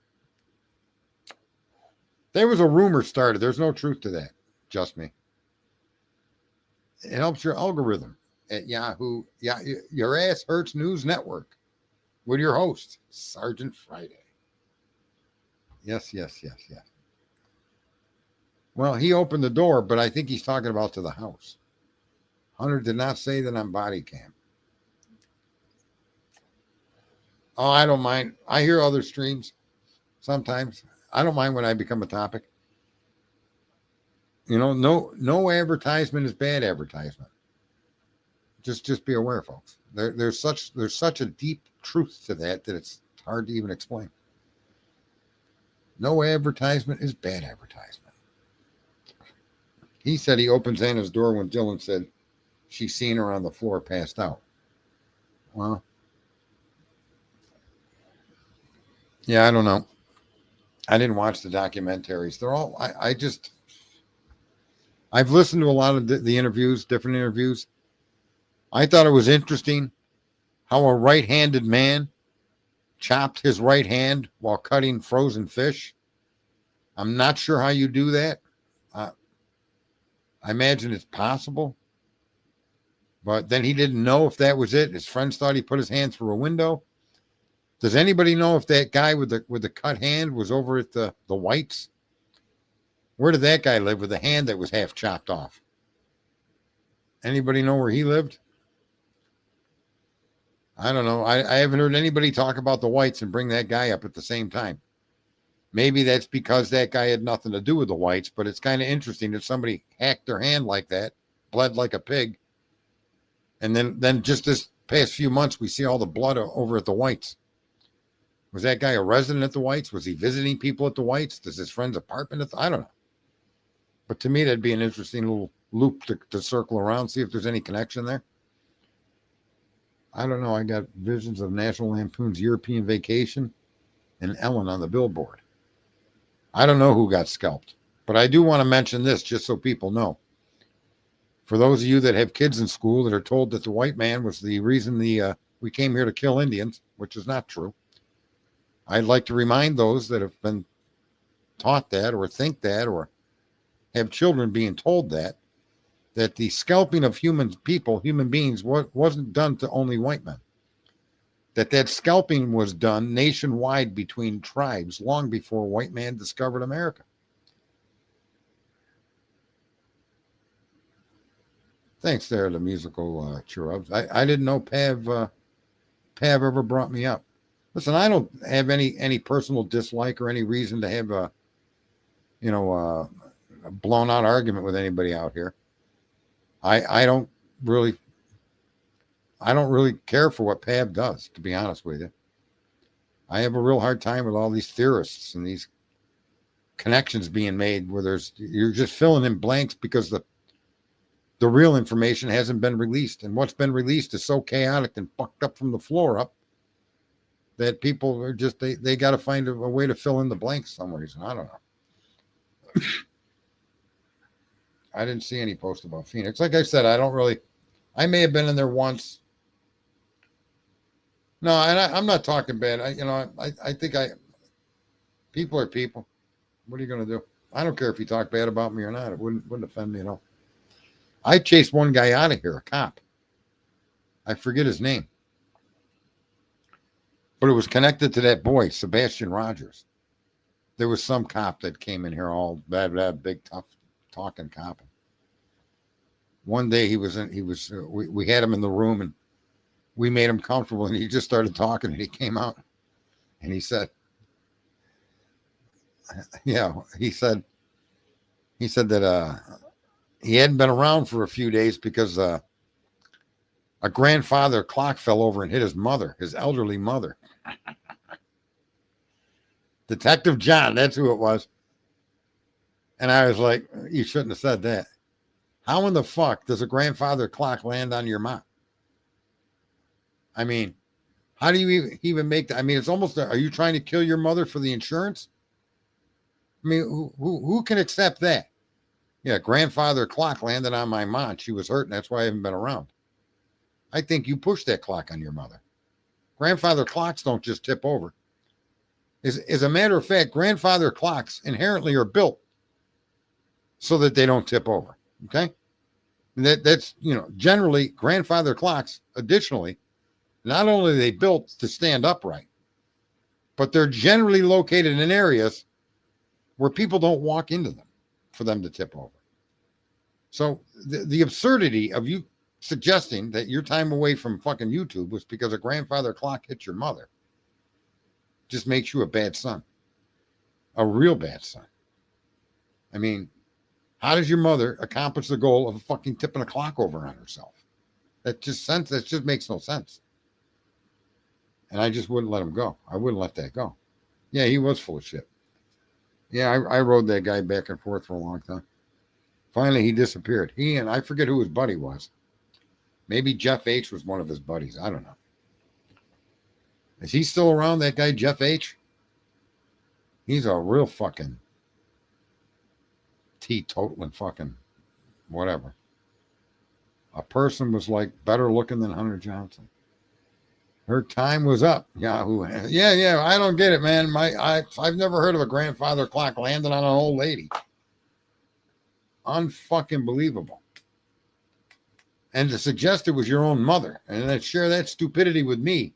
There was a rumor started. There's no truth to that. Just me. It helps your algorithm at Yahoo. Yeah, your ass hurts news network with your host, Sergeant Friday. Yes, yes, yes, yes. Well, he opened the door, but I think he's talking about to the house. Hunter did not say that on body cam. Oh, I don't mind. I hear other streams sometimes. I don't mind when I become a topic. No advertisement is bad advertisement. Just be aware, folks. There's such a deep truth to that it's hard to even explain. No advertisement is bad advertisement. He said he opens Anna's door when Dylan said she's seen her on the floor passed out. Well, yeah, I don't know. I didn't watch the documentaries. They're all, I've listened to a lot of the interviews, different interviews. I thought it was interesting how a right-handed man chopped his right hand while cutting frozen fish. I'm not sure how you do that. I imagine it's possible. But then he didn't know if that was it. His friends thought he put his hand through a window. Does anybody know if that guy with the cut hand was over at the Whites? Where did that guy live with a hand that was half chopped off? Anybody know where he lived? I don't know. I haven't heard anybody talk about the Whites and bring that guy up at the same time. Maybe that's because that guy had nothing to do with the Whites, but it's kind of interesting that somebody hacked their hand like that, bled like a pig, and then just this past few months, we see all the blood over at the Whites. Was that guy a resident at the Whites? Was he visiting people at the Whites? Does his friend's apartment I don't know. But to me, that'd be an interesting little loop to circle around, see if there's any connection there. I don't know. I got visions of National Lampoon's European Vacation and Ellen on the billboard. I don't know who got scalped, but I do want to mention this just so people know. For those of you that have kids in school that are told that the white man was the reason we came here to kill Indians, which is not true, I'd like to remind those that have been taught that or think that or have children being told that the scalping of human beings, wasn't done to only white men. That scalping was done nationwide between tribes long before white man discovered America. Thanks there to musical cheer-ups. I didn't know Pav ever brought me up. Listen, I don't have any personal dislike or any reason to have a blown out argument with anybody out here. I don't really care for what Pav does, to be honest with you. I have a real hard time with all these theorists and these connections being made where you're just filling in blanks because the real information hasn't been released. And what's been released is so chaotic and fucked up from the floor up that people are just, they got to find a way to fill in the blanks for some reason. I don't know. I didn't see any post about Phoenix. Like I said, I may have been in there once. No, and I'm not talking bad. I think people are people. What are you going to do? I don't care if you talk bad about me or not. It wouldn't offend me at all. I chased one guy out of here, a cop. I forget his name. But it was connected to that boy, Sebastian Rogers. There was some cop that came in here all bad, big, tough, talking cop. One day we had him in the room and we made him comfortable and he just started talking and he came out and he said, he said that he hadn't been around for a few days because a grandfather clock fell over and hit his mother, his elderly mother. Detective John, that's who it was. And I was like, you shouldn't have said that. How in the fuck does a grandfather clock land on your mom? I mean, how do you even make that? I mean, it's almost, are you trying to kill your mother for the insurance? I mean, who can accept that? Yeah, grandfather clock landed on my mom. She was hurt, and that's why I haven't been around. I think you pushed that clock on your mother. Grandfather clocks don't just tip over. As a matter of fact, grandfather clocks inherently are built so that they don't tip over. Okay? That's, generally grandfather clocks. Additionally, not only are they built to stand upright, but they're generally located in areas where people don't walk into them for them to tip over. So the absurdity of you suggesting that your time away from fucking YouTube was because a grandfather clock hit your mother just makes you a bad son. A real bad son. I mean, how does your mother accomplish the goal of fucking tipping a clock over on herself? That just makes no sense. And I just wouldn't let him go. I wouldn't let that go. Yeah, he was full of shit. Yeah, I rode that guy back and forth for a long time. Finally, he disappeared. He and I forget who his buddy was. Maybe Jeff H. was one of his buddies. I don't know. Is he still around, that guy, Jeff H.? He's a real fucking teetotaling fucking whatever. A person was like better looking than Hunter Johnson. Her time was up. Yahoo. Yeah. I don't get it, man. I've never heard of a grandfather clock landing on an old lady. Unfucking believable. And to suggest it was your own mother and then share that stupidity with me.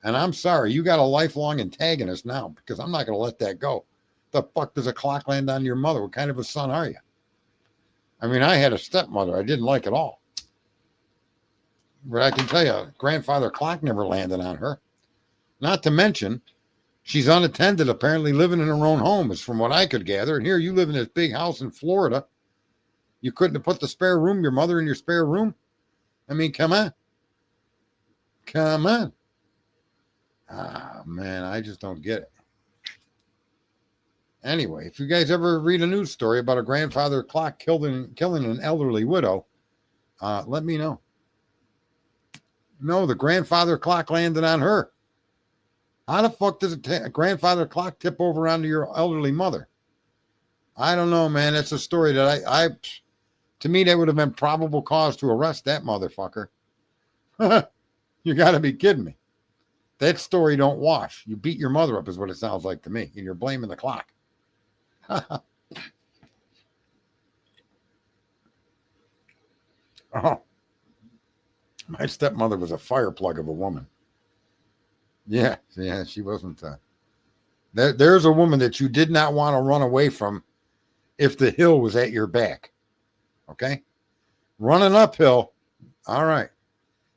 And I'm sorry, you got a lifelong antagonist now because I'm not going to let that go. The fuck does a clock land on your mother? What kind of a son are you? I mean, I had a stepmother I didn't like at all. But I can tell you, grandfather clock never landed on her. Not to mention, she's unattended, apparently living in her own home, is from what I could gather. And here you live in this big house in Florida. You couldn't have put the spare room, your mother in your spare room? I mean, come on. Come on. Ah, man, I just don't get it. Anyway, if you guys ever read a news story about a grandfather clock killing an elderly widow, let me know. No, the grandfather clock landed on her. How the fuck does a grandfather clock tip over onto your elderly mother? I don't know, man. That's a story that to me, that would have been probable cause to arrest that motherfucker. You got to be kidding me. That story don't wash. You beat your mother up is what it sounds like to me. And you're blaming the clock. Oh. My stepmother was a fire plug of a woman. Yeah, she wasn't. There's a woman that you did not want to run away from if the hill was at your back. Okay? Running uphill, all right.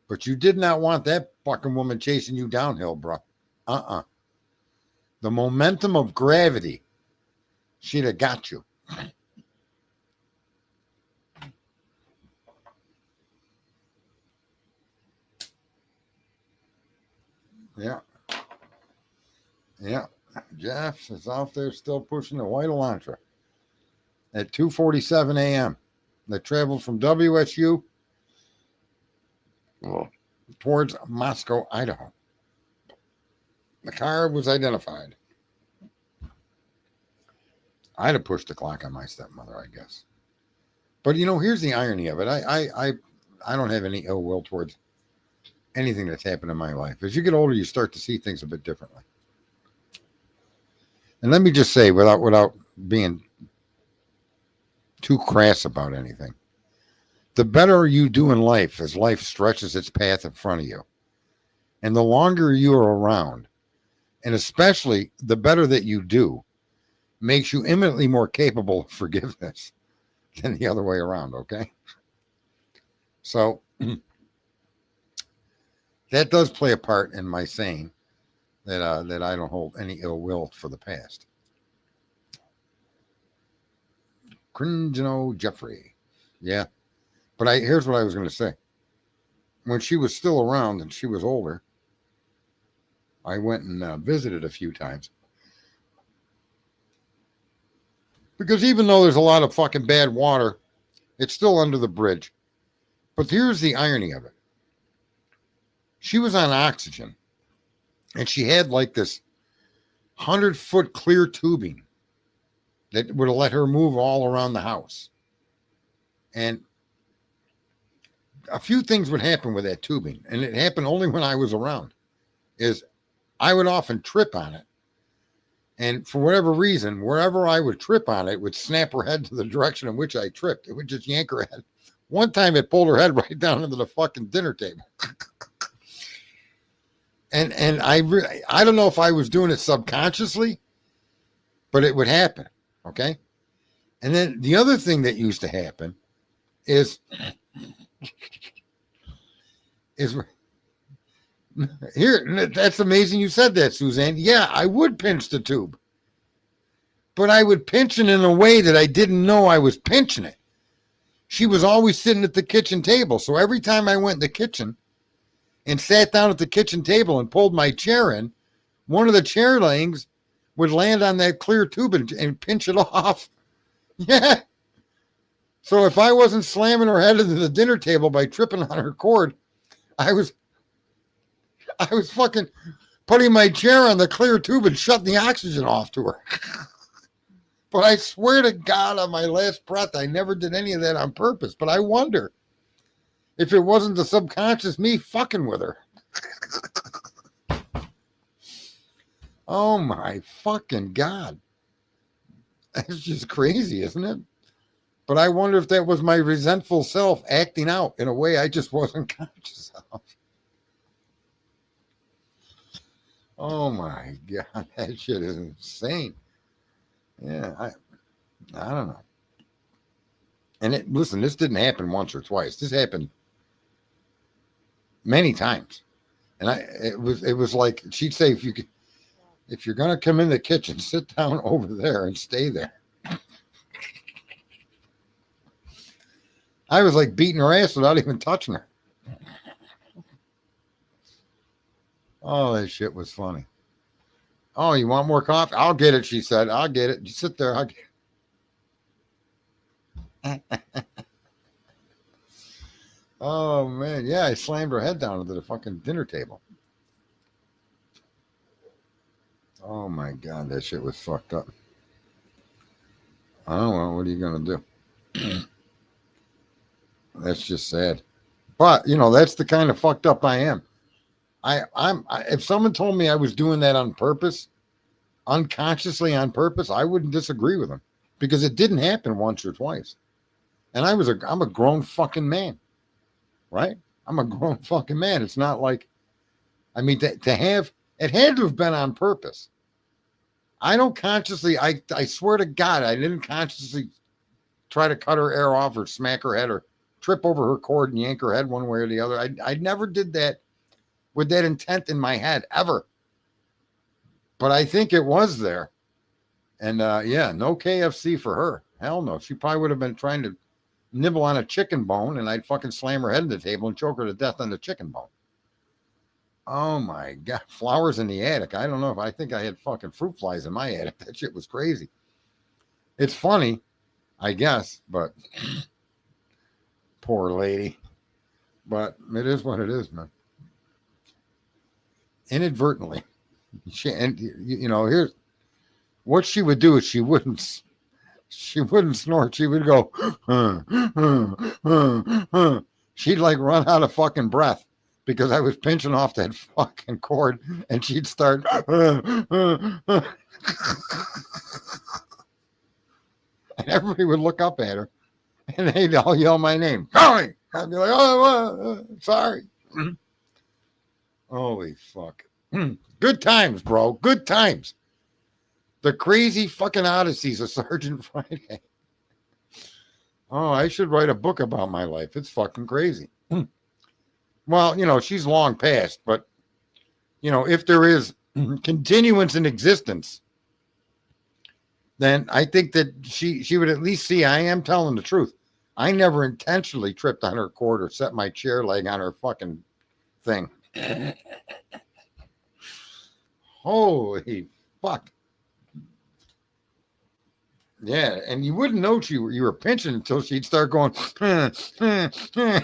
But you did not want that fucking woman chasing you downhill, bro. The momentum of gravity, she'd have got you. Yeah. Jeff is out there still pushing the white Elantra at 2:47 a.m. That traveled from WSU towards Moscow, Idaho. The car was identified. I'd have pushed the clock on my stepmother, I guess. But here's the irony of it. I don't have any ill will towards anything that's happened in my life. As you get older, you start to see things a bit differently. And let me just say, without being too crass about anything, the better you do in life as life stretches its path in front of you, and the longer you are around, and especially the better that you do, makes you imminently more capable of forgiveness than the other way around, okay? So that does play a part in my saying that I don't hold any ill will for the past. Cringino Jeffrey. Yeah. But here's what I was going to say. When she was still around and she was older, I went and visited a few times. Because even though there's a lot of fucking bad water, it's still under the bridge. But here's the irony of it. She was on oxygen. And she had like this 100-foot clear tubing that would have let her move all around the house. And a few things would happen with that tubing. And it happened only when I was around. Is I would often trip on it. And for whatever reason, wherever I would trip on it, would snap her head to the direction in which I tripped. It would just yank her head One time it pulled her head right down into the fucking dinner table. And I don't know if I was doing it subconsciously, but it would happen. Okay. And then the other thing that used to happen is here. That's amazing you said that, Suzanne. Yeah, I would pinch the tube, but I would pinch it in a way that I didn't know I was pinching it. She was always sitting at the kitchen table. So every time I went in the kitchen and sat down at the kitchen table and pulled my chair in, one of the chair legs would land on that clear tube and pinch it off. Yeah. So if I wasn't slamming her head into the dinner table by tripping on her cord, I was fucking putting my chair on the clear tube and shutting the oxygen off to her. But I swear to God, on my last breath, I never did any of that on purpose. But I wonder if it wasn't the subconscious me fucking with her. Oh my fucking God. That's just crazy, isn't it? But I wonder if that was my resentful self acting out in a way I just wasn't conscious of. Oh my God, that shit is insane. Yeah, I don't know. And listen, this didn't happen once or twice. This happened many times. And it was like she'd say, if you're gonna come in the kitchen, sit down over there and stay there. I was like beating her ass without even touching her. Oh, that shit was funny. Oh, you want more coffee? I'll get it, she said. I'll get it. You sit there. I'll get it. Oh, man. Yeah, I slammed her head down into the fucking dinner table. Oh, my God. That shit was fucked up. Oh, well, what are you going to do? That's just sad. But, that's the kind of fucked up I am. If someone told me I was doing that on purpose, unconsciously on purpose, I wouldn't disagree with them because it didn't happen once or twice. And I'm a grown fucking man, right? I'm a grown fucking man. It's not like, I mean, to have, it had to have been on purpose. I don't consciously, I swear to God, I didn't consciously try to cut her hair off or smack her head or trip over her cord and yank her head one way or the other. I never did that with that intent in my head, ever. But I think it was there. And yeah, no KFC for her. Hell no. She probably would have been trying to nibble on a chicken bone and I'd fucking slam her head on the table and choke her to death on the chicken bone. Oh my God. Flowers in the attic. I don't know if I think I had fucking fruit flies in my attic. That shit was crazy. It's funny, I guess, but poor lady. But it is what it is, man. Inadvertently. Here's what she would do is she wouldn't snort. She would go, she'd like run out of fucking breath because I was pinching off that fucking cord and she'd start, and everybody would look up at her and they'd all yell my name. Sorry. I'd be like, oh, sorry. Holy fuck. Good times, bro. Good times. The crazy fucking odysseys of Sergeant Friday. Oh, I should write a book about my life. It's fucking crazy. Well, she's long past, but, if there is continuance in existence, then I think that she would at least see I am telling the truth. I never intentionally tripped on her cord or set my chair leg on her fucking thing. Holy fuck. Yeah, and you wouldn't know you were pinching until she'd start going,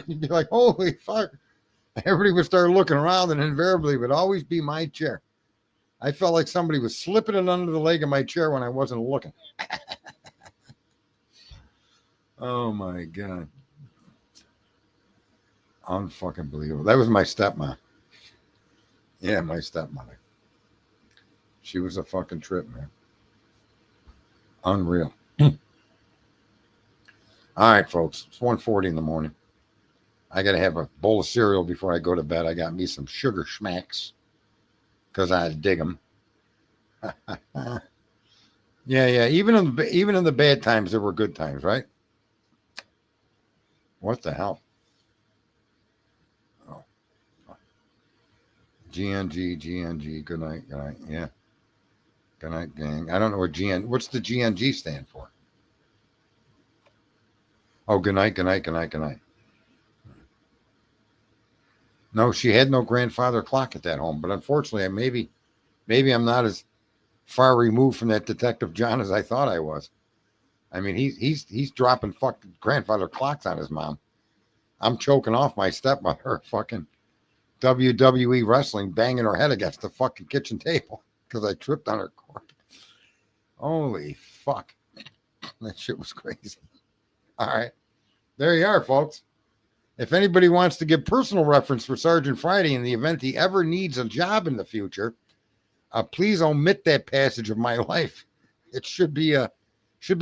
you'd be like, holy fuck. Everybody would start looking around and invariably it would always be my chair. I felt like somebody was slipping it under the leg of my chair when I wasn't looking. Oh my God. Unfucking believable. That was my stepmom. Yeah, my stepmother. She was a fucking trip, man. Unreal. All right, folks. It's 1:40 in the morning. I got to have a bowl of cereal before I go to bed. I got me some sugar schmacks because I dig them. Yeah. Even in the bad times, there were good times, right? What the hell? Oh, GNG. Good night. Good night. Yeah. Good night, gang. I don't know what GN. What's the GNG stand for? Oh, good night. Good night. Good night. Good night. No, she had no grandfather clock at that home, but unfortunately, maybe I'm not as far removed from that Detective John as I thought I was. I mean, he's dropping fucking grandfather clocks on his mom. I'm choking off my stepmother, fucking WWE wrestling, banging her head against the fucking kitchen table because I tripped on her cord. Holy fuck, that shit was crazy. All right, there you are, folks. If anybody wants to give personal reference for Sergeant Friday in the event he ever needs a job in the future, please omit that passage of my life. It should be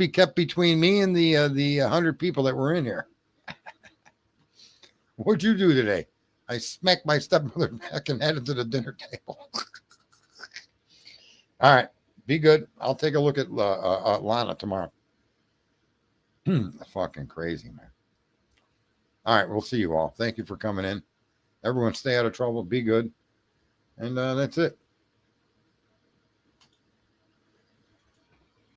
kept between me and the 100 people that were in here. What'd you do today? I smacked my stepmother back and headed to the dinner table. All right, be good. I'll take a look at Lana tomorrow. Fucking crazy, man. All right, we'll see you all. Thank you for coming in. Everyone stay out of trouble. Be good. And that's it.